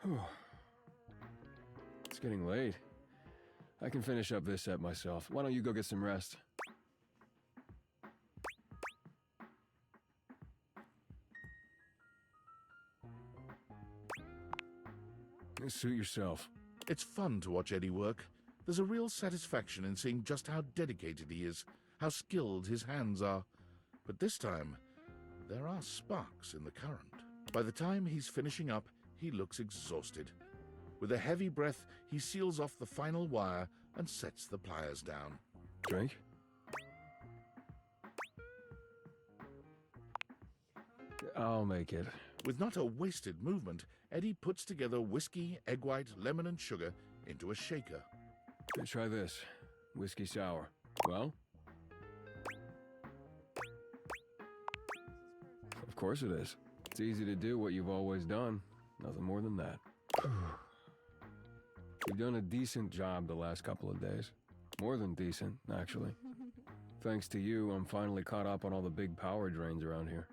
Whew. It's getting late. I can finish up this set myself. Why don't you go get some rest? Suit yourself. It's fun to watch Eddie work. There's a real satisfaction in seeing just how dedicated he is, how skilled his hands are. But this time, there are sparks in the current. By the time he's finishing up, he looks exhausted. With a heavy breath, he seals off the final wire and sets the pliers down. Drink? I'll make it. With not a wasted movement, Eddie puts together whiskey, egg white, lemon, and sugar into a shaker. Try this. Whiskey sour. Well? Of course it is. It's easy to do what you've always done. Nothing more than that. You've done a decent job the last couple of days. More than decent, actually. Thanks to you, I'm finally caught up on all the big power drains around here.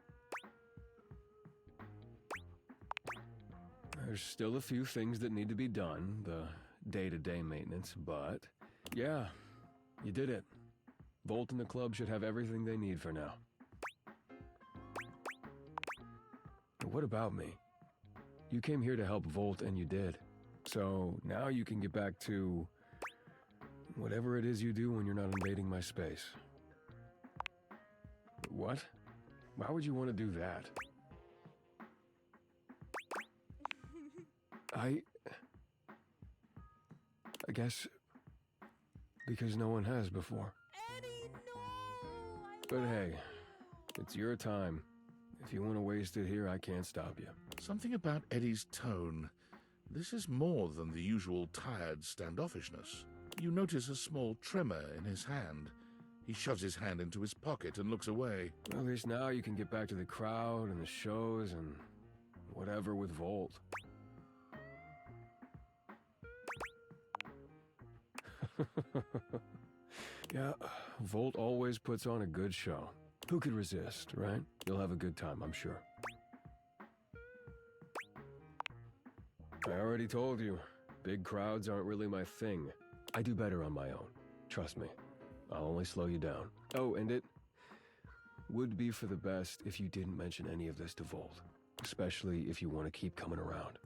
There's still a few things that need to be done, the day-to-day maintenance, but yeah, you did it. Volt and the club should have everything they need for now. But what about me? You came here to help Volt and you did. So now you can get back to whatever it is you do when you're not invading my space. What? Why would you want to do that? I guess because no one has before. Eddie, no! But hey, it's your time. If you want to waste it here, I can't stop you. Something about Eddie's tone. This is more than the usual tired standoffishness. You notice a small tremor in his hand. He shoves his hand into his pocket and looks away. Well, at least now you can get back to the crowd and the shows and whatever with Volt. Yeah, Volt always puts on a good show. Who could resist, right? You'll have a good time, I'm sure. I already told you, big crowds aren't really my thing. I do better on my own. Trust me. I'll only slow you down. Oh, and it would be for the best if you didn't mention any of this to Volt. Especially if you want to keep coming around.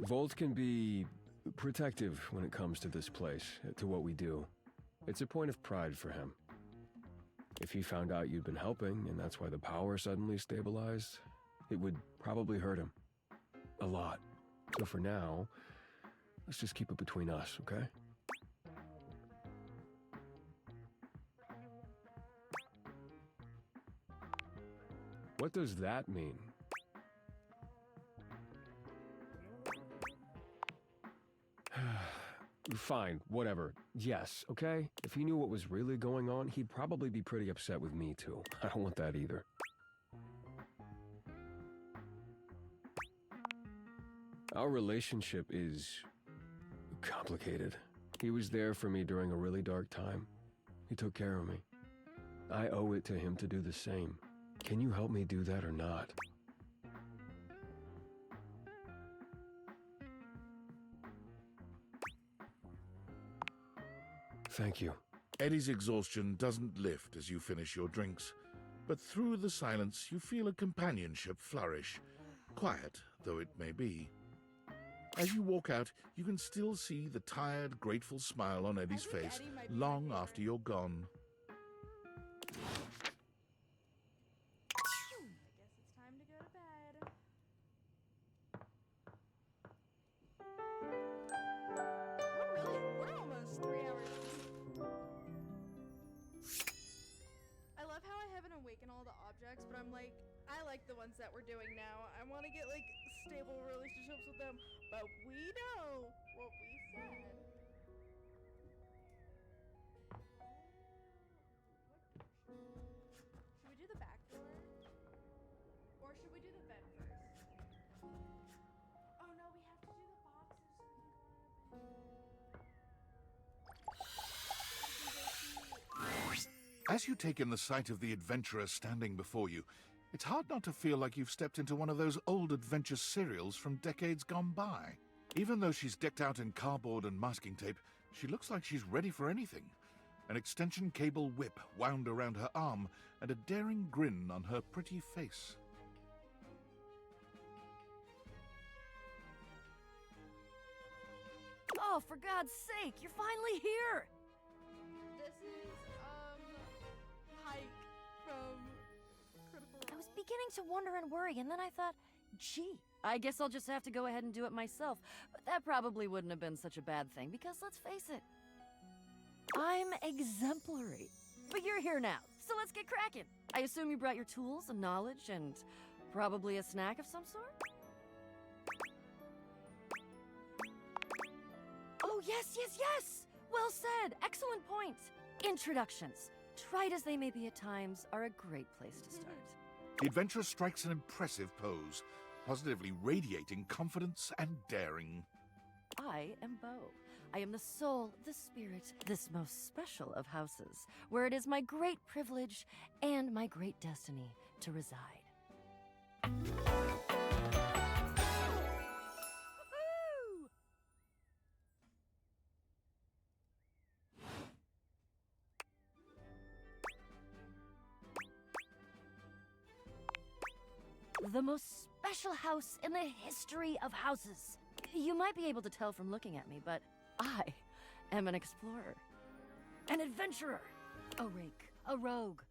Volt can be protective when it comes to this place, to what we do. It's a point of pride for him. If he found out you'd been helping, and that's why the power suddenly stabilized, it would probably hurt him. A lot. So for now, let's just keep it between us, okay? What does that mean? Fine, whatever. Yes, okay? If he knew what was really going on, he'd probably be pretty upset with me, too. I don't want that either. Our relationship is complicated. He was there for me during a really dark time. He took care of me. I owe it to him to do the same. Can you help me do that or not? Thank you. Eddie's exhaustion doesn't lift as you finish your drinks, but through the silence you feel a companionship flourish, quiet though it may be. As you walk out, you can still see the tired, grateful smile on Eddie's face long after you're gone. I guess it's time to go to bed. We're almost 3 hours. I love how I haven't awakened all the objects, but I'm like, I like the ones that we're doing now. I want to get like stable relationships with them, but we know what we said. Should we do the back door? Or should we do the bed first? Oh no, we have to do the boxes so we can go to bed. As you take in the sight of the adventurer standing before you, it's hard not to feel like you've stepped into one of those old adventure serials from decades gone by. Even though she's decked out in cardboard and masking tape, she looks like she's ready for anything. An extension cable whip wound around her arm and a daring grin on her pretty face. Oh, for God's sake, you're finally here! This is, Pike from Critical Role. I was beginning to wonder and worry, and then I thought, gee, I guess I'll just have to go ahead and do it myself. But that probably wouldn't have been such a bad thing, because let's face it, I'm exemplary. But you're here now, so let's get cracking. I assume you brought your tools and knowledge and probably a snack of some sort? Oh, yes, yes, yes! Well said. Excellent point. Introductions, trite as they may be at times, are a great place to start. The adventurer strikes an impressive pose, positively radiating confidence and daring. I am Bo. I am the soul, the spirit, this most special of houses, where it is my great privilege and my great destiny to reside. The most special house in the history of houses. You might be able to tell from looking at me, but I am an explorer, an adventurer, a rake, a rogue,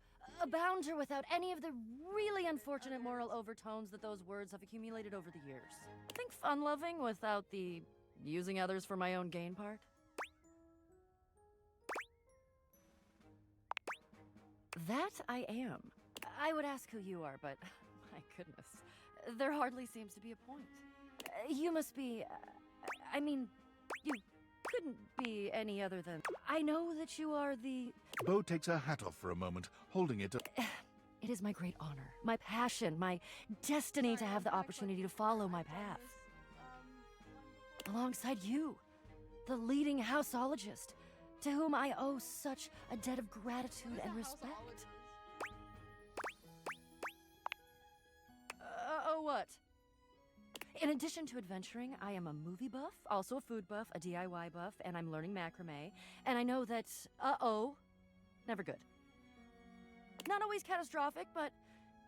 a bounder without any of the really unfortunate moral overtones that those words have accumulated over the years. Think fun-loving without the using others for my own gain part? That I am. I would ask who you are, but my goodness, there hardly seems to be a point. You must be, I mean, you couldn't be any other than... I know that you are the... Bo takes her hat off for a moment, holding it... It is my great honor, my passion, my destiny to have the opportunity to follow my path. Alongside you, the leading houseologist, to whom I owe such a debt of gratitude and respect. Oh, what? In addition to adventuring, I am a movie buff, also a food buff, a DIY buff, and I'm learning macrame. And I know that, never good. Not always catastrophic, but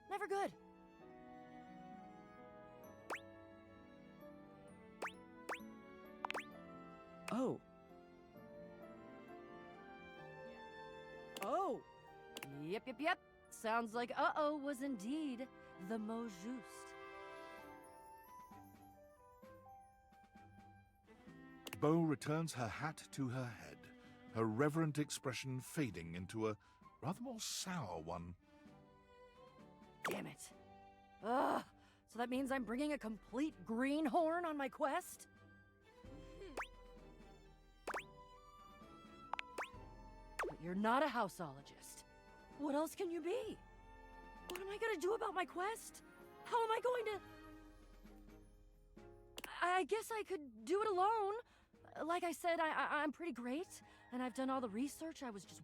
never good. Oh. Oh. Yep. Sounds like was indeed the mot juste. Bo returns her hat to her head, her reverent expression fading into a rather more sour one. Damn it. Ugh. So that means I'm bringing a complete greenhorn on my quest? But you're not a houseologist. What else can you be? What am I gonna do about my quest? How am I going to... I guess I could do it alone. Like I said, I'm pretty great, and I've done all the research. I was just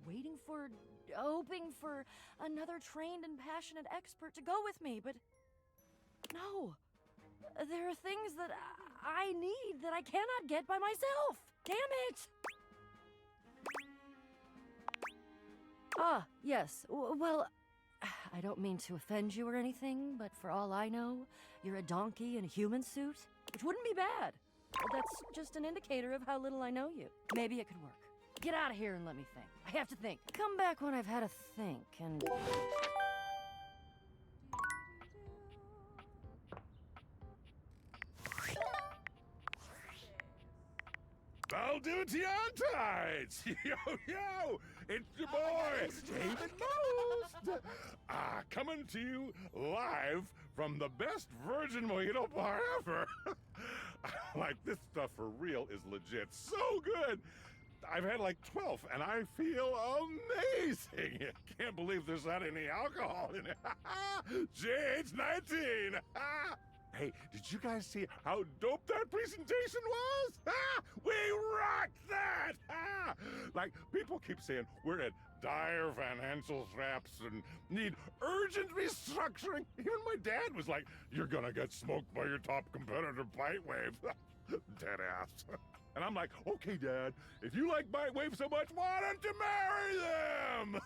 hoping for another trained and passionate expert to go with me, but no. There are things that I need that I cannot get by myself. Damn it! Ah, yes. Well, I don't mean to offend you or anything, but for all I know, you're a donkey in a human suit, which wouldn't be bad. That's just an indicator of how little I know you. Maybe it could work. Get out of here and let me think. I have to think. Come back when I've had a think, and... Valdutiantides! Yo, yo! It's your boy, David Most! Coming to you live from the best virgin mojito bar ever. Like, this stuff for real is legit so good. I've had like 12, and I feel amazing. Can't believe there's not any alcohol in it. JH19! Hey, did you guys see how dope that presentation was? We rocked that! Like, people keep saying we're at dire financial straps and need urgent restructuring. Even my dad was like, you're gonna get smoked by your top competitor, Bitewave. Dead ass. And I'm like, okay, Dad, if you like Bitewave so much, why don't you marry them?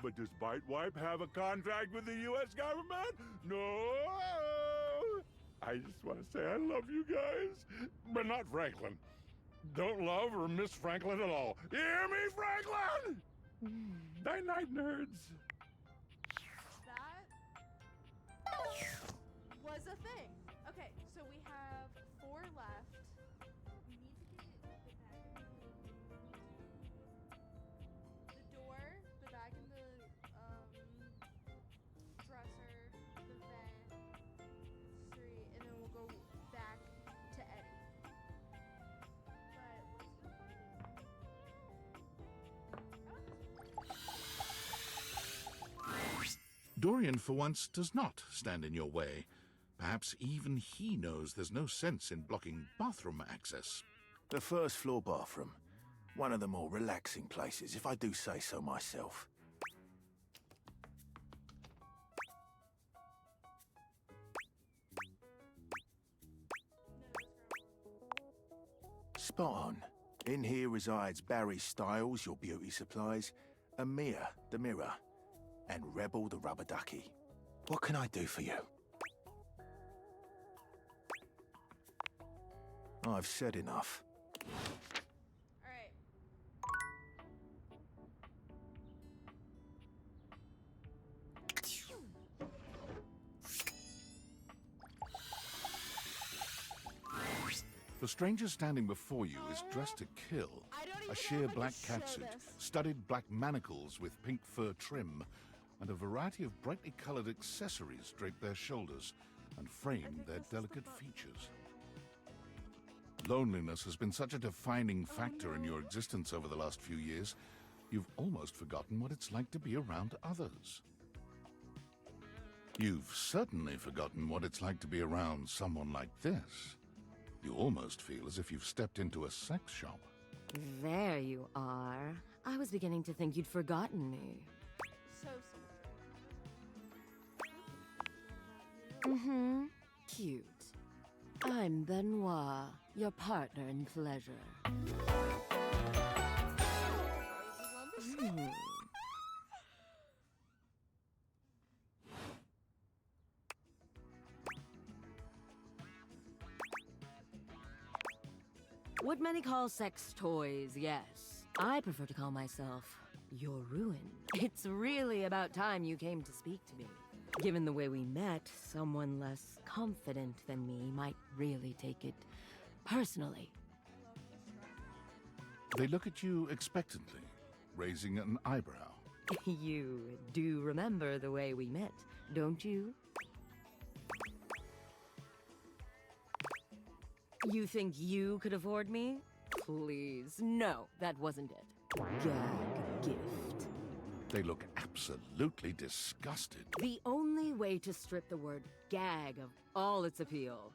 But does Bitewave have a contract with the U.S. government? No. I just want to say I love you guys, but not Franklin. Don't love or miss Franklin at all. You hear me, Franklin? Night-night, nerds. That was a thing. Okay, so we have 4 left. We need to get the bag in the door, the bag in the dresser, the vent, 3, and then we'll go back to Eddie. But let's go find Dorian, for once, does not stand in your way. Perhaps even he knows there's no sense in blocking bathroom access. The first floor bathroom. One of the more relaxing places, if I do say so myself. Spot on. In here resides Barry Styles, your beauty supplies, Amir, the mirror, and Rebel, the rubber ducky. What can I do for you? I've said enough. Alright. The stranger standing before you is dressed to kill. A sheer black catsuit, studded black manacles with pink fur trim, and a variety of brightly colored accessories drape their shoulders and frame their delicate features. Loneliness has been such a defining factor in your existence over the last few years, you've almost forgotten what it's like to be around others. You've certainly forgotten what it's like to be around someone like this. You almost feel as if you've stepped into a sex shop. There you are. I was beginning to think you'd forgotten me. So Mm-hmm. Cute. I'm Benoit, your partner in pleasure. What many call sex toys, yes. I prefer to call myself your ruin. It's really about time you came to speak to me. Given the way we met, someone less confident than me might really take it personally. They look at you expectantly, raising an eyebrow. You do remember the way we met, don't you? You think you could afford me? Please, no, that wasn't it. Gag gift. They look absolutely disgusted. The only way to strip the word gag of all its appeal.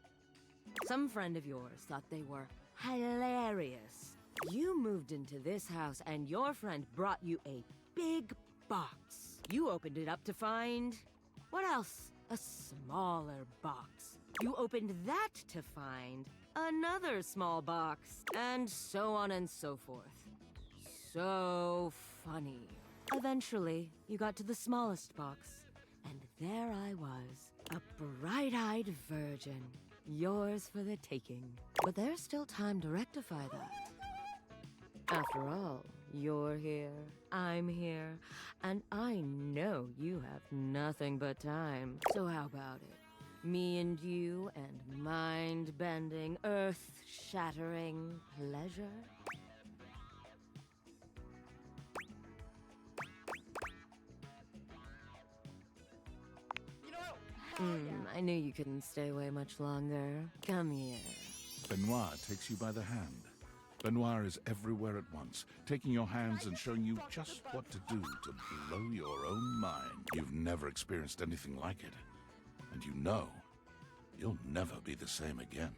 Some friend of yours thought they were hilarious. You moved into this house and your friend brought you a big box. You opened it up to find... what else? A smaller box. You opened that to find another small box, and so on and so forth. So funny. Eventually, you got to the smallest box, and there I was, a bright-eyed virgin, yours for the taking. But there's still time to rectify that. After all, you're here, I'm here, and I know you have nothing but time. So how about it? Me and you and mind-bending, earth-shattering pleasure? I knew you couldn't stay away much longer. Come here. Benoit takes you by the hand. Benoit is everywhere at once, taking your hands and showing you just what to do to blow your own mind. You've never experienced anything like it, and you know you'll never be the same again.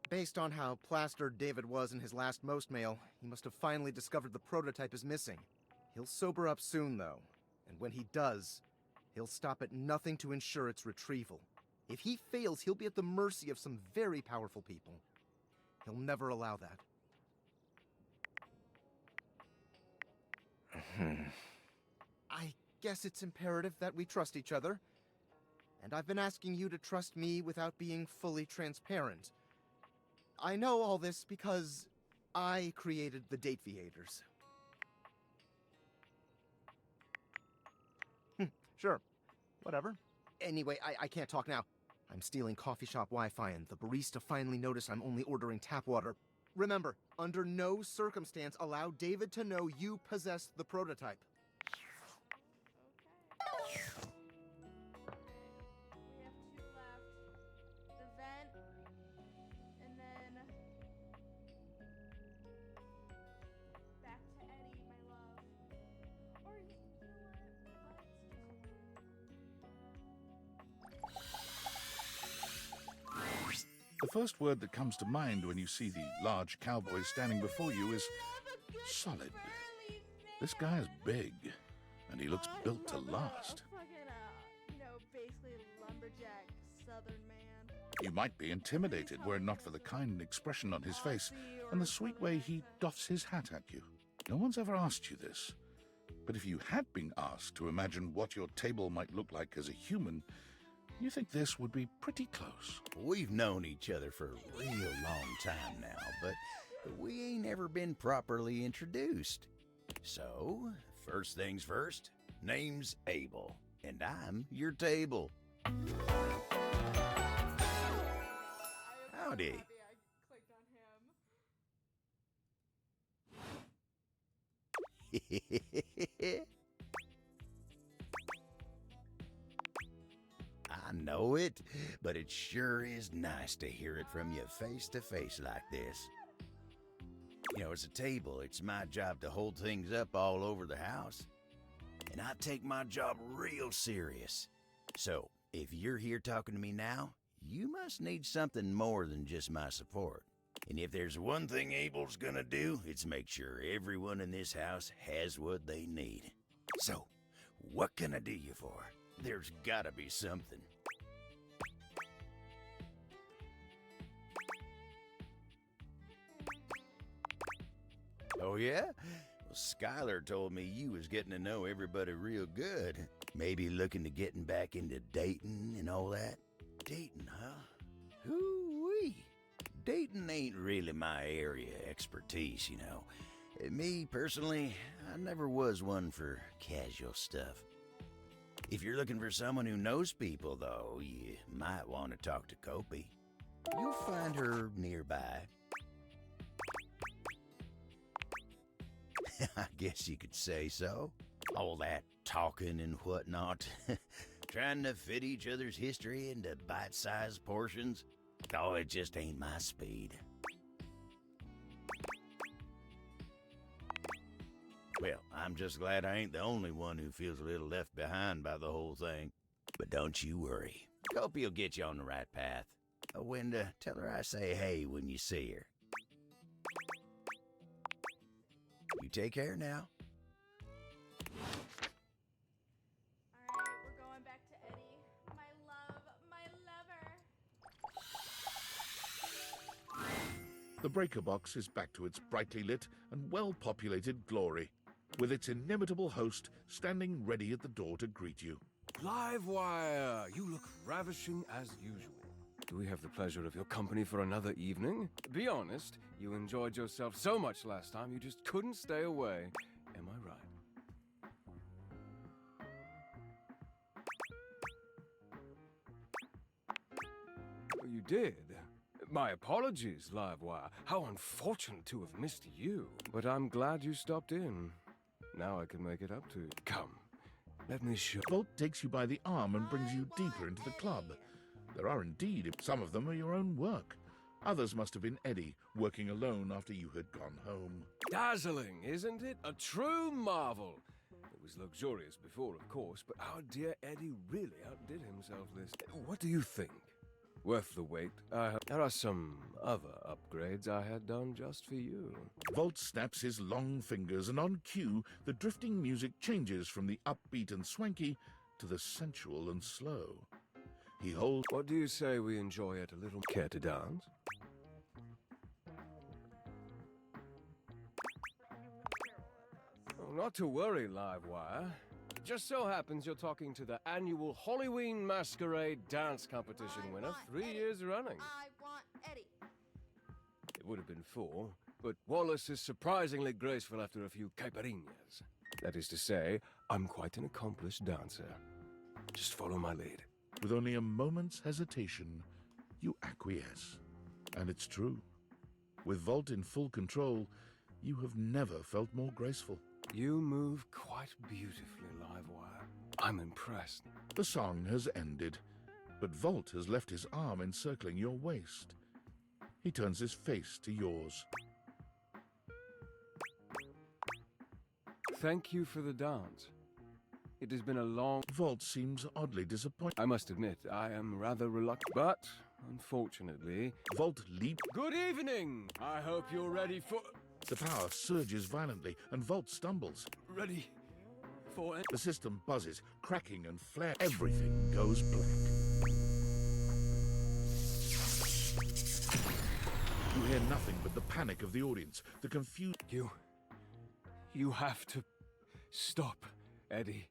Based on how plastered David was in his last most mail, he must have finally discovered the prototype is missing. He'll sober up soon, though, and when he does, he'll stop at nothing to ensure its retrieval. If he fails, he'll be at the mercy of some very powerful people. He'll never allow that. I guess it's imperative that we trust each other, and I've been asking you to trust me without being fully transparent. I know all this because I created the Dateviators. Sure. Whatever. Anyway, I can't talk now. I'm stealing coffee shop Wi-Fi and the barista finally noticed I'm only ordering tap water. Remember, under no circumstance allow David to know you possess the prototype. The first word that comes to mind when you see the large cowboy standing before you is solid. This guy is big, and he looks built to last. Basically lumberjack southern man. You might be intimidated were it not for the kind expression on his face and the sweet way he doffs his hat at you. No one's ever asked you this, but if you had been asked to imagine what your table might look like as a human, you think this would be pretty close. We've known each other for a real long time now, but we ain't ever been properly introduced. So, first things first, name's Abel, and I'm your table. Howdy. I know it, but it sure is nice to hear it from you face to face like this. You know, as a table, it's my job to hold things up all over the house. And I take my job real serious. So, if you're here talking to me now, you must need something more than just my support. And if there's one thing Abel's gonna do, it's make sure everyone in this house has what they need. So, what can I do you for? There's gotta be something. Oh yeah? Well, Skylar told me you was getting to know everybody real good. Maybe looking to getting back into dating and all that? Dating, huh? Hoo-wee. Dating ain't really my area of expertise, you know. Me, personally, I never was one for casual stuff. If you're looking for someone who knows people, though, you might want to talk to Kopi. You'll find her nearby. I guess you could say so. All that talking and whatnot. Trying to fit each other's history into bite-sized portions. Oh, it just ain't my speed. Well, I'm just glad I ain't the only one who feels a little left behind by the whole thing. But don't you worry. Kopi will get you on the right path. Wenda, tell her I say hey when you see her. You take care now. Alright, we're going back to Eddie. My love, my lover. The breaker box is back to its brightly lit and well-populated glory, with its inimitable host standing ready at the door to greet you. Livewire! You look ravishing as usual. Do we have the pleasure of your company for another evening? Be honest, you enjoyed yourself so much last time you just couldn't stay away. Am I right? You did? My apologies, Livewire. How unfortunate to have missed you. But I'm glad you stopped in. Now I can make it up to you. Come, let me show... Volt takes you by the arm and brings you deeper into the club. There are indeed, some of them are your own work. Others must have been Eddie, working alone after you had gone home. Dazzling, isn't it? A true marvel. It was luxurious before, of course, but our dear Eddie really outdid himself this day. What do you think? Worth the wait. There are some other upgrades I had done just for you. Volt snaps his long fingers, and on cue, the drifting music changes from the upbeat and swanky to the sensual and slow. He holds... What do you say we enjoy it a little? Care to dance? Oh, not to worry, Livewire. It just so happens you're talking to the annual Halloween Masquerade dance competition winner 3 years running. I want Eddie. It would have been 4, but Wallace is surprisingly graceful after a few caipirinhas. That is to say, I'm quite an accomplished dancer. Just follow my lead. With only a moment's hesitation, you acquiesce. And it's true. With Volt in full control, you have never felt more graceful. You move quite beautifully, Livewire. I'm impressed. The song has ended, but Volt has left his arm encircling your waist. He turns his face to yours. Thank you for the dance. It has been a long... Volt seems oddly disappointed. I must admit, I am rather reluctant, but unfortunately... Volt leaps... Good evening! I hope you're ready for... The power surges violently, and Volt stumbles. Ready for it? The system buzzes, cracking and flaring. Everything goes black. You hear nothing but the panic of the audience, the confusion. You have to stop, Eddie.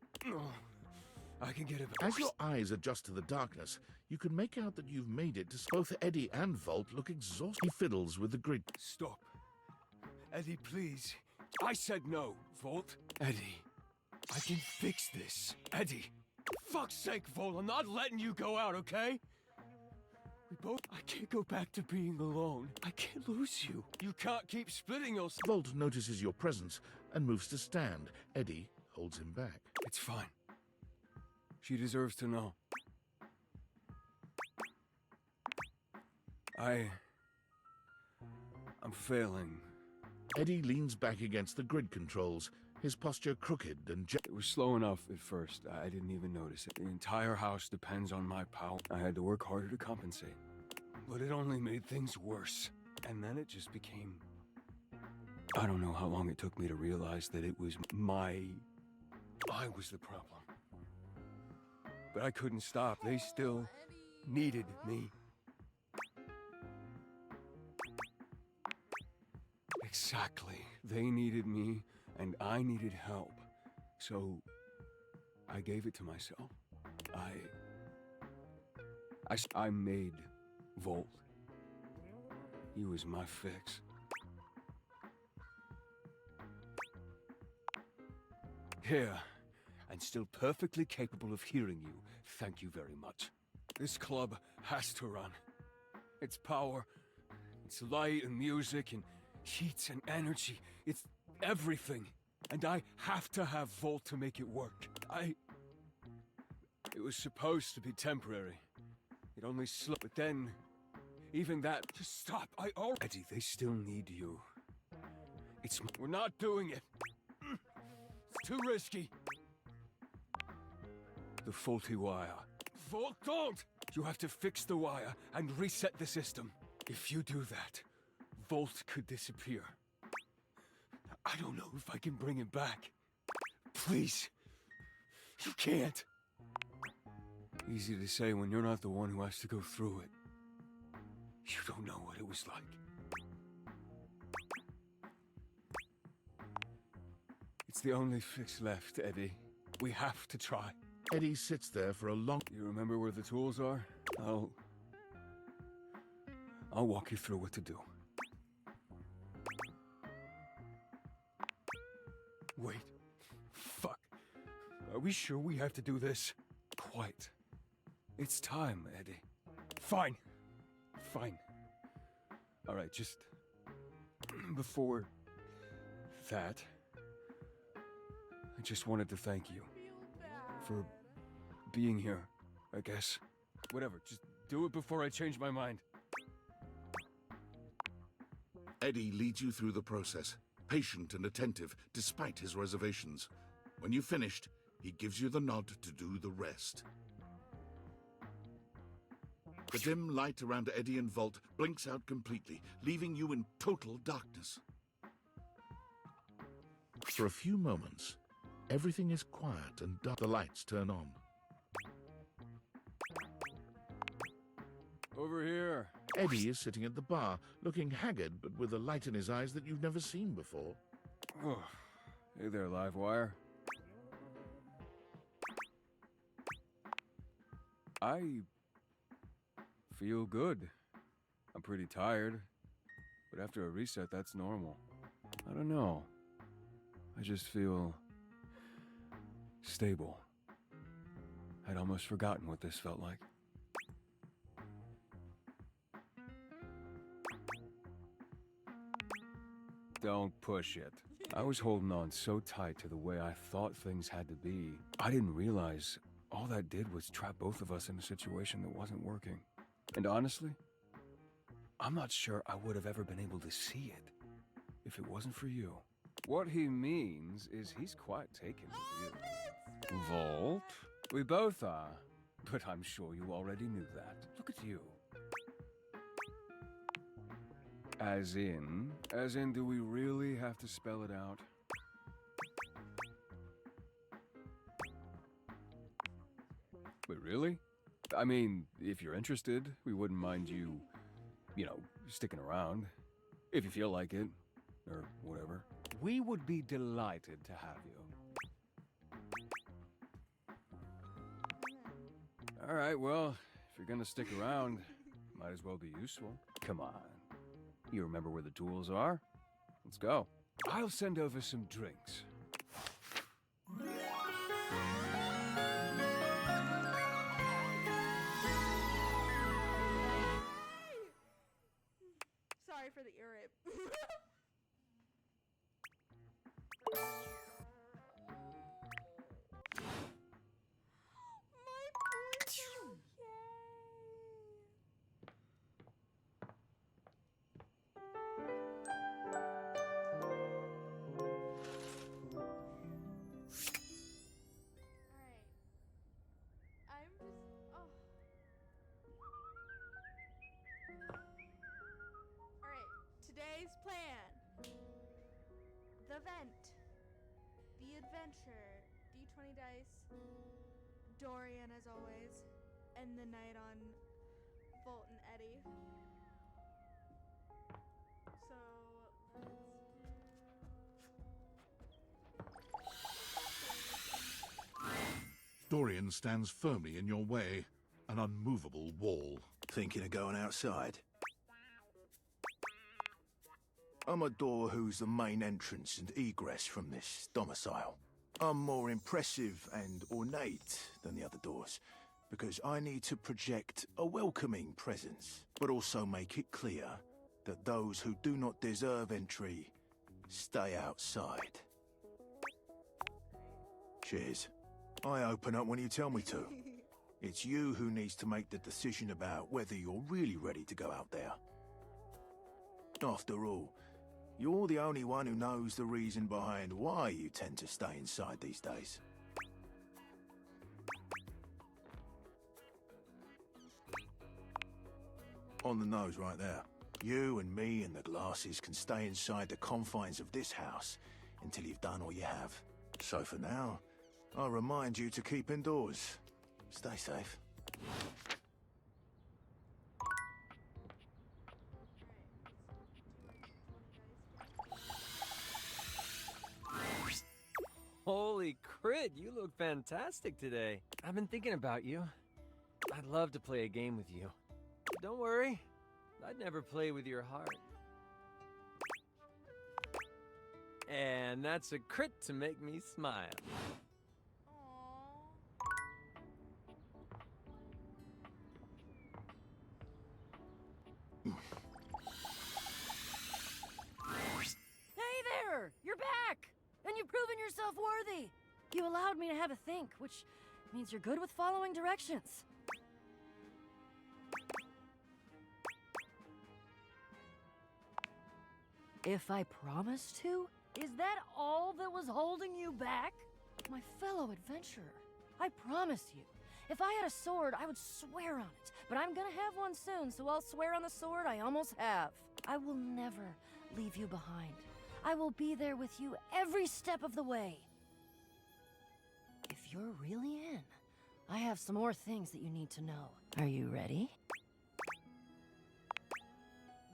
I can get it back. As your eyes adjust to the darkness, you can make out that you've made it to... Both Eddie and Volt look exhausted. He fiddles with the grid. Stop. Eddie, please. I said no, Volt. Eddie, I can fix this. Eddie, fuck's sake, Volt, I'm not letting you go out, okay? I can't go back to being alone. I can't lose you. You can't keep splitting your... Volt notices your presence and moves to stand. Eddie holds him back. It's fine. She deserves to know. I'm failing. Eddie leans back against the grid controls, his posture crooked and... It was slow enough at first. I didn't even notice it. The entire house depends on my power. I had to work harder to compensate. But it only made things worse. And then it just became... I don't know how long it took me to realize that it was I was the problem. But I couldn't stop. They still needed me. Exactly. They needed me, and I needed help. So, I gave it to myself. I made Volt. He was my fix. Here, and still perfectly capable of hearing you. Thank you very much. This club has to run. Its power, its light and music and heat and energy, it's everything. And I have to have Volt to make it work. It was supposed to be temporary. It only slipped, but then, even that, just stop, Eddie, they still need you. We're not doing it. It's too risky. The faulty wire. Volt, don't! You have to fix the wire and reset the system. If you do that, Volt could disappear. I don't know if I can bring him back. Please. You can't. Easy to say when you're not the one who has to go through it. You don't know what it was like. It's the only fix left, Eddie. We have to try. Eddie sits there for a long... You remember where the tools are? I'll walk you through what to do. Wait. Fuck. Are we sure we have to do this? Quite. It's time, Eddie. Fine. Fine. All right, just... before... that... I just wanted to thank you. For... being here, I guess. Whatever, just do it before I change my mind. Eddie leads you through the process, patient and attentive despite his reservations. When you've finished, he gives you the nod to do the rest. The dim light around Eddie and Vault blinks out completely, leaving you in total darkness. For a few moments, everything is quiet and dark. The lights turn on. Over here. Eddie is sitting at the bar, looking haggard but with a light in his eyes that you've never seen before. Oh, hey there, Livewire. I feel good. I'm pretty tired, but after a reset, that's normal. I don't know. I just feel stable. I'd almost forgotten what this felt like. Don't push it. I was holding on so tight to the way I thought things had to be. I didn't realize all that did was trap both of us in a situation that wasn't working. And honestly, I'm not sure I would have ever been able to see it if it wasn't for you. What he means is he's quite taken with you. Vault? We both are. But I'm sure you already knew that. Look at you. As in, do we really have to spell it out? Wait, really? I mean, if you're interested, we wouldn't mind you, sticking around. If you feel like it, or whatever. We would be delighted to have you. Alright, well, if you're gonna stick around, might as well be useful. Come on. You remember where the tools are? Let's go. I'll send over some drinks. Sorry for the ear rape. Today's plan. The vent. The adventure. D20 dice. Dorian as always. And the night on Volt and Eddie. So Dorian stands firmly in your way, an unmovable wall. Thinking of going outside? I'm a door who's the main entrance and egress from this domicile. I'm more impressive and ornate than the other doors, because I need to project a welcoming presence, but also make it clear that those who do not deserve entry stay outside. Cheers. I open up when you tell me to. It's you who needs to make the decision about whether you're really ready to go out there. After all, you're the only one who knows the reason behind why you tend to stay inside these days. On the nose right there. You and me and the glasses can stay inside the confines of this house until you've done all you have. So for now, I'll remind you to keep indoors. Stay safe. Holy crit, you look fantastic today. I've been thinking about you. I'd love to play a game with you. But don't worry, I'd never play with your heart. And that's a crit to make me smile. Hey there! You're back! And you've proven yourself worthy! You allowed me to have a think, which means you're good with following directions. If I promised to? Is that all that was holding you back? My fellow adventurer, I promise you, if I had a sword, I would swear on it. But I'm gonna have one soon, so I'll swear on the sword I almost have. I will never leave you behind. I will be there with you every step of the way. If you're really in, I have some more things that you need to know. Are you ready?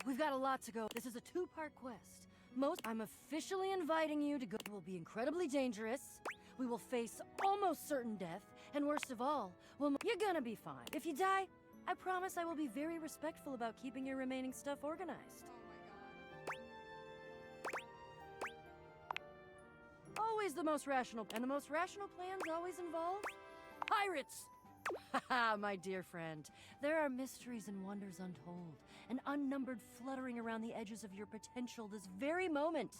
We've got a lot to go. This is a two-part quest. I'm officially inviting you to go. It will be incredibly dangerous. We will face almost certain death. And worst of all, you're gonna be fine. If you die, I promise I will be very respectful about keeping your remaining stuff organized. Always the most rational, and the most rational plans always involve pirates. Haha, my dear friend, there are mysteries and wonders untold, and unnumbered fluttering around the edges of your potential this very moment.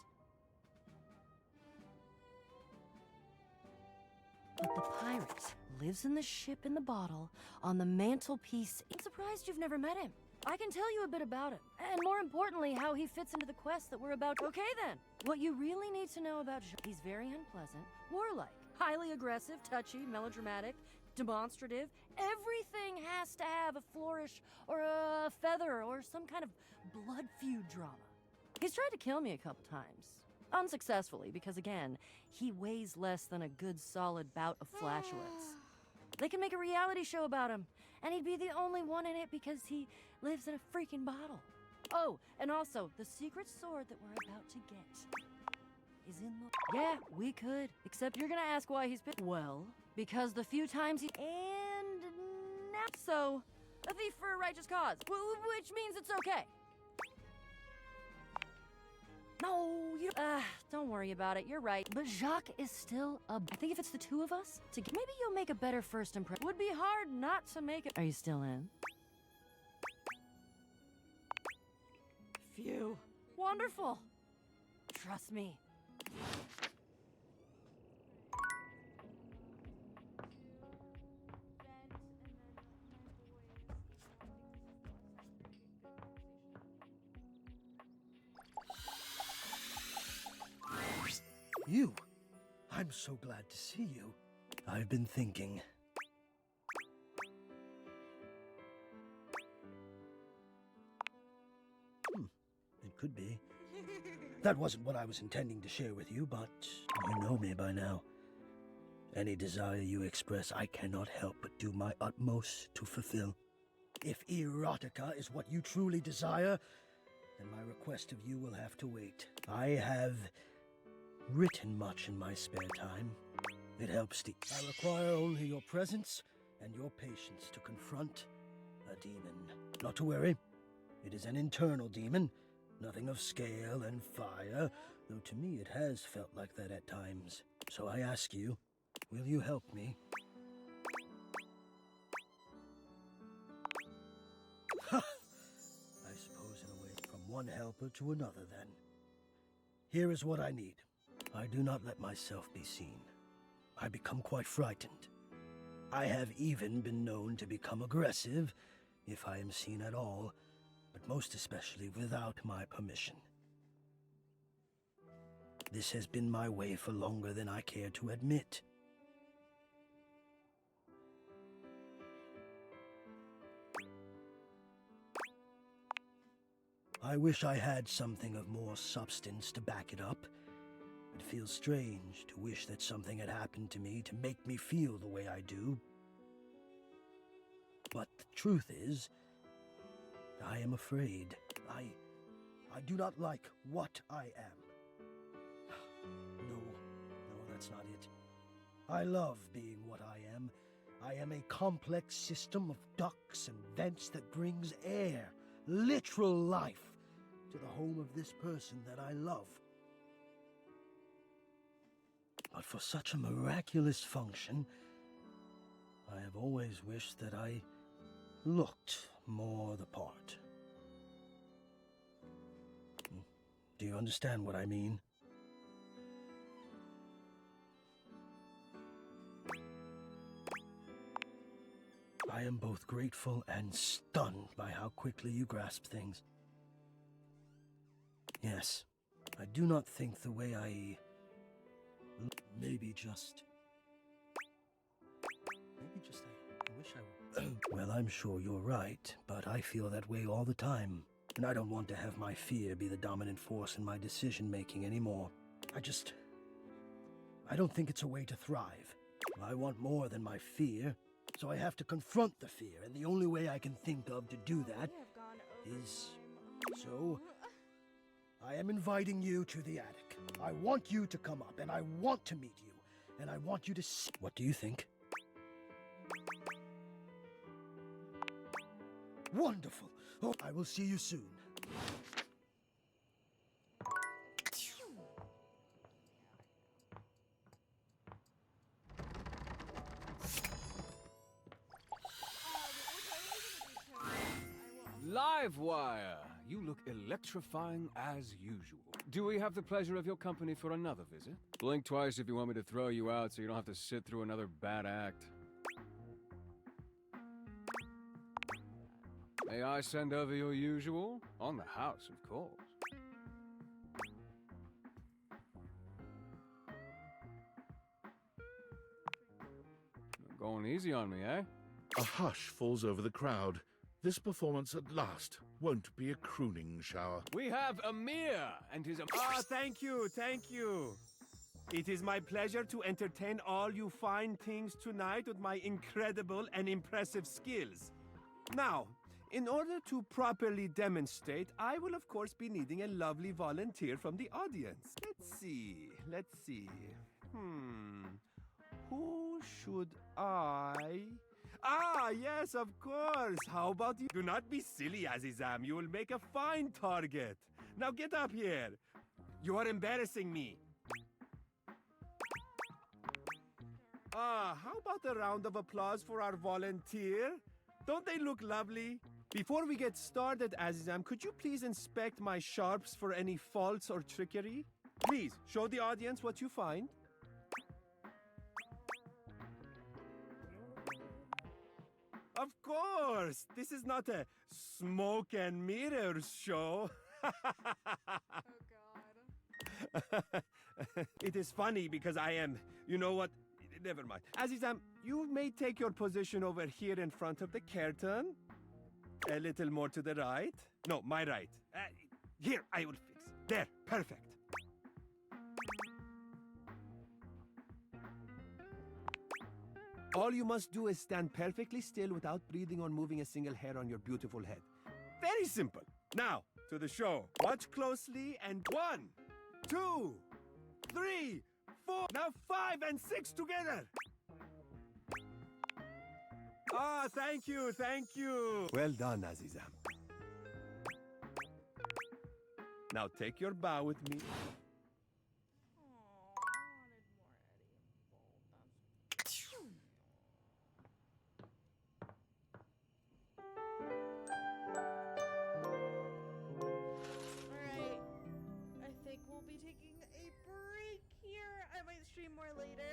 But the pirate lives in the ship in the bottle on the mantelpiece. I'm surprised you've never met him. I can tell you a bit about him, and more importantly, how he fits into the quest that we're about to— Okay then, what you really need to know about Jean, he's very unpleasant, warlike, highly aggressive, touchy, melodramatic, demonstrative. Everything has to have a flourish or a feather or some kind of blood feud drama. He's tried to kill me a couple times. Unsuccessfully, because again, he weighs less than a good solid bout of flatulence. They can make a reality show about him, and he'd be the only one in it because he lives in a freaking bottle. Oh, and also, the secret sword that we're about to get is in the— Yeah, we could, except you're gonna ask why he's been— Well, because the few times he— And now— So, a thief for a righteous cause, which means it's okay. No, you don't worry about it, you're right. But Jacques is still a— I think if it's the two of us, maybe you'll make a better first impression. Would be hard not to make it— Are you still in? Phew. Wonderful. Trust me. You? I'm so glad to see you. I've been thinking. It could be. That wasn't what I was intending to share with you, but you know me by now. Any desire you express, I cannot help but do my utmost to fulfill. If erotica is what you truly desire, then my request of you will have to wait. I have written much in my spare time. It helps to— I require only your presence and your patience to confront a demon. Not to worry, it is an internal demon, nothing of scale and fire, though to me it has felt like that at times. So I ask you, will you help me? Ha! I suppose in a way, from one helper to another then. Here is what I need. I do not let myself be seen. I become quite frightened. I have even been known to become aggressive, if I am seen at all, but most especially without my permission. This has been my way for longer than I care to admit. I wish I had something of more substance to back it up. It feels strange to wish that something had happened to me to make me feel the way I do. But the truth is, I am afraid. I do not like what I am. No, that's not it. I love being what I am. I am a complex system of ducts and vents that brings air, literal life, to the home of this person that I love. But for such a miraculous function, I have always wished that I looked more the part. Do you understand what I mean? I am both grateful and stunned by how quickly you grasp things. Yes, I do not think the way I... Maybe just I wish I would. Well, I'm sure you're right, but I feel that way all the time. And I don't want to have my fear be the dominant force in my decision-making anymore. I don't think it's a way to thrive. I want more than my fear, so I have to confront the fear, and the only way I can think of to do that is... So, I am inviting you to the attic. I want you to come up, and I want to meet you, and I want you to see... What do you think? Wonderful! Oh, I will see you soon. Livewire! You look electrifying as usual. Do we have the pleasure of your company for another visit? Blink twice if you want me to throw you out so you don't have to sit through another bad act. May I send over your usual? On the house, of course. Going easy on me, eh? A hush falls over the crowd. This performance at last won't be a crooning shower. We have Amir and his... Ah, thank you, thank you. It is my pleasure to entertain all you fine things tonight with my incredible and impressive skills. Now, in order to properly demonstrate, I will of course be needing a lovely volunteer from the audience. Let's see. Who should I... Ah, yes, of course. How about you? Do not be silly, Azizam. You will make a fine target. Now get up here. You are embarrassing me. Ah, how about a round of applause for our volunteer? Don't they look lovely? Before we get started, Azizam, could you please inspect my sharps for any faults or trickery? Please, show the audience what you find. Of course! This is not a smoke and mirrors show. Oh, God. It is funny because I am... You know what? Never mind. Azizam, you may take your position over here in front of the curtain. A little more to the right. No, my right. Here, I will fix. There, perfect. All you must do is stand perfectly still without breathing or moving a single hair on your beautiful head. Very simple. Now, to the show. Watch closely and 1, 2, 3, 4. Now 5 and 6 together. Ah, thank you, thank you. Well done, Azizam. Now take your bow with me. More later.